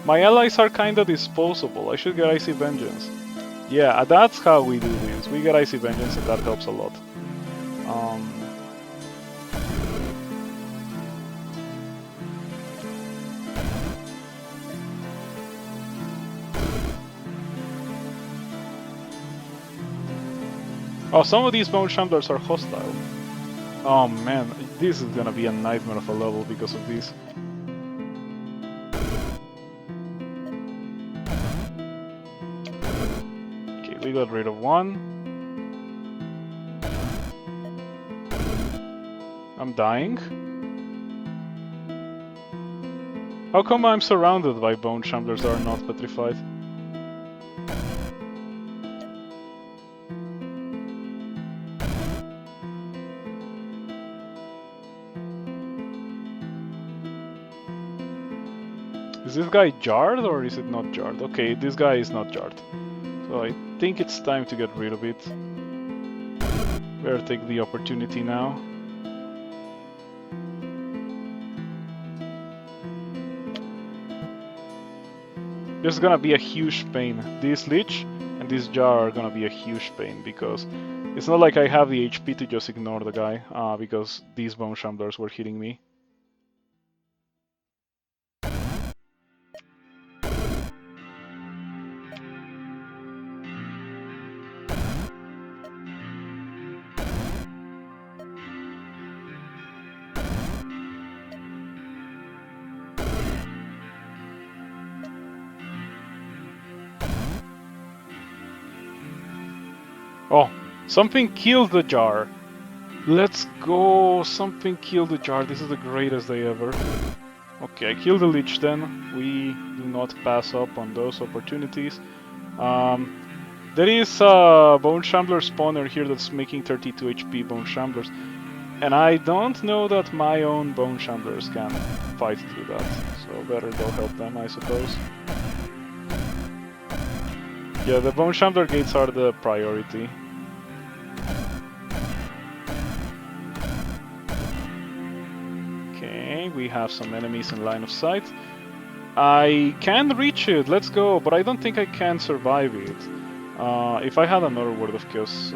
My allies are kinda disposable. I should get Icy Vengeance. Yeah, that's how we do this. We get Icy Vengeance and that helps a lot. Oh, some of these Bone Shamblers are hostile. Oh man, this is gonna be a nightmare of a level because of this. Okay, we got rid of one. I'm dying. How come I'm surrounded by Bone Shamblers that are not petrified? Is this guy jarred or is it not jarred? Okay, this guy is not jarred. So I think it's time to get rid of it. Better take the opportunity now. This is gonna be a huge pain. This Lich and this Jar are gonna be a huge pain because it's not like I have the HP to just ignore the guy because these Bone Shamblers were hitting me. Oh, something killed the Jar. Let's go. Something killed the Jar. This is the greatest day ever. Okay, I killed the Lich then. We do not pass up on those opportunities. There is a Bone Shambler spawner here that's making 32 HP Bone Shamblers. And I don't know that my own Bone Shamblers can fight through that. So better go help them, I suppose. Yeah, the Bone Shambler gates are the priority. Okay, we have some enemies in line of sight. I can reach it, let's go, but I don't think I can survive it. If I had another Word of Chaos,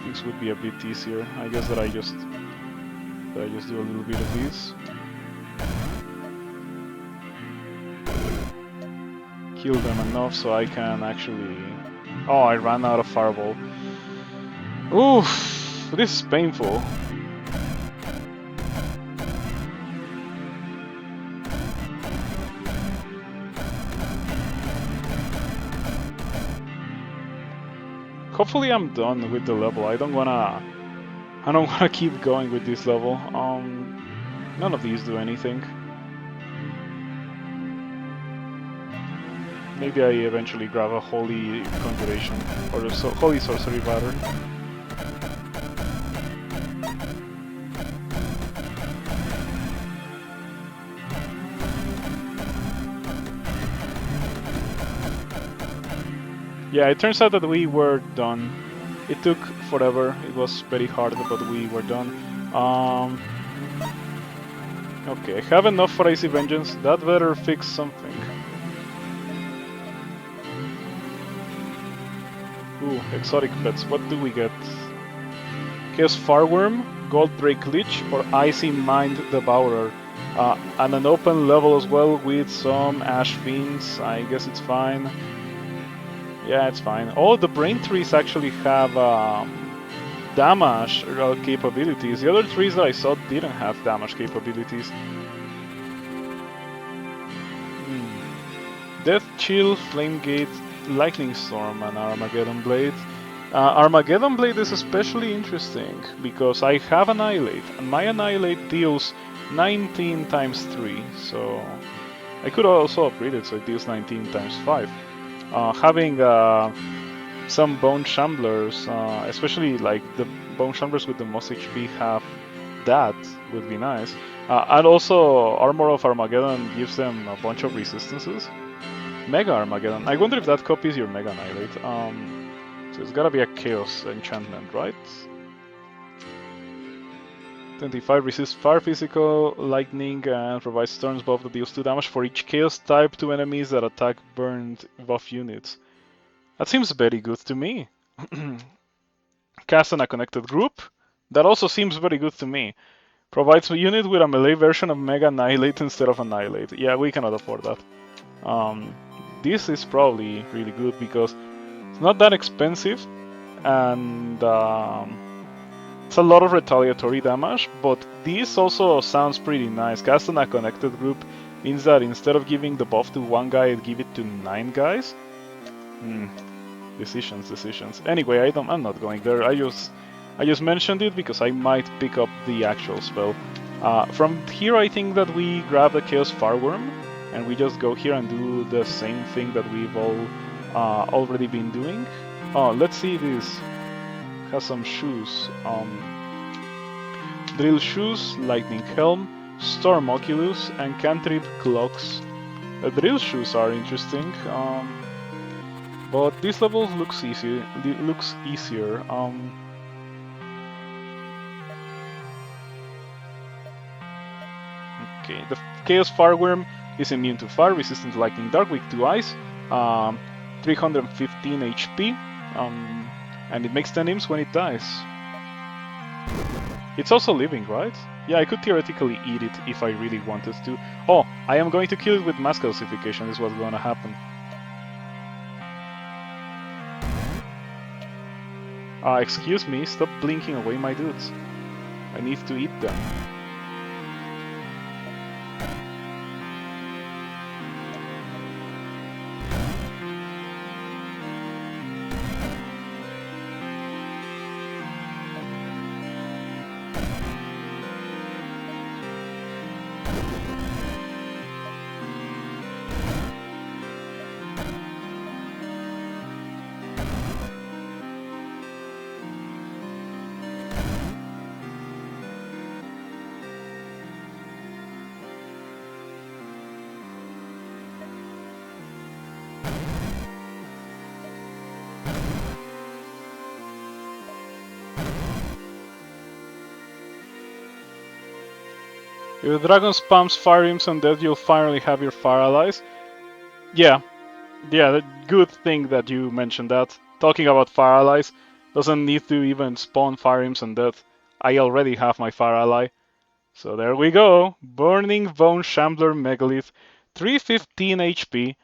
things would be a bit easier. I guess that I just do a little bit of this. Kill them enough so I can actually... Oh, I ran out of Fireball. Oof, this is painful. Hopefully I'm done with the level. I don't wanna keep going with this level. None of these do anything. Maybe I eventually grab a Holy Conjuration or a Holy Sorcery Battery. Yeah, it turns out that we were done. It took forever. It was very hard, but we were done. Okay, I have enough for Icy Vengeance. That better fix something. Ooh, exotic pets. What do we get? Chaos Farworm, Gold Drake Lich, or Icy Mind Devourer. And an open level as well with some Ash Fiends. I guess it's fine. Yeah, it's fine. Oh, the Brain Trees actually have damage capabilities. The other trees that I saw didn't have damage capabilities. Death Chill, Flame Gate, Lightning Storm, and Armageddon Blade. Armageddon Blade is especially interesting because I have Annihilate, and my Annihilate deals 19 times 3, so I could also upgrade it so it deals 19 times 5. Having some Bone Shamblers, especially like the Bone Shamblers with the most HP have that would be nice. And also Armor of Armageddon gives them a bunch of resistances. Mega Armageddon. I wonder if that copies your Mega Annihilate. So it's gotta be a Chaos enchantment, right? 25 resists fire, physical, lightning, and provides turns buff that deals 2 damage for each Chaos type to enemies that attack burned buff units. That seems very good to me. Cast on a connected group. That also seems very good to me. Provides a unit with a melee version of Mega Annihilate instead of Annihilate. Yeah, we cannot afford that. This is probably really good because it's not that expensive and it's a lot of retaliatory damage, but this also sounds pretty nice. Cast on a connected group means that instead of giving the buff to one guy, I'd give it to 9 guys. Decisions. Anyway, I'm not going there. I just mentioned it because I might pick up the actual spell. From here, I think that we grab the Chaos Farworm, and we just go here and do the same thing that we've all already been doing. Oh, let's see this. Has some shoes. Drill Shoes, Lightning Helm, Storm Oculus, and Cantrip Cloaks. The Drill Shoes are interesting, but this level looks easier. Okay, the Chaos Farworm is immune to fire, resistant to lightning, dark, weak to ice, 315 HP, and it makes 10 imps when it dies. It's also living, right? Yeah, I could theoretically eat it if I really wanted to. Oh, I am going to kill it with mass calcification, is what's going to happen. Excuse me, stop blinking away my dudes. I need to eat them. If the dragon spams fire imps undead, you'll finally have your fire allies. Yeah, good thing that you mentioned that. Talking about fire allies, doesn't need to even spawn fire imps undead. I already have my fire ally. So there we go. Burning Bone Shambler Megalith, 315 HP,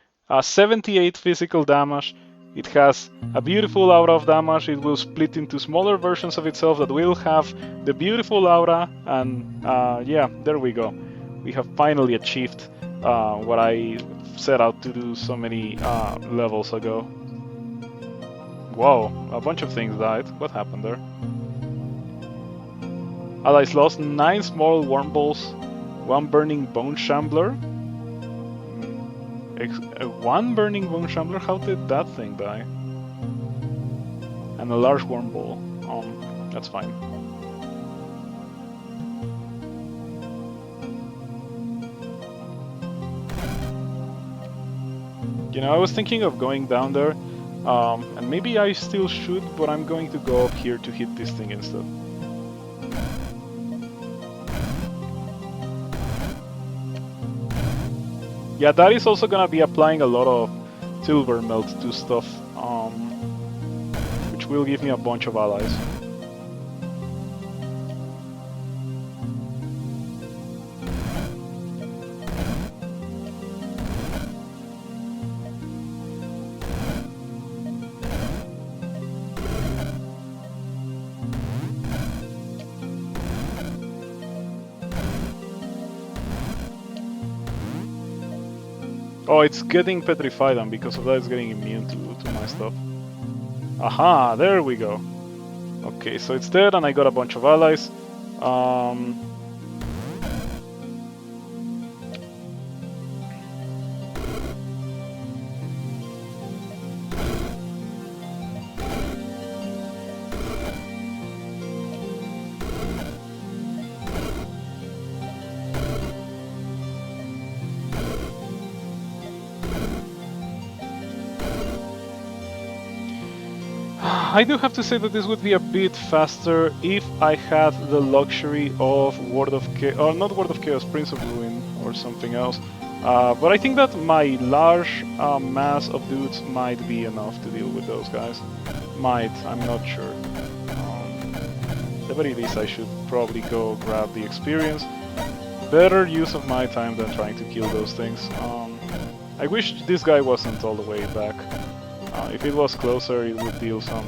78 physical damage. It has a beautiful aura of damage. It will split into smaller versions of itself that will have the beautiful aura. And yeah, there we go. We have finally achieved what I set out to do so many levels ago. Whoa, a bunch of things died. What happened there? Allies lost 9 small worm balls, 1 burning bone shambler. 1 burning bone shambler? How did that thing die? And a large worm ball. That's fine. You know, I was thinking of going down there, and maybe I still should, but I'm going to go up here to hit this thing instead. Yeah, that is also gonna be applying a lot of silver melt to stuff. which will give me a bunch of allies. Oh, it's getting petrified, and because of that it's getting immune to my stuff. Aha, there we go. Okay, so it's dead and I got a bunch of allies. I do have to say that this would be a bit faster if I had the luxury of Word of Chaos, or not Word of Chaos, Prince of Ruin, or something else. But I think that my large mass of dudes might be enough to deal with those guys. Might, I'm not sure. The very least I should probably go grab the experience. Better use of my time than trying to kill those things. I wish this guy wasn't all the way back. If it was closer, it would deal some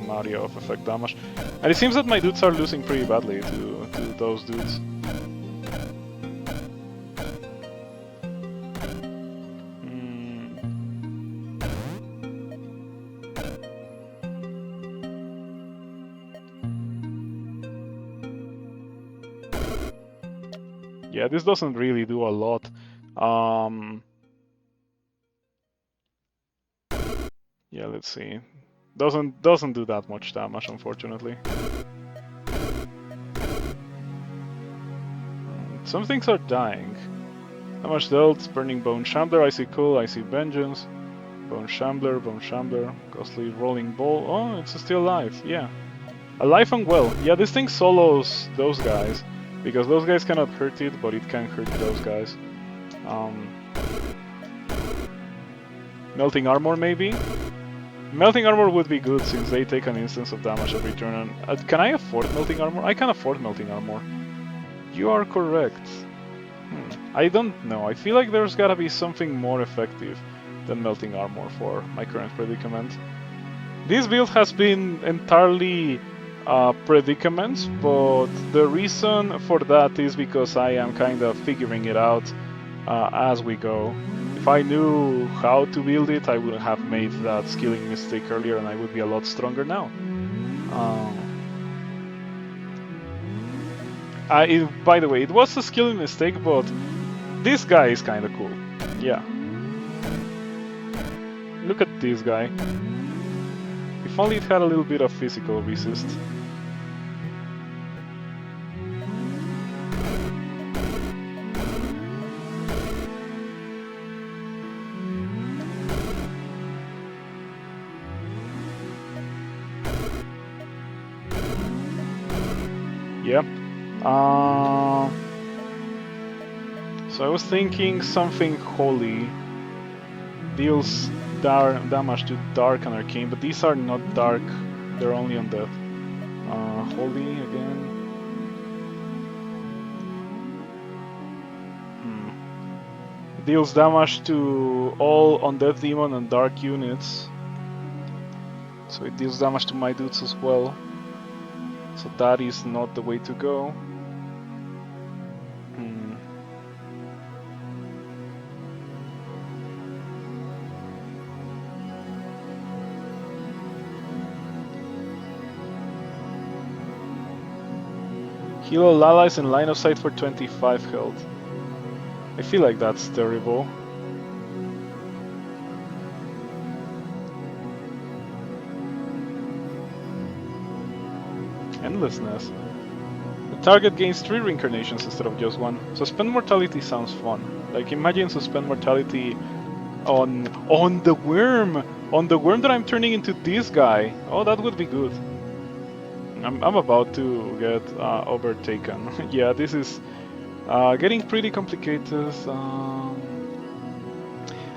area of effect damage. And it seems that my dudes are losing pretty badly to those dudes. Yeah, this doesn't really do a lot. Yeah, let's see. Doesn't do that much damage, unfortunately. Some things are dying. Damage dealt, Burning Bone Shambler, I see Cool, I see Vengeance. Bone Shambler, Ghostly Rolling Ball. Oh, it's still alive, yeah. Alive and well. Yeah, this thing solos those guys. Because those guys cannot hurt it, but it can hurt those guys. Melting Armor, maybe? Melting Armor would be good since they take an instance of damage every turn. And, can I afford Melting Armor? I can afford Melting Armor. You are correct. I don't know. I feel like there's gotta be something more effective than Melting Armor for my current predicament. This build has been entirely predicaments, but the reason for that is because I am kind of figuring it out as we go. If I knew how to build it, I would have made that skilling mistake earlier and I would be a lot stronger now. By the way, it was a skilling mistake, but this guy is kinda cool. Yeah. Look at this guy. If only it had a little bit of physical resist. Yep. So I was thinking something holy deals damage to dark and arcane, but these are not dark, they're only undead. Holy again. Deals damage to all undead demon and dark units. So it deals damage to my dudes as well. So that is not the way to go. Heal all allies in line of sight for 25 health. I feel like that's terrible. Endlessness. The target gains 3 reincarnations instead of just 1. Suspend mortality sounds fun. Like, imagine suspend mortality on the worm! On the worm that I'm turning into this guy! Oh, that would be good. I'm about to get overtaken. Yeah, this is getting pretty complicated.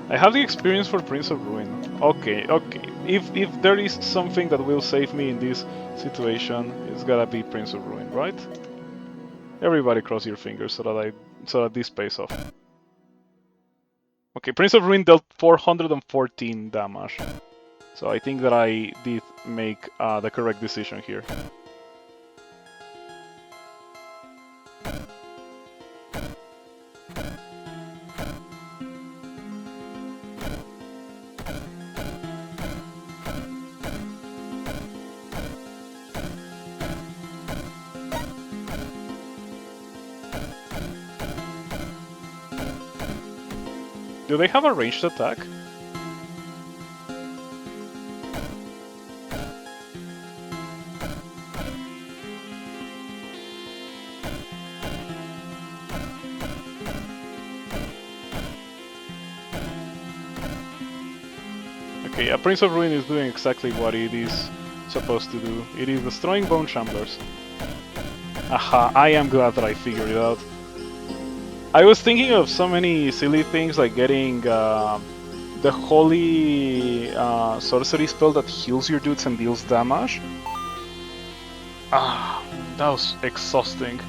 I have the experience for Prince of Ruin. Okay, okay. If there is something that will save me in this situation, it's gotta be Prince of Ruin, right? Everybody cross your fingers so that this pays off. Okay, Prince of Ruin dealt 414 damage. So I think that I did make the correct decision here. Do they have a ranged attack? Okay, a Prince of Ruin is doing exactly what it is supposed to do. It is destroying bone shamblers. Aha, I am glad that I figured it out. I was thinking of so many silly things like getting the holy sorcery spell that heals your dudes and deals damage. Ah, that was exhausting.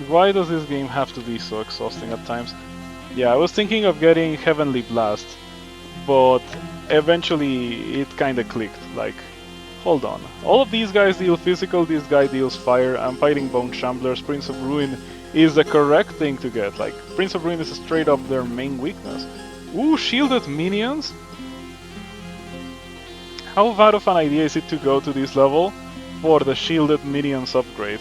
Why does this game have to be so exhausting at times? Yeah, I was thinking of getting Heavenly Blast, but eventually it kinda clicked, like, hold on. All of these guys deal physical, this guy deals fire, I'm fighting Bone Shamblers, Prince of Ruin is the correct thing to get. Like, Prince of Ruin is straight up their main weakness. Ooh, shielded minions? How bad of an idea is it to go to this level for the shielded minions upgrade?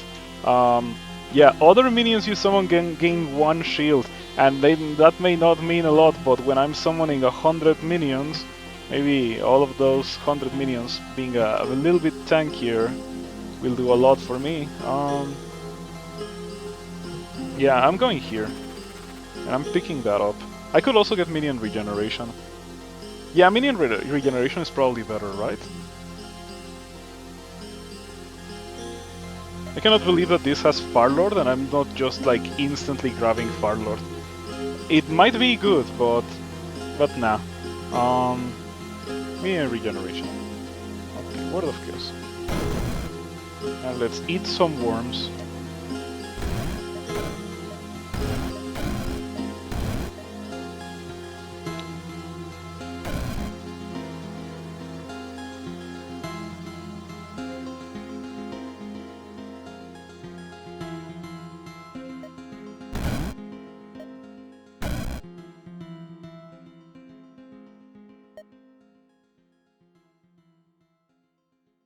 Yeah, other minions you summon can gain 1 shield, and that may not mean a lot, but when I'm summoning 100 minions, maybe all of those 100 minions being a little bit tankier will do a lot for me. Yeah, I'm going here, and I'm picking that up. I could also get minion regeneration. Yeah, minion regeneration is probably better, right? I cannot believe that this has Farlord and I'm not just like instantly grabbing Farlord. It might be good, but nah. Minion regeneration. Okay, Word of Chaos. And let's eat some worms.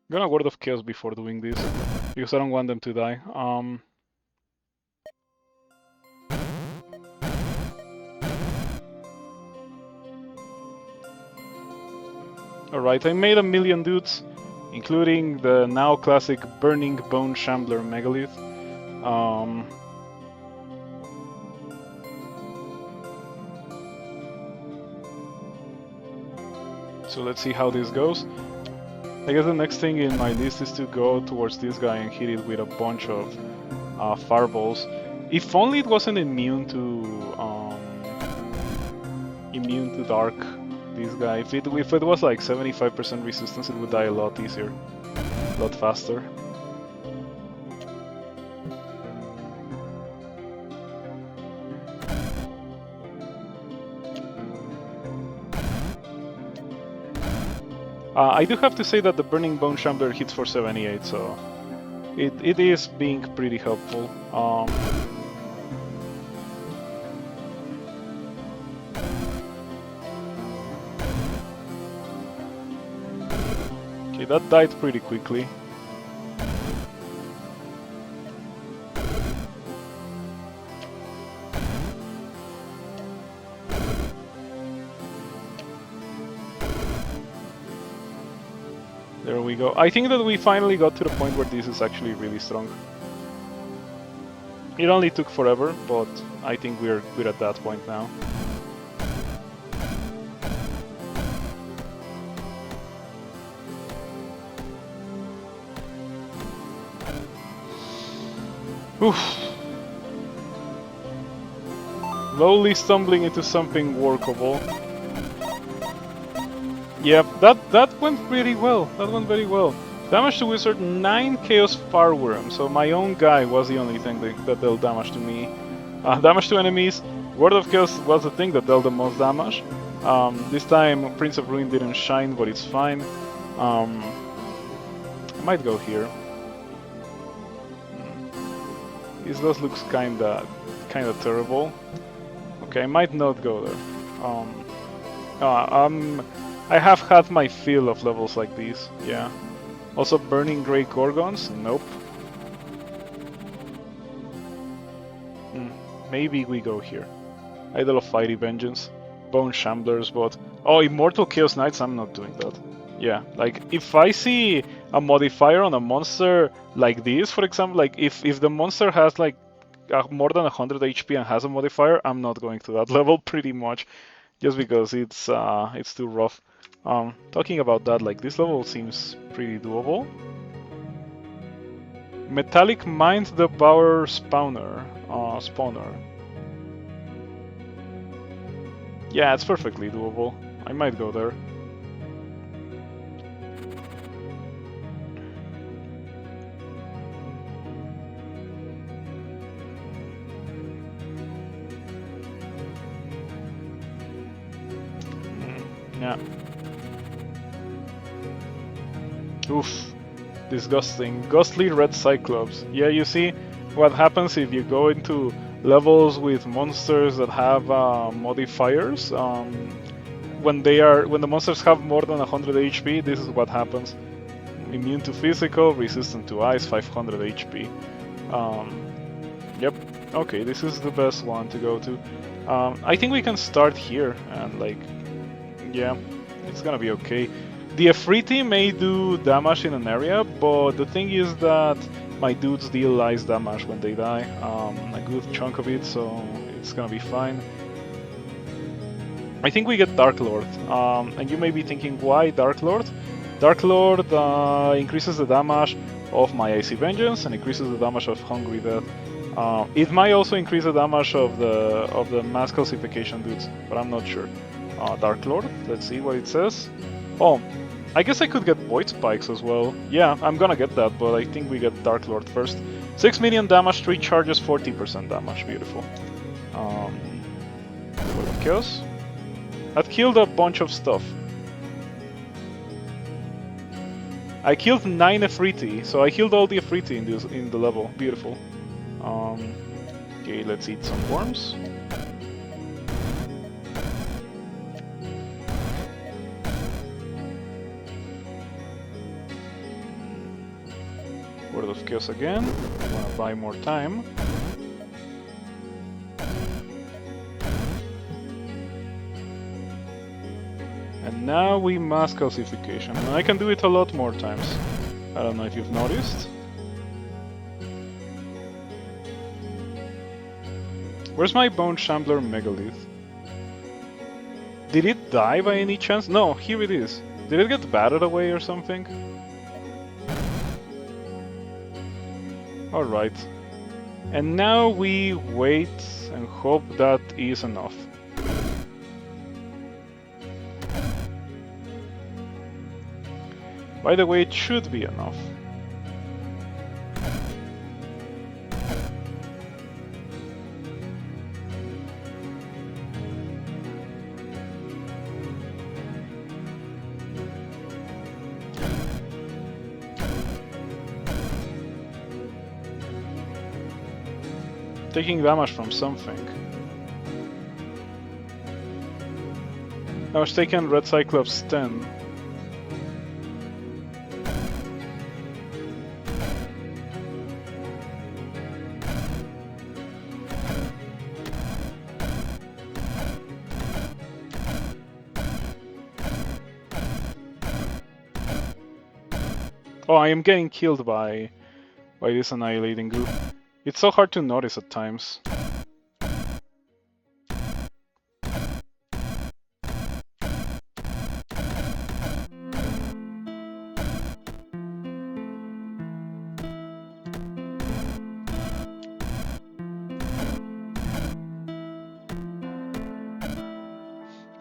I'm gonna Word of Chaos before doing this, because I don't want them to die. Alright, I made 1,000,000 dudes, including the now classic Burning Bone Shambler Megalith. So let's see how this goes. I guess the next thing in my list is to go towards this guy and hit it with a bunch of fireballs. If only it wasn't immune to dark. This guy. If it was like 75% resistance, it would die a lot easier, a lot faster. I do have to say that the Burning Bone Shambler hits for 78, so it is being pretty helpful. Okay, that died pretty quickly. There we go. I think that we finally got to the point where this is actually really strong. It only took forever, but I think we're good at that point now. Oof. Slowly stumbling into something workable. Yep, that went pretty well. That went very well. Damage to wizard, 9 chaos fireworm. So my own guy was the only thing that dealt damage to me. Damage to enemies. Word of Chaos was the thing that dealt the most damage. This time Prince of Ruin didn't shine, but it's fine. I might go here. This does looks kinda terrible. Okay, I might not go there. I have had my fill of levels like these, yeah. Also Burning Grey Gorgons? Nope. Maybe we go here. Idol of Fiery Vengeance. Bone Shamblers, but... Oh, Immortal Chaos Knights, I'm not doing that. Yeah, like, if I see a modifier on a monster like this, for example, like, if the monster has, like, more than 100 HP and has a modifier, I'm not going to that level, pretty much. Just because it's too rough. Talking about that, like, this level seems pretty doable. Metallic Mind Devourer Spawner. Yeah, it's perfectly doable. I might go there. Yeah. Oof. Disgusting. Ghostly Red Cyclops. Yeah, you see what happens if you go into levels with monsters that have modifiers. When the monsters have more than 100 HP, this is what happens. Immune to physical, resistant to ice, 500 HP. Yep. Okay, this is the best one to go to. I think we can start here and, like, yeah, it's gonna be okay. The Efreeti may do damage in an area, but the thing is that my dudes deal ice damage when they die, a good chunk of it, so it's gonna be fine. I think we get Dark Lord, and you may be thinking, why Dark Lord? Dark Lord increases the damage of my Icy Vengeance and increases the damage of Hungry Death. It might also increase the damage of the Mass Calcification dudes, but I'm not sure. Dark Lord, let's see what it says. Oh, I guess I could get Void Spikes as well. Yeah, I'm gonna get that, but I think we get Dark Lord first. 6 million damage, 3 charges, 40% damage, beautiful. Word of Chaos. I've killed a bunch of stuff. I killed 9 Efreeti, so I killed all the Efreeti in the level, beautiful. Okay, let's eat some worms. Word of Chaos again. I wanna buy more time. And now we Mass Calcification. And I can do it a lot more times. I don't know if you've noticed. Where's my Bone Shambler Megalith? Did it die by any chance? No, here it is. Did it get battered away or something? Alright. And now we wait and hope that is enough. By the way, it should be enough. Taking damage from something. I was taking Red Cyclops 10. Oh, I am getting killed by this annihilating goo. It's so hard to notice at times.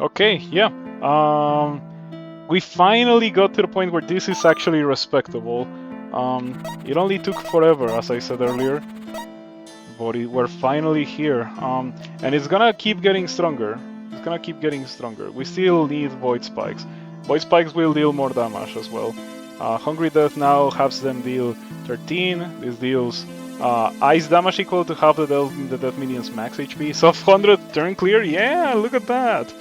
Okay, yeah. we finally got to the point where this is actually respectable. It only took forever, as I said earlier, but we're finally here. And it's gonna keep getting stronger. It's gonna keep getting stronger. We still need Void Spikes. Void Spikes will deal more damage as well. Hungry Death now has them deal 13. This deals ice damage equal to half the death minion's max HP. So 100 turn clear? Yeah, look at that!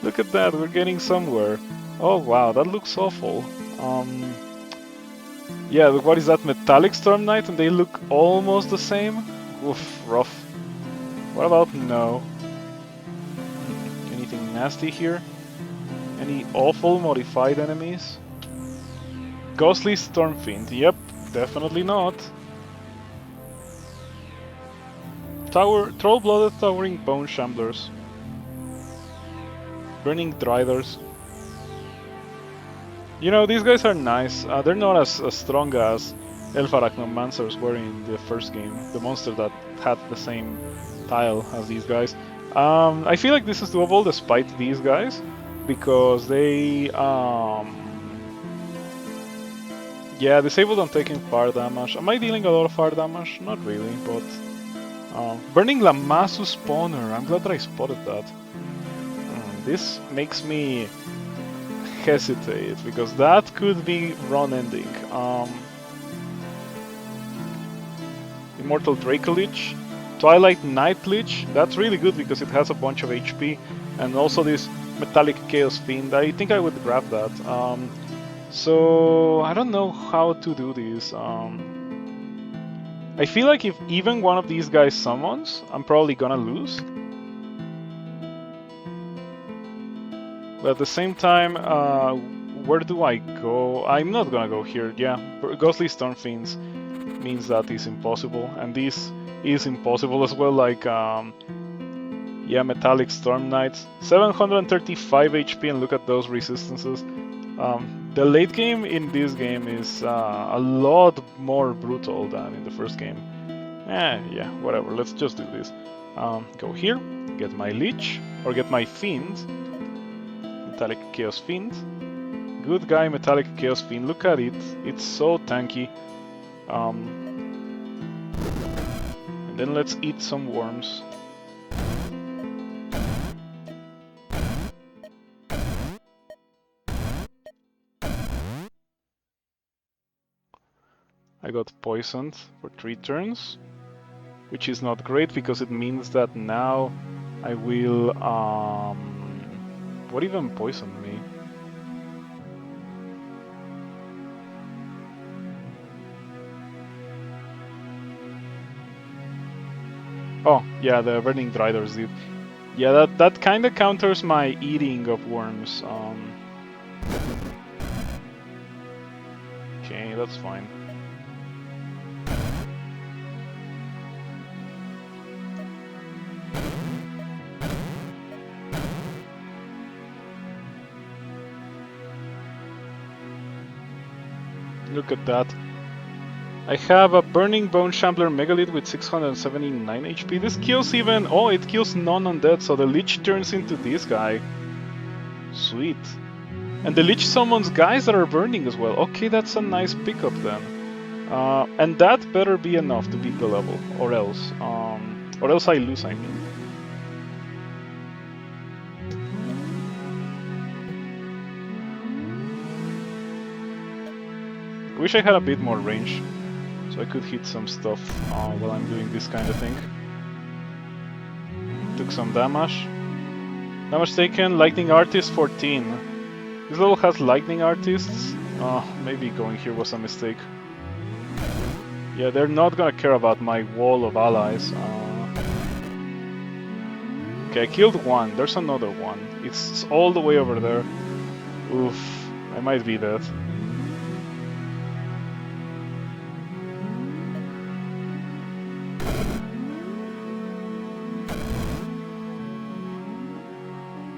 Look at that, we're getting somewhere. Oh wow, that looks awful. Yeah, what is that, Metallic Storm Knight? And they look almost the same? Oof, rough. What about no? Anything nasty here? Any awful modified enemies? Ghostly Stormfiend, yep, definitely not. Troll-blooded towering bone shamblers. Burning driders. You know, these guys are nice. They're not as strong as Elf Arachnomancers were in the first game. The monster that had the same tile as these guys. I feel like this is doable despite these guys, because they yeah, disabled on taking fire damage. Am I dealing a lot of fire damage? Not really, but burning Lamasu spawner. I'm glad that I spotted that. This makes me hesitate, because that could be run ending. Immortal Dracolich, Twilight Night Lich, that's really good because it has a bunch of HP, and also this Metallic Chaos Fiend. I think I would grab that. So I don't know how to do this. I feel like if even one of these guys summons, I'm probably gonna lose. But at the same time, where do I go? I'm not gonna go here. Yeah, Ghostly Stormfiends means that is impossible, and this is impossible as well. Like, yeah, Metallic Storm Knights, 735 HP, and look at those resistances. The late game in this game is a lot more brutal than in the first game. Yeah, whatever. Let's just do this. Go here, get my Lich, or get my Fiend. Metallic Chaos Fiend. Good guy, Metallic Chaos Fiend. Look at it. It's so tanky. And then let's eat some worms. I got poisoned for 3 turns, which is not great because it means that now I will... what even poisoned me? Oh, yeah, the Burning Driders did. Yeah, that kind of counters my eating of worms. Okay, that's fine. Look at that. I have a Burning Bone Shambler Megalith with 679 HP. This kills even... Oh, it kills non-undead, so the Lich turns into this guy. Sweet. And the Lich summons guys that are burning as well. Okay, that's a nice pickup then. And that better be enough to beat the level, or else. Or else I lose, I mean. I wish I had a bit more range, so I could hit some stuff while I'm doing this kind of thing. Took some damage. Damage taken, Lightning Artist 14. This level has Lightning Artists. Maybe going here was a mistake. Yeah, they're not gonna care about my wall of allies. Okay, I killed one. There's another one. It's all the way over there. Oof, I might be dead.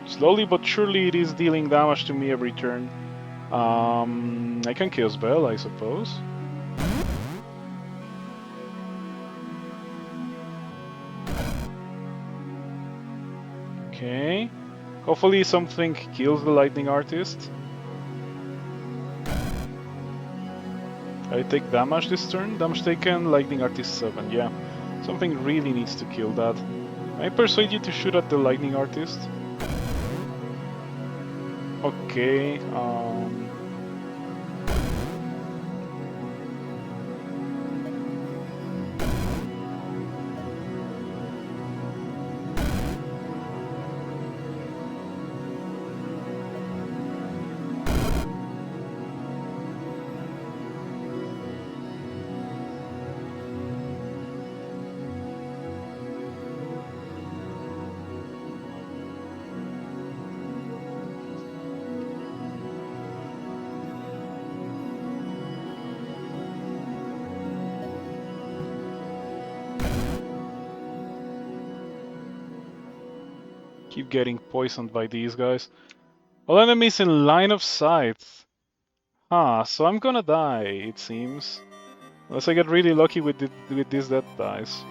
Slowly but surely it is dealing damage to me every turn. I can Chaos Bell, I suppose. Okay. Hopefully something kills the Lightning Artist. I take damage this turn? Damage taken, Lightning Artist 7, yeah. Something really needs to kill that. I persuade you to shoot at the Lightning Artist. Okay, keep getting poisoned by these guys. All enemies in line of sight. Ah, so I'm gonna die, it seems. Unless I get really lucky with these death dice.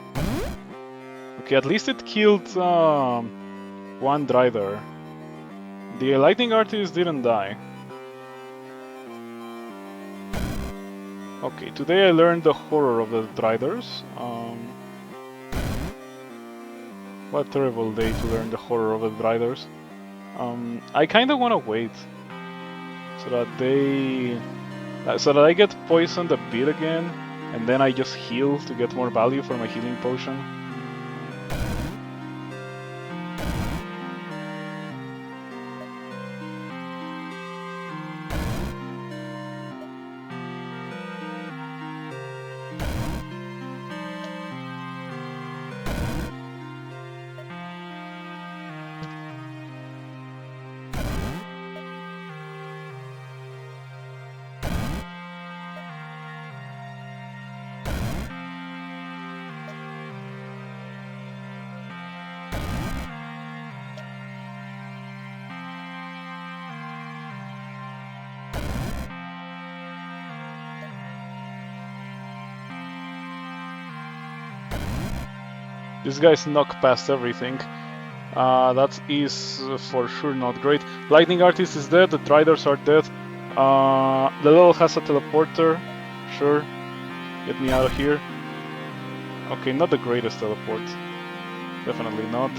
Okay, at least it killed one Drider. The Lightning Artist didn't die. Okay, today I learned the horror of the Driders. What a terrible day to learn the horror of the Driders. I kinda wanna wait. So that I get poisoned a bit again, and then I just heal to get more value for my healing potion. These guys knock past everything. That is for sure not great. Lightning Artist is dead, the Driders are dead. The level has a teleporter. Sure. Get me out of here. Okay, not the greatest teleport. Definitely not.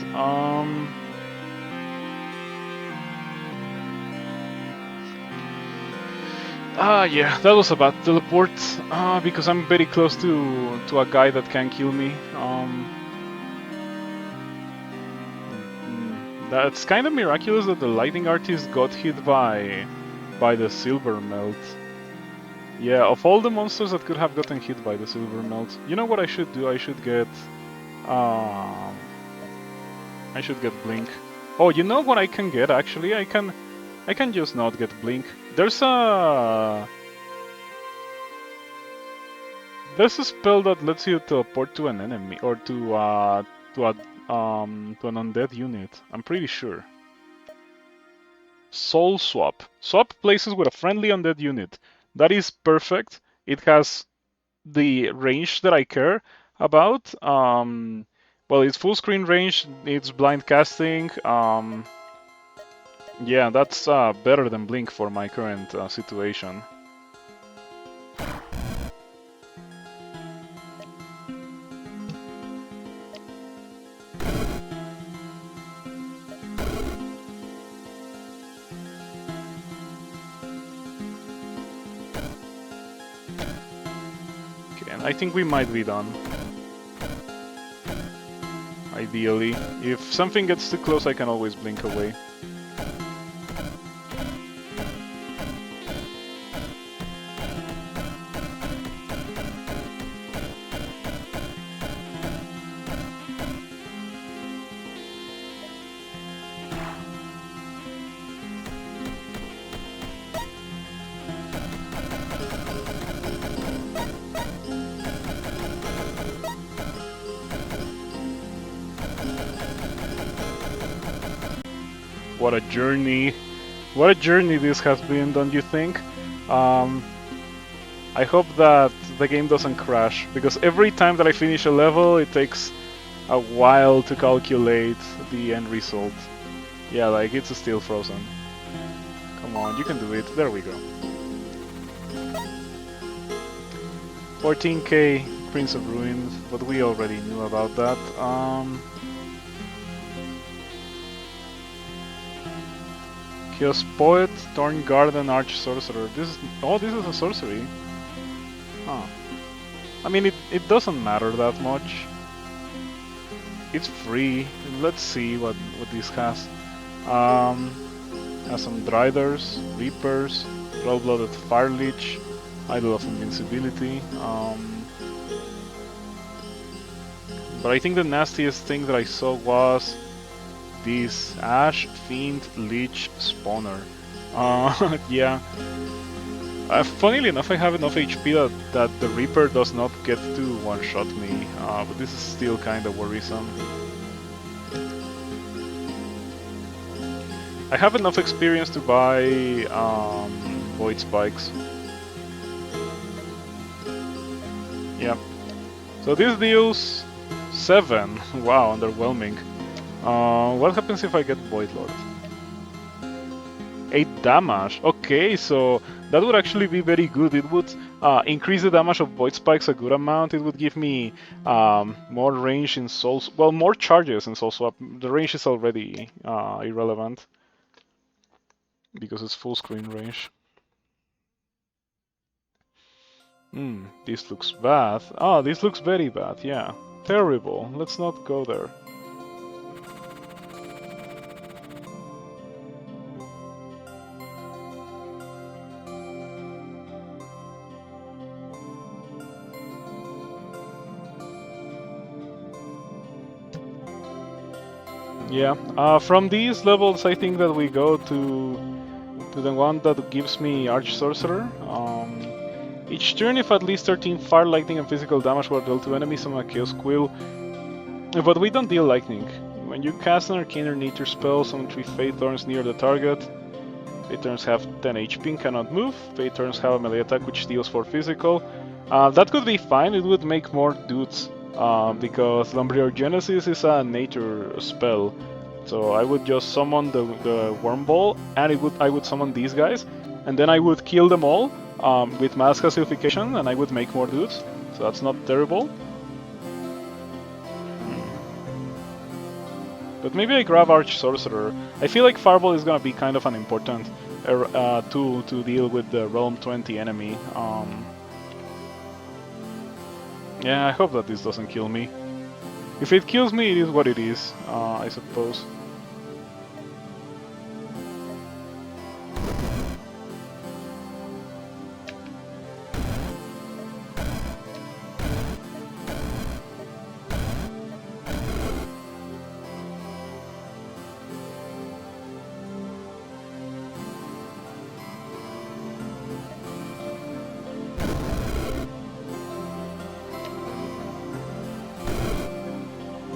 Yeah, that was a bad teleport. Because I'm very close to a guy that can kill me. That's kind of miraculous that the Lightning Artist got hit by the Silver Melt. Yeah, of all the monsters that could have gotten hit by the Silver Melt, you know what I should do? I should get Blink. Oh, you know what I can get actually? I can just not get Blink. There's a spell that lets you teleport to an enemy or to an undead unit. I'm pretty sure. Soul Swap. Swap places with a friendly undead unit. That is perfect. It has the range that I care about. Well, it's full screen range. It's blind casting. Yeah, that's better than Blink for my current situation. I think we might be done. Ideally. If something gets too close, I can always blink away. What a journey. What a journey this has been, don't you think? I hope that the game doesn't crash, because every time that I finish a level, it takes a while to calculate the end result. Yeah, like, it's still frozen. Come on, you can do it. There we go. 14k Prince of Ruins, but we already knew about that. Chaos Poet, Thorn Garden, Arch Sorcerer. This is a sorcery. Huh. I mean, it doesn't matter that much. It's free. Let's see what this has. Has some Driders, Reapers, Blooded Fire Leech, Idol of Invincibility. But I think the nastiest thing that I saw was this Ash Fiend Leech Spawner. Yeah. Funnily enough, I have enough HP that the Reaper does not get to one-shot me, but this is still kind of worrisome. I have enough experience to buy Void Spikes. Yep. So this deals 7. Wow, underwhelming. What happens if I get Void Lord? 8 damage. Okay, so that would actually be very good. It would increase the damage of Void Spikes a good amount. It would give me more range in Soul... Well, more charges in Soul Swap. The range is already irrelevant because it's full screen range. This looks bad. Oh, this looks very bad, yeah. Terrible. Let's not go there. Yeah, from these levels I think that we go to the one that gives me Arch Sorcerer. Each turn, if at least 13 fire, lightning, and physical damage were dealt to enemies on a Chaos Quill. But we don't deal lightning. When you cast an Arcane or Nature spell, summon 3 Fate Thorns near the target. Fate Thorns have 10 HP and cannot move. Fate Thorns have a melee attack which deals 4 physical. That could be fine, it would make more dudes. Because Lumbriar Genesis is a nature spell. So I would just summon the Worm Ball, and I would summon these guys, and then I would kill them all with Mass Calcification, and I would make more dudes. So that's not terrible. But maybe I grab Arch Sorcerer. I feel like Fireball is gonna be kind of an important tool to deal with the Realm 20 enemy. Yeah, I hope that this doesn't kill me. If it kills me, it is what it is, I suppose.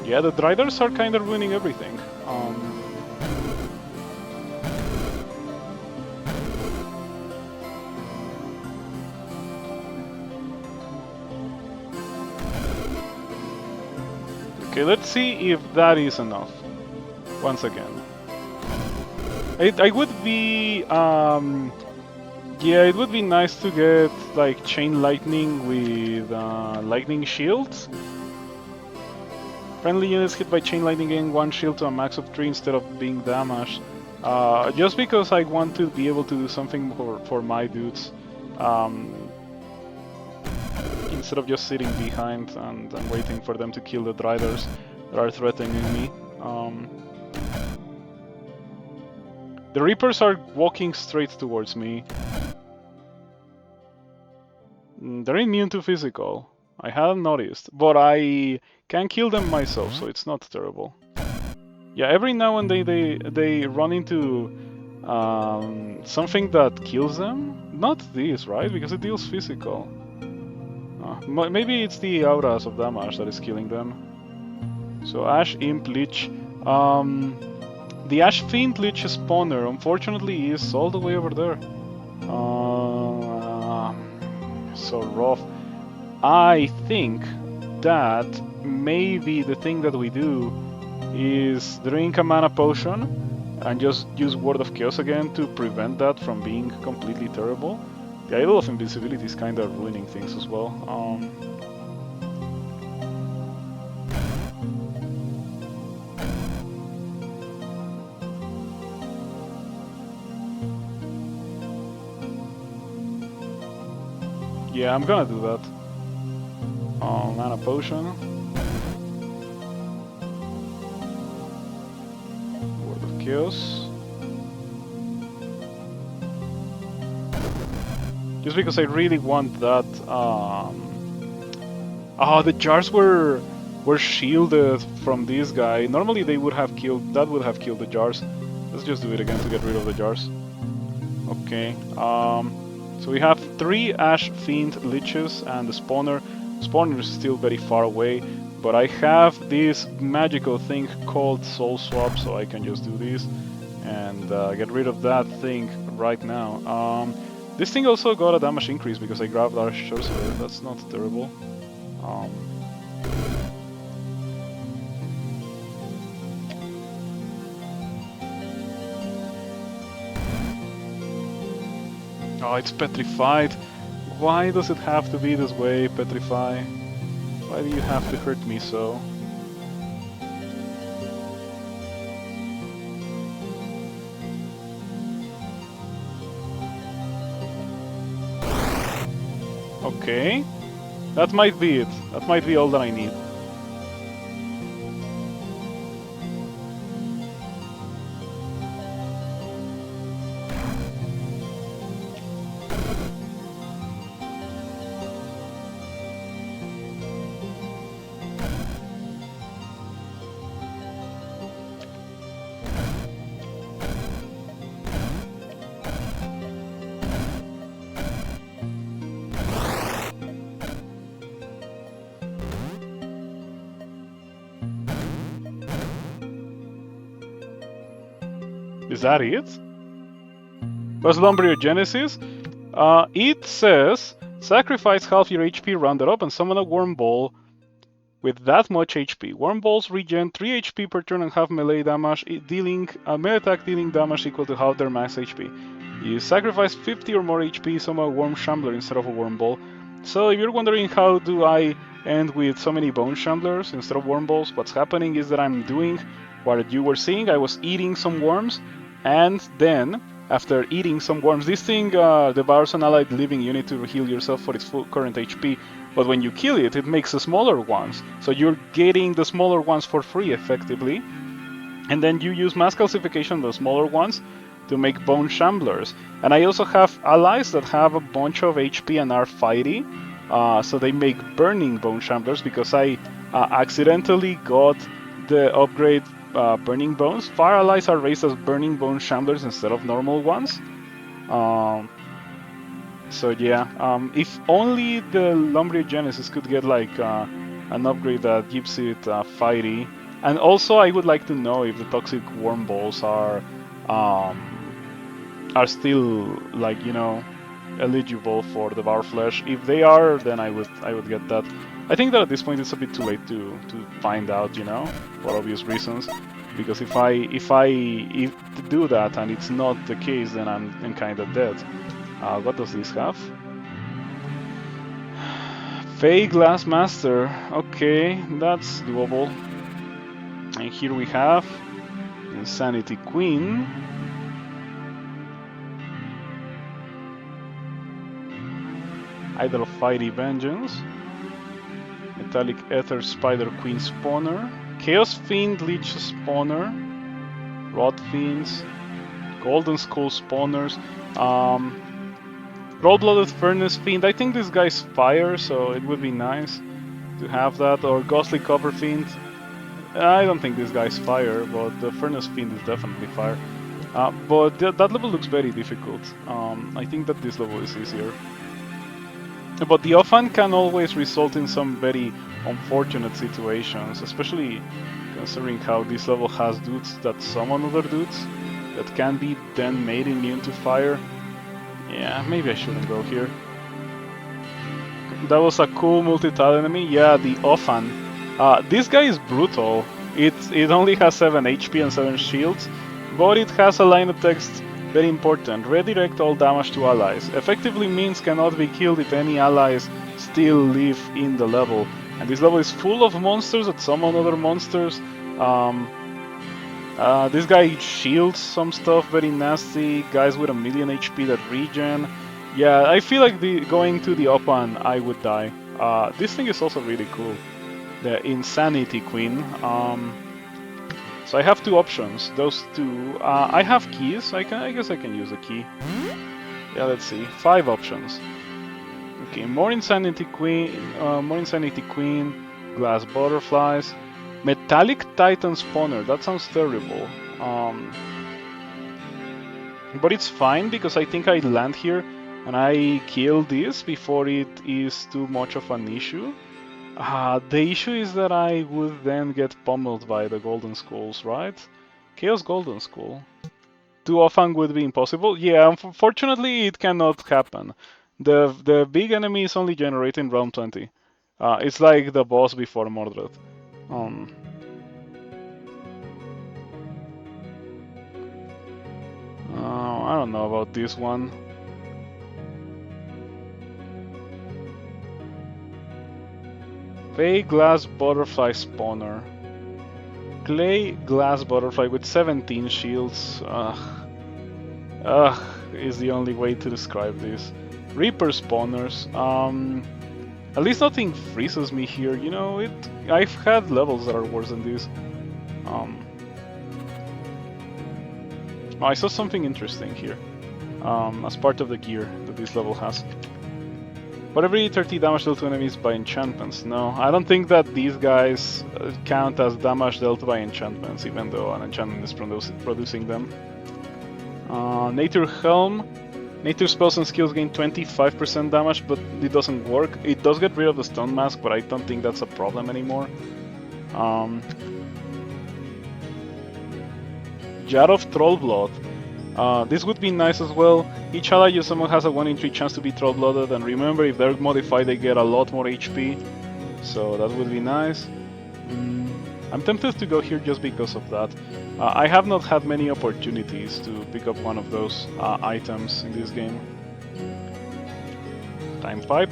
Yeah, the Driders are kind of ruining everything. Okay, let's see if that is enough. Once again. I would be... yeah, it would be nice to get, like, Chain Lightning with Lightning Shields. Friendly units hit by Chain Lightning gain 1 shield to a max of 3 instead of being damaged. Just because I want to be able to do something for my dudes. Instead of just sitting behind and waiting for them to kill the Driders that are threatening me. The Reapers are walking straight towards me. They're immune to physical. I hadn't noticed, but I can kill them myself, so it's not terrible. Yeah, every now and then they run into something that kills them. Not this, right? Because it deals physical. Maybe it's the auras of damage that is killing them. So Ash Imp Lich. The Ash Fiend Lich spawner, unfortunately, is all the way over there. So rough. I think that maybe the thing that we do is drink a mana potion and just use Word of Chaos again to prevent that from being completely terrible. The idol of invisibility is kind of ruining things as well. Yeah, I'm gonna do that. Mana potion. Word of Chaos. Just because I really want that. The jars were shielded from this guy. Normally they would have killed. That would have killed the jars. Let's just do it again to get rid of the jars. Okay. So we have 3 Ash Fiend Liches and the Spawner. Spawner is still very far away, but I have this magical thing called Soul Swap, so I can just do this and get rid of that thing right now. This thing also got a damage increase because I grabbed our Sorcerer. That's not terrible. Oh, it's petrified. Why does it have to be this way, Petrify? Why do you have to hurt me so? Okay. That might be it. That might be all that I need. Is that it? What's Lumbriogenesis? It says, sacrifice half your HP rounded up and summon a worm ball with that much HP. Worm balls regen 3 HP per turn and have melee damage, melee attack dealing damage equal to half their max HP. You sacrifice 50 or more HP, summon a worm shambler instead of a worm ball. So if you're wondering how do I end with so many bone shamblers instead of worm balls, what's happening is that I'm doing what you were seeing. I was eating some worms, and then after eating some worms, this thing devours an allied living unit to heal yourself for its full current HP, but when you kill it, it makes the smaller ones, so you're getting the smaller ones for free effectively, and then you use mass calcification on the smaller ones to make bone shamblers. And I also have allies that have a bunch of HP and are fighty, so they make burning bone shamblers because I accidentally got the upgrade burning bones. Fire allies are raised as burning bone shamblers instead of normal ones. So yeah, if only the Lumbriogenesis could get like an upgrade that gives it fighty. And also I would like to know if the toxic worm balls are still, like, you know, eligible for Devour Flesh. If they are, then I would get that. I think that at this point it's a bit too late to find out, you know, for obvious reasons. Because if I do that and it's not the case, then I'm kind of dead. What does this have? Fey Glass Master. Okay, that's doable. And here we have Insanity Queen. Idol of Fighty Vengeance. Metallic Ether Spider Queen Spawner. Chaos Fiend Leech Spawner. Rot Fiends. Golden Skull Spawners. Cold-Blooded Furnace Fiend. I think this guy's fire, so it would be nice to have that. Or Ghostly Copper Fiend. I don't think this guy's fire, but the Furnace Fiend is definitely fire. But that level looks very difficult. I think that this level is easier. But the offhand can always result in some very unfortunate situations, especially considering how this level has dudes that summon other dudes that can be then made immune to fire. Yeah, maybe I shouldn't go here. That was a cool multi-tile enemy. Yeah, the offhand. This guy is brutal. It only has 7 HP and 7 shields, but it has a line of text Very important. Redirect all damage to allies. Effectively means cannot be killed if any allies still live in the level. And this level is full of monsters that summon other monsters. This guy shields some stuff very nasty. Guys with a million HP that regen. Yeah, I feel like going to the Opan, I would die. This thing is also really cool. The Insanity Queen. So I have two options. Those two. I have keys. I guess I can use a key. Yeah, let's see. 5 options. Okay, more Insanity Queen. Glass Butterflies. Metallic Titan Spawner. That sounds terrible. But it's fine because I think I land here and I kill this before it is too much of an issue. The issue is that I would then get pummeled by the Golden Skulls, right? Chaos Golden Skull. Too often would be impossible. Yeah, unfortunately it cannot happen. The big enemy is only generated in round 20. It's like the boss before Mordred. I don't know about this one. Clay Glass Butterfly Spawner. Clay Glass Butterfly with 17 shields. Ugh, is the only way to describe this. Reaper Spawners. At least nothing freezes me here. You know, I've had levels that are worse than this. I saw something interesting here. As part of the gear that this level has. For every 30 damage dealt to enemies by enchantments. No, I don't think that these guys count as damage dealt by enchantments, even though an enchantment is producing them. Nature Helm. Nature spells and skills gain 25% damage, but it doesn't work. It does get rid of the stun mask, but I don't think that's a problem anymore. Jar of Trollblood. This would be nice as well. Each ally you summon has a 1 in 3 chance to be Trollblooded, and remember, if they're modified, they get a lot more HP. So that would be nice. I'm tempted to go here just because of that. I have not had many opportunities to pick up one of those items in this game. Time Pipe,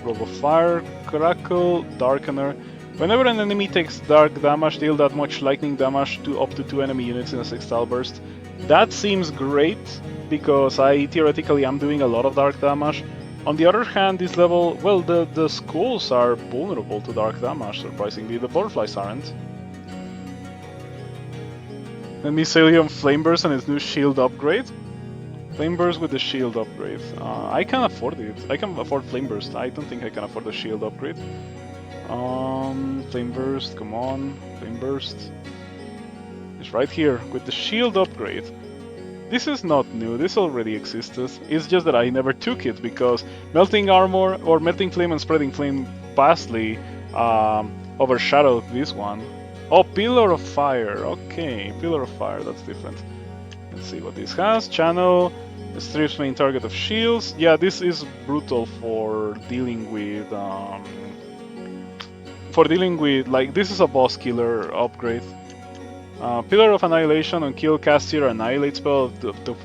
Robe of Fire, Crackle, Darkener. Whenever an enemy takes dark damage, deal that much lightning damage to up to 2 enemy units in a 6-tile burst. That seems great, because I theoretically am doing a lot of dark damage. On the other hand, this level, well, the skulls are vulnerable to dark damage, surprisingly. The butterflies aren't. And Mycelium Flameburst and its new shield upgrade. Flameburst with the shield upgrade. I can afford it. I can afford Flameburst. I don't think I can afford the shield upgrade. Flameburst, come on. Flameburst. It's right here with the shield upgrade. This is not new, this already existed. It's just that I never took it because Melting Armor or Melting Flame and Spreading Flame vastly overshadowed this one. Oh, Pillar of Fire. Okay, Pillar of Fire, that's different. Let's see what this has. Channel, strips main target of shields. Yeah, this is brutal for dealing with... like, this is a boss killer upgrade. Pillar of Annihilation on kill caster annihilate spell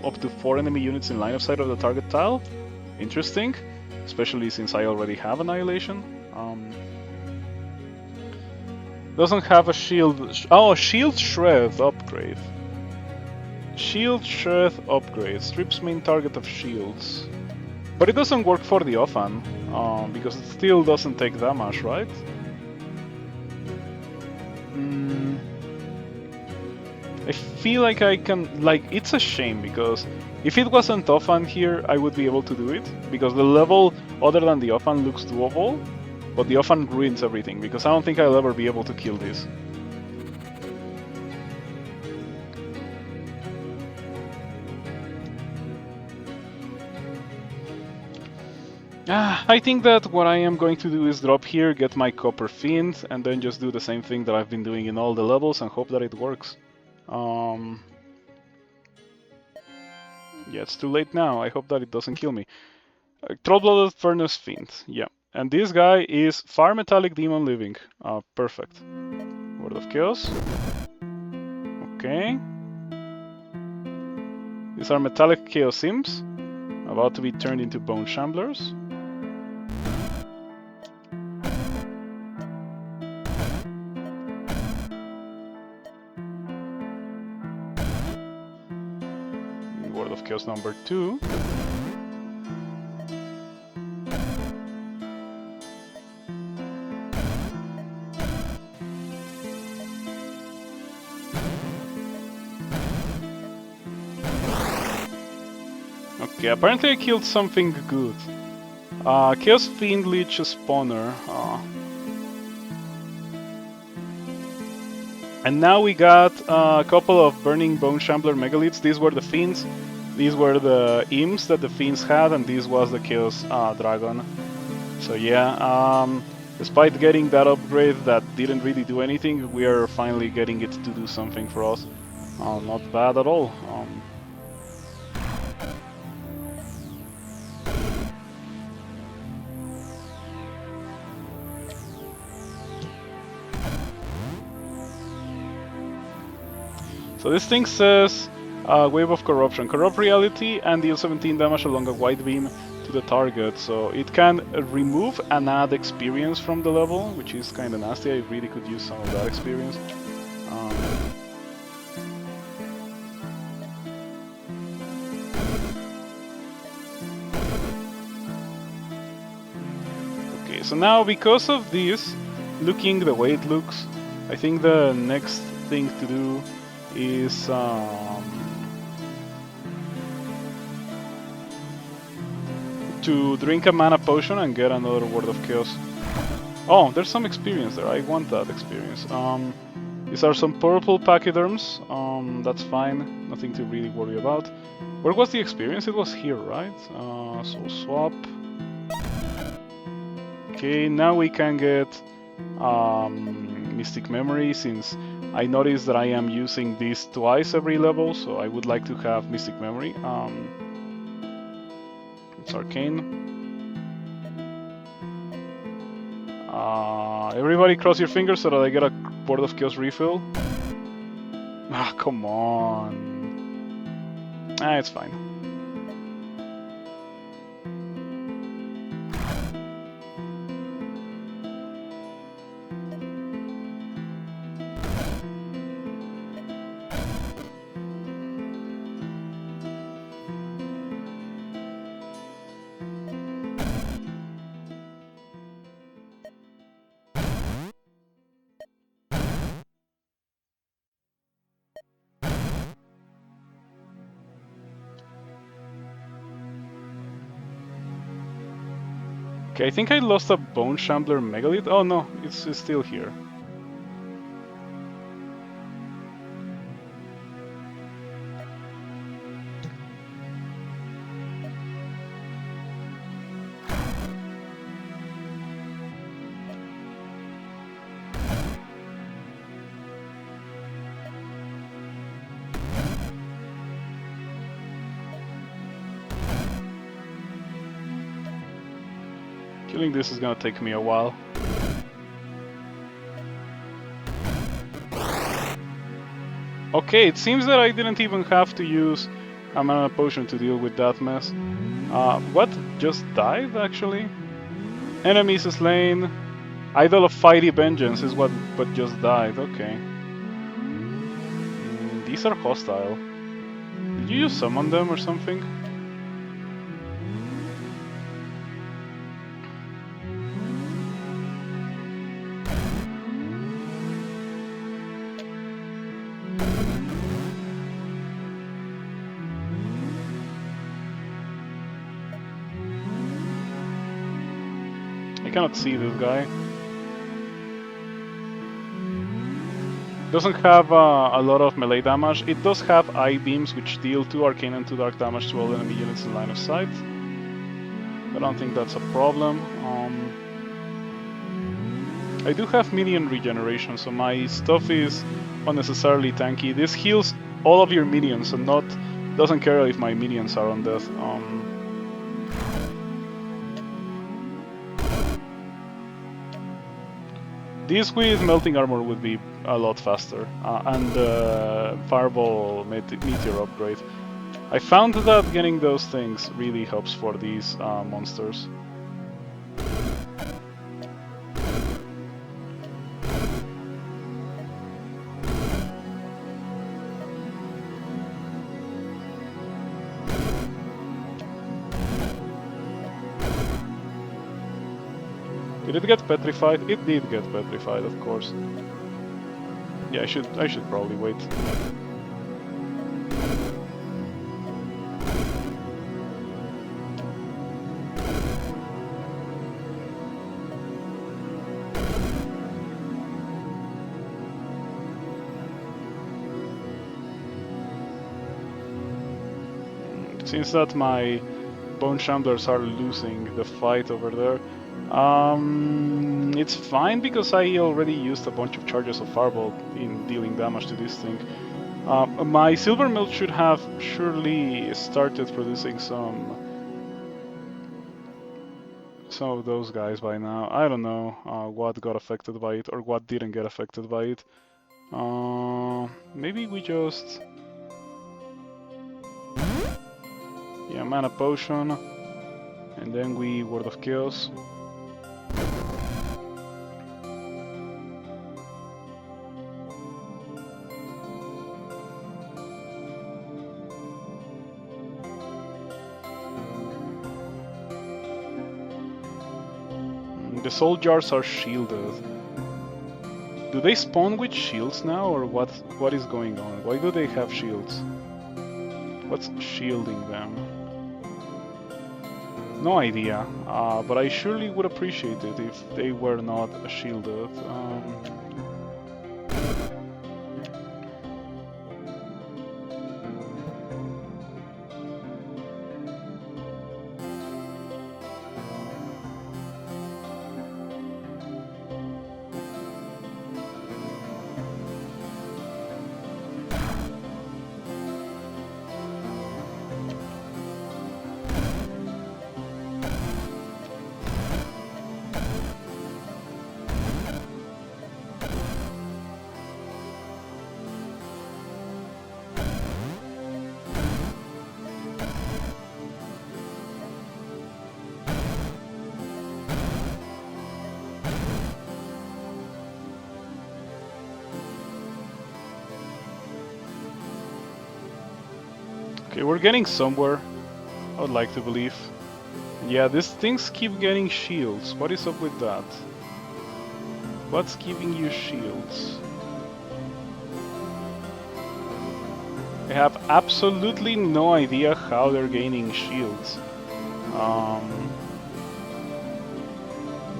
up to 4 enemy units in line of sight of the target tile. Interesting, especially since I already have Annihilation. Doesn't have a shield. Oh, Shield Shred upgrade. Shield Shred upgrade strips main target of shields, but it doesn't work for the Ofan because it still doesn't take damage, right? I feel like I can, it's a shame because if it wasn't Ofan here, I would be able to do it because the level other than the Ofan looks doable, but the Ofan ruins everything because I don't think I'll ever be able to kill this. I think that what I am going to do is drop here, get my Copper Fiend, and then just do the same thing that I've been doing in all the levels and hope that it works. Yeah, it's too late now. I hope that it doesn't kill me. Troll-Blooded Furnace Fiend. Yeah. And this guy is Fire Metallic Demon Living. Perfect. Word of Chaos. Okay. These are metallic Chaos Imps, about to be turned into Bone Shamblers. Word of Chaos number 2. Okay, apparently I killed something good. Chaos Fiend Leech Spawner. And now we got a couple of Burning Bone Shambler Megaliths. These were the Fiends, these were the Imps that the Fiends had, and this was the Chaos Dragon. So yeah, despite getting that upgrade that didn't really do anything, we are finally getting it to do something for us. Not bad at all. So this thing says Wave of Corruption. Corrupt reality and deal 17 damage along a wide beam to the target. So it can remove and add experience from the level, which is kind of nasty. I really could use some of that experience. Okay, so now because of this, looking the way it looks, I think the next thing to do is to drink a mana potion and get another Word of Chaos. Oh, there's some experience there. I want that experience. These are some purple pachyderms. That's fine. Nothing to really worry about. Where was the experience? It was here, right? So swap. Okay, now we can get Mystic Memory, since I noticed that I am using this twice every level, so I would like to have Mystic Memory. It's Arcane. Everybody cross your fingers so that I get a Word of Chaos refill. Ah, come on. It's fine. Okay, I think I lost a Bone Shambler Megalith. Oh no, it's still here. Killing this is gonna take me a while. Okay, it seems that I didn't even have to use a mana potion to deal with that mess. What just died, actually? Enemies slain. Idol of Fiery Vengeance is what just died, okay. These are hostile. Did you summon them or something? I cannot see this guy. Doesn't have a lot of melee damage. It does have eye beams, which deal 2 arcane and 2 dark damage to all enemy units in line of sight. I don't think that's a problem. I do have minion regeneration, so my stuff is unnecessarily tanky. This heals all of your minions and doesn't care if my minions are on death. This with melting armor would be a lot faster, and fireball meteor upgrade. I found that getting those things really helps for these monsters. Did it get petrified? It did get petrified, of course. Yeah, I should probably wait. Seems that my bone shamblers are losing the fight over there. It's fine because I already used a bunch of charges of Fireball in dealing damage to this thing. My silver mill should have surely started producing some of those guys by now. I don't know what got affected by it or what didn't get affected by it. Maybe we just... Yeah, mana potion, and then we Word of Chaos. The soul jars are shielded. Do they spawn with shields now, or what is going on? Why do they have shields? What's shielding them? No idea, but I surely would appreciate it if they were not shielded. Okay, we're getting somewhere, I would like to believe. Yeah, these things keep getting shields. What is up with that? What's giving you shields? I have absolutely no idea how they're gaining shields.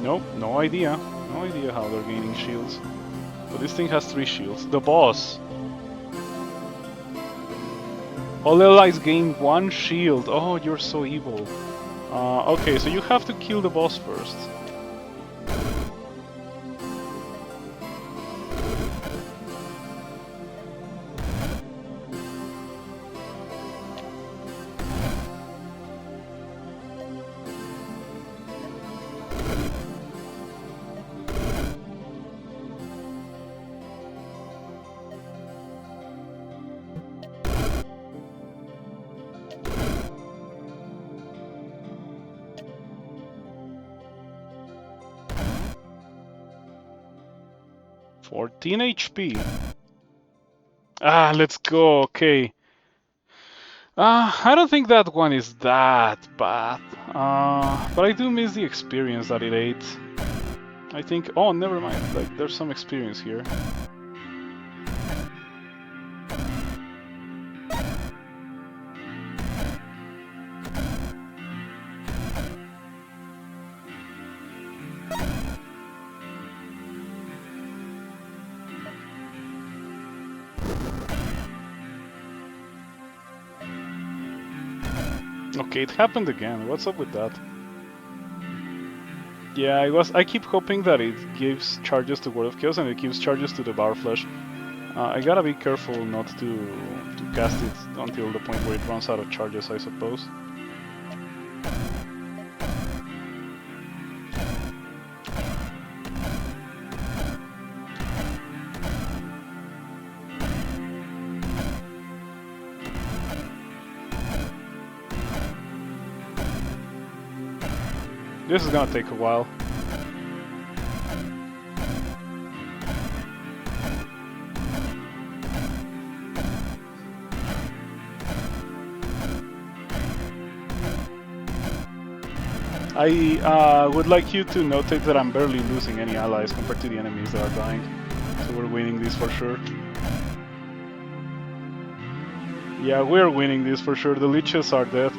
Nope, no idea. No idea how they're gaining shields. But this thing has 3 shields. The boss! All allies gain 1 shield. Oh, you're so evil. Okay, so you have to kill the boss first. (14 HP. Ah, let's go, okay. I don't think that one is that bad. But I do miss the experience that it ate. I think... Oh, never mind. Like, there's some experience here. Okay, it happened again. What's up with that? Yeah, I keep hoping that it gives charges to Word of Chaos and it gives charges to the Bar Flesh. I gotta be careful not to cast it until the point where it runs out of charges, I suppose. This is gonna take a while. I would like you to notate that I'm barely losing any allies compared to the enemies that are dying. So we're winning this for sure. Yeah, we're winning this for sure. The leeches are dead.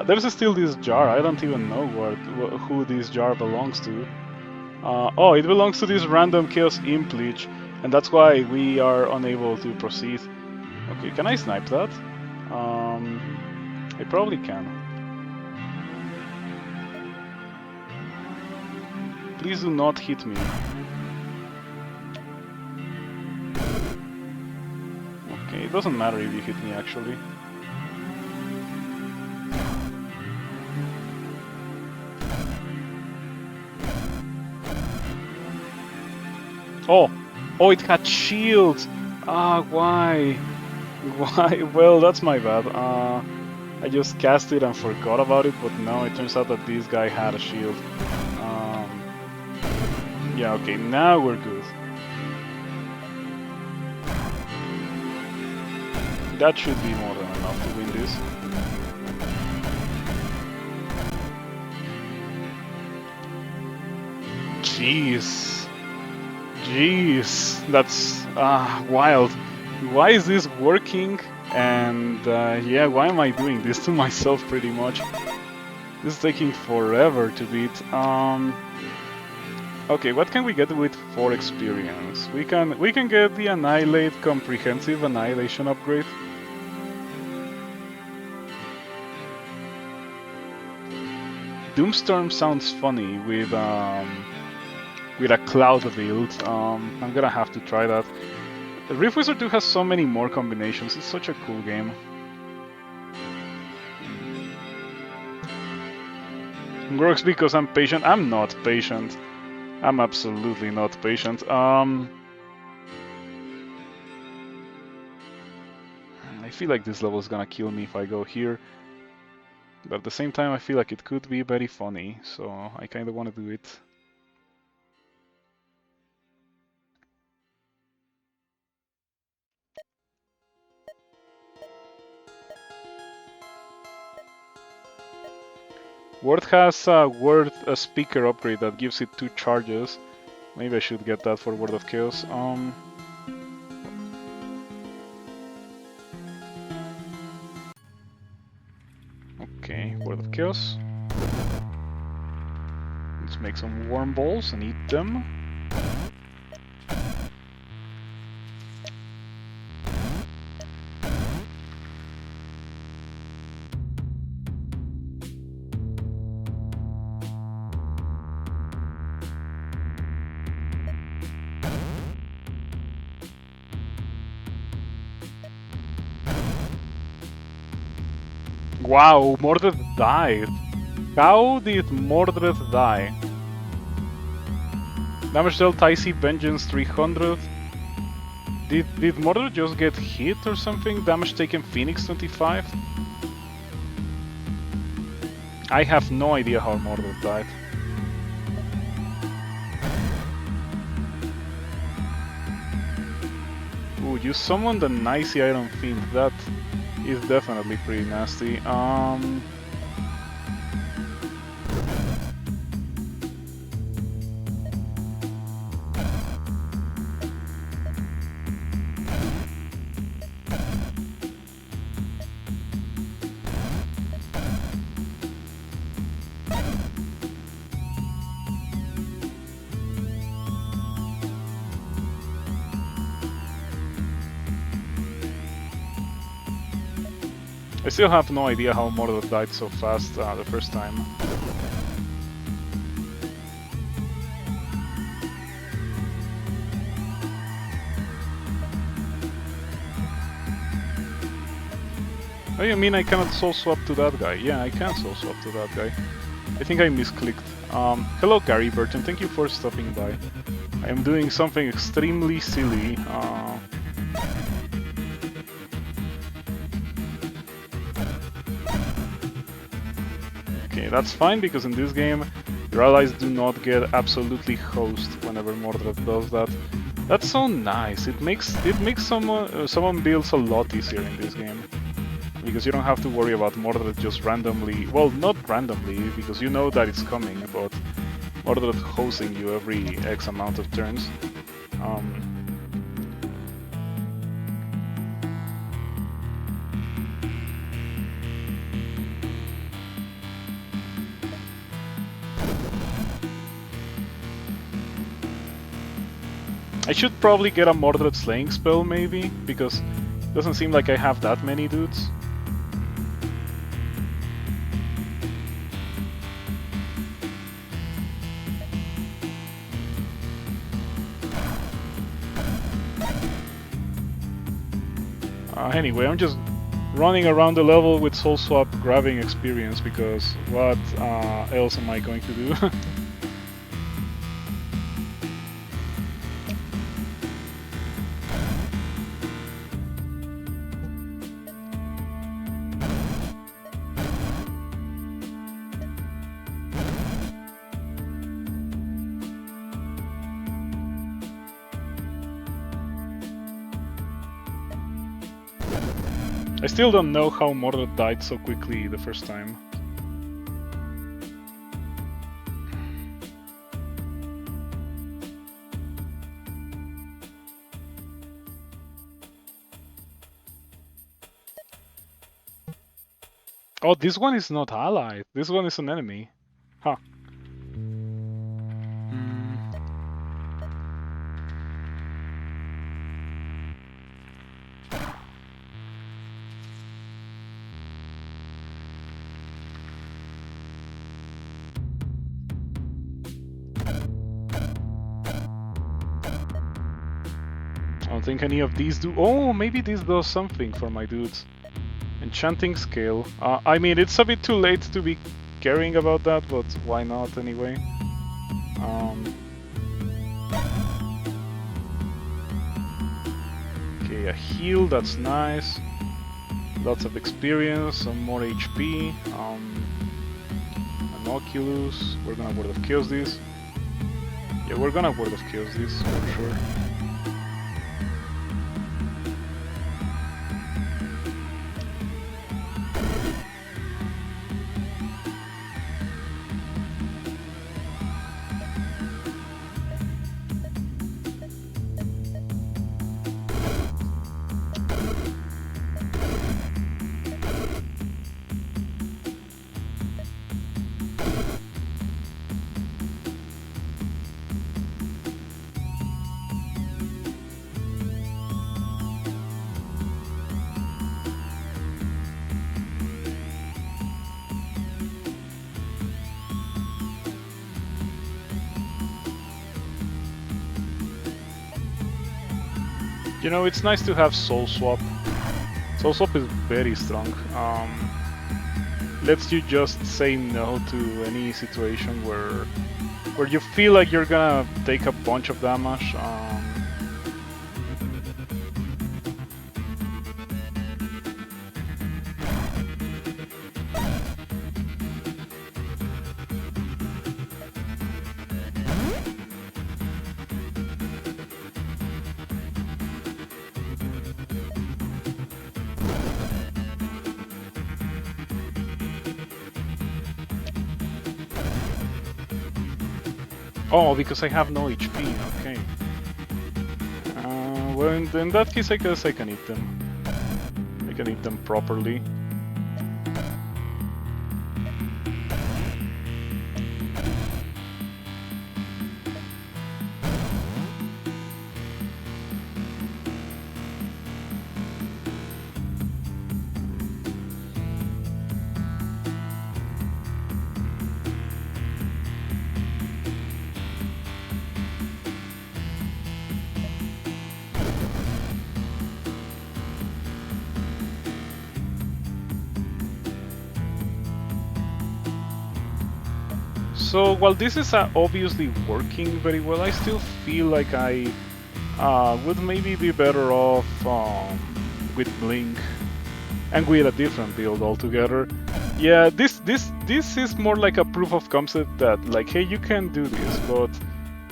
There's still this jar. I don't even know who this jar belongs to. Oh, it belongs to this random Chaos Imp leech, and that's why we are unable to proceed. Okay, can I snipe that? I probably can. Please do not hit me. Okay, it doesn't matter if you hit me actually. Oh, it had shields! Why? Why? Well, that's my bad. I just cast it and forgot about it, but no, it turns out that this guy had a shield. Yeah, okay, now we're good. That should be more than enough to win this. Jeez, that's wild. Why is this working? And yeah, why am I doing this to myself pretty much? This is taking forever to beat. Okay, what can we get with 4 experience? We can get the Annihilate Comprehensive Annihilation upgrade. Doomstorm sounds funny with a cloud build. I'm gonna have to try that. Rift Wizard 2 has so many more combinations. It's such a cool game. Works because I'm patient. I'm not patient. I'm absolutely not patient. I feel like this level is gonna kill me if I go here. But at the same time, I feel like it could be very funny, so I kinda wanna do it. Word has a speaker upgrade that gives it 2 charges. Maybe I should get that for Word of Chaos. Okay, Word of Chaos. Let's make some worm balls and eat them. Wow, Mordred died. How did Mordred die? Damage dealt Icy Vengeance 300. Did Mordred just get hit or something? Damage taken Phoenix 25? I have no idea how Mordred died. Ooh, you summoned an Icy Iron Fiend. That is definitely pretty nasty. I still have no idea how Mordor died so fast the first time. Oh, you mean I cannot soul swap to that guy? Yeah, I can soul swap to that guy. I think I misclicked. Hello Gary Burton, thank you for stopping by. I am doing something extremely silly. Okay, that's fine because in this game Your allies do not get absolutely hosed whenever Mordred does that. That's so nice. It makes someone builds a lot easier in this game. Because you don't have to worry about Mordred just randomly, well, not randomly, because you know that it's coming, but Mordred hosting you every X amount of turns. I should probably get a Mordred slaying spell, maybe, because it doesn't seem like I have that many dudes. Anyway, I'm just running around the level with Soul Swap grabbing experience, because what else am I going to do? I still don't know how Mordred died so quickly the first time. Oh, this one is not allied. This one is an enemy. Huh. I don't think any of these do. Oh, maybe this does something for my dudes. Enchanting scale. I mean, it's a bit too late to be caring about that, but why not anyway? Okay, a heal, that's nice. Lots of experience, some more HP. An Oculus. We're gonna Word of Chaos this. Yeah, we're gonna Word of Chaos this for sure. You know, it's nice to have Soul Swap. Soul Swap is very strong. Lets you just say no to any situation where you feel like you're gonna take a bunch of damage. Oh, because I have no HP, okay. Well, in that case, I guess I can eat them. I can eat them properly. So while this is obviously working very well, I still feel like I would maybe be better off with Blink and with a different build altogether. Yeah, this is more like a proof of concept that like, hey, you can do this, but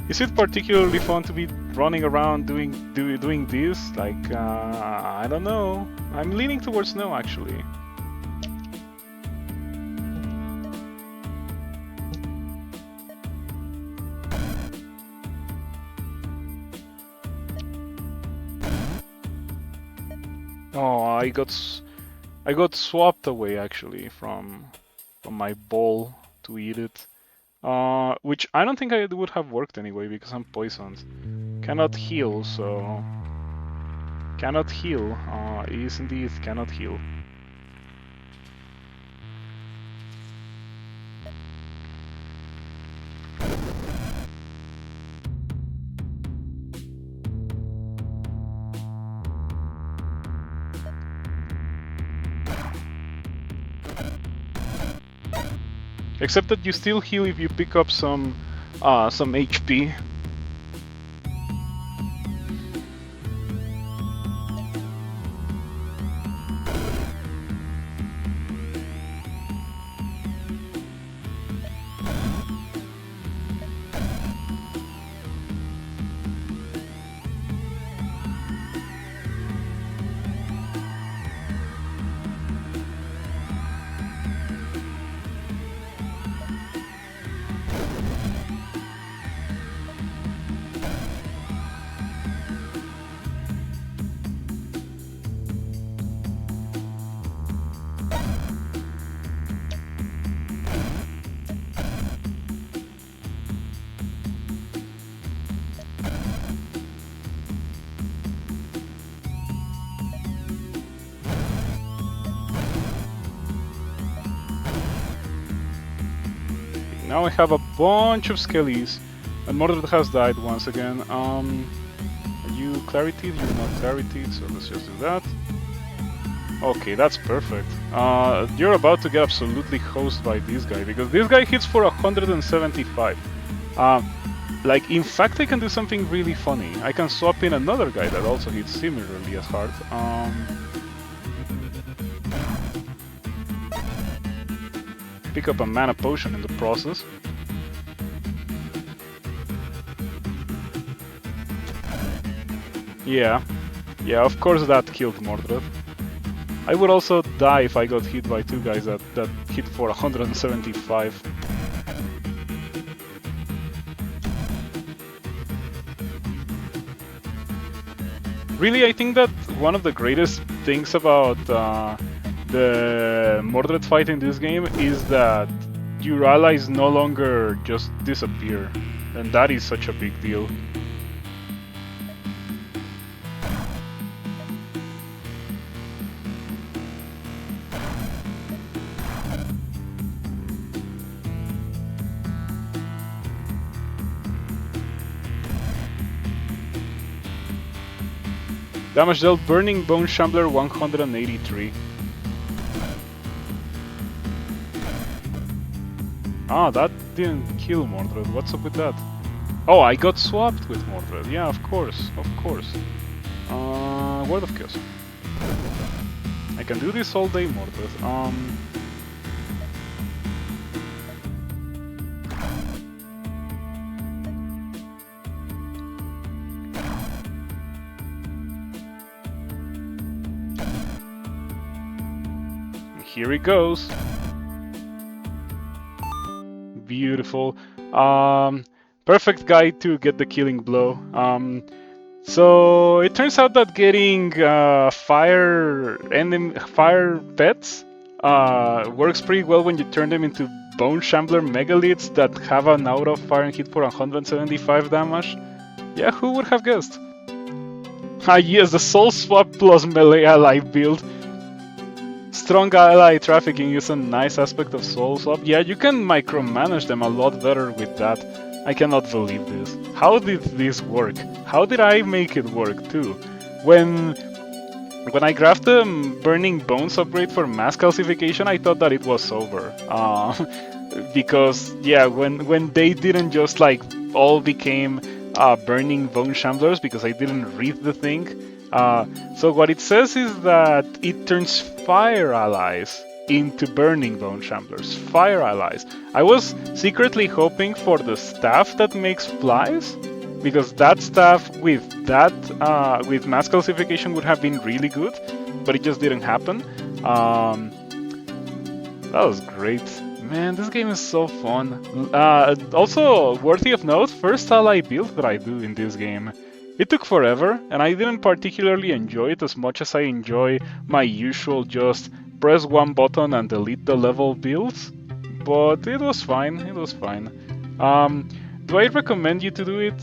is it particularly fun to be running around doing this? Like, I don't know. I'm leaning towards no, actually. Oh, I got swapped away actually from my bowl to eat it. Which I don't think it would have worked anyway because I'm poisoned. Cannot heal, so cannot heal. Is indeed cannot heal. Except that you still heal if you pick up some HP. Now I have a bunch of skellies, and Mordred has died once again. Are you clarityed? You're not clarityed, so let's just do that. Okay, that's perfect. You're about to get absolutely hosed by this guy, because this guy hits for 175. Like, in fact, I can do something really funny. I can swap in another guy that also hits similarly as hard. Pick up a mana potion in the process. Yeah, of course that killed Mordred. I would also die if I got hit by two guys that hit for 175. Really, I think that one of the greatest things about the Mordred fight in this game is that your allies no longer just disappear, and that is such a big deal. Damage dealt, Burning Bone Shambler 183. Ah, that didn't kill Mordred. What's up with that? Oh, I got swapped with Mordred. Yeah, of course, of course. Word of Chaos. I can do this all day, Mordred. Here it goes. Beautiful. Perfect guy to get the killing blow. So it turns out that getting fire pets works pretty well when you turn them into Bone Shambler Megaliths that have an out of fire and hit for 175 damage. Yeah, who would have guessed? Ah yes, the Soul Swap plus melee ally build. Strong ally trafficking is a nice aspect of Soul Swap. Yeah, you can micromanage them a lot better with that. I cannot believe this. How did this work? How did I make it work too? When I grabbed the Burning Bones upgrade for mass calcification, I thought that it was over. Because yeah, when they didn't just like all became Burning Bone Shamblers because I didn't read the thing. So what it says is that it turns fire allies into burning bone shamblers, fire allies. I was secretly hoping for the staff that makes flies, because that staff with with mass calcification would have been really good, but it just didn't happen. That was great. Man, this game is so fun. Also, worthy of note, first ally build that I do in this game. It took forever, and I didn't particularly enjoy it as much as I enjoy my usual just press one button and delete the level builds, but it was fine, it was fine. Do I recommend you to do it?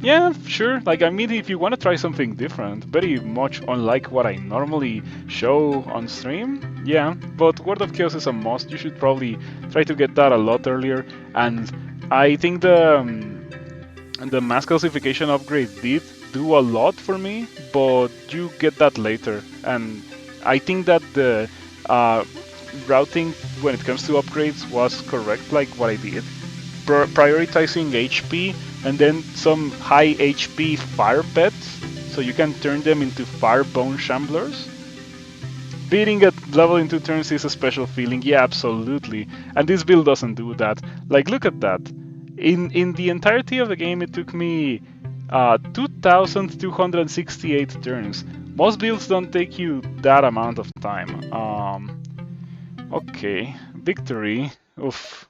Yeah, sure. Like, I mean, if you want to try something different, very much unlike what I normally show on stream, yeah, but Word of Chaos is a must. You should probably try to get that a lot earlier, and I think the mass calcification upgrade did do a lot for me, but you get that later, and I think that the routing when it comes to upgrades was correct, like what I did. Prioritizing HP and then some high HP fire pets, so you can turn them into fire bone shamblers. Beating a level in 2 turns is a special feeling, yeah, absolutely. And this build doesn't do that. Like, look at that. In the entirety of the game, it took me 2,268 turns. Most builds don't take you that amount of time. Okay, victory. Oof.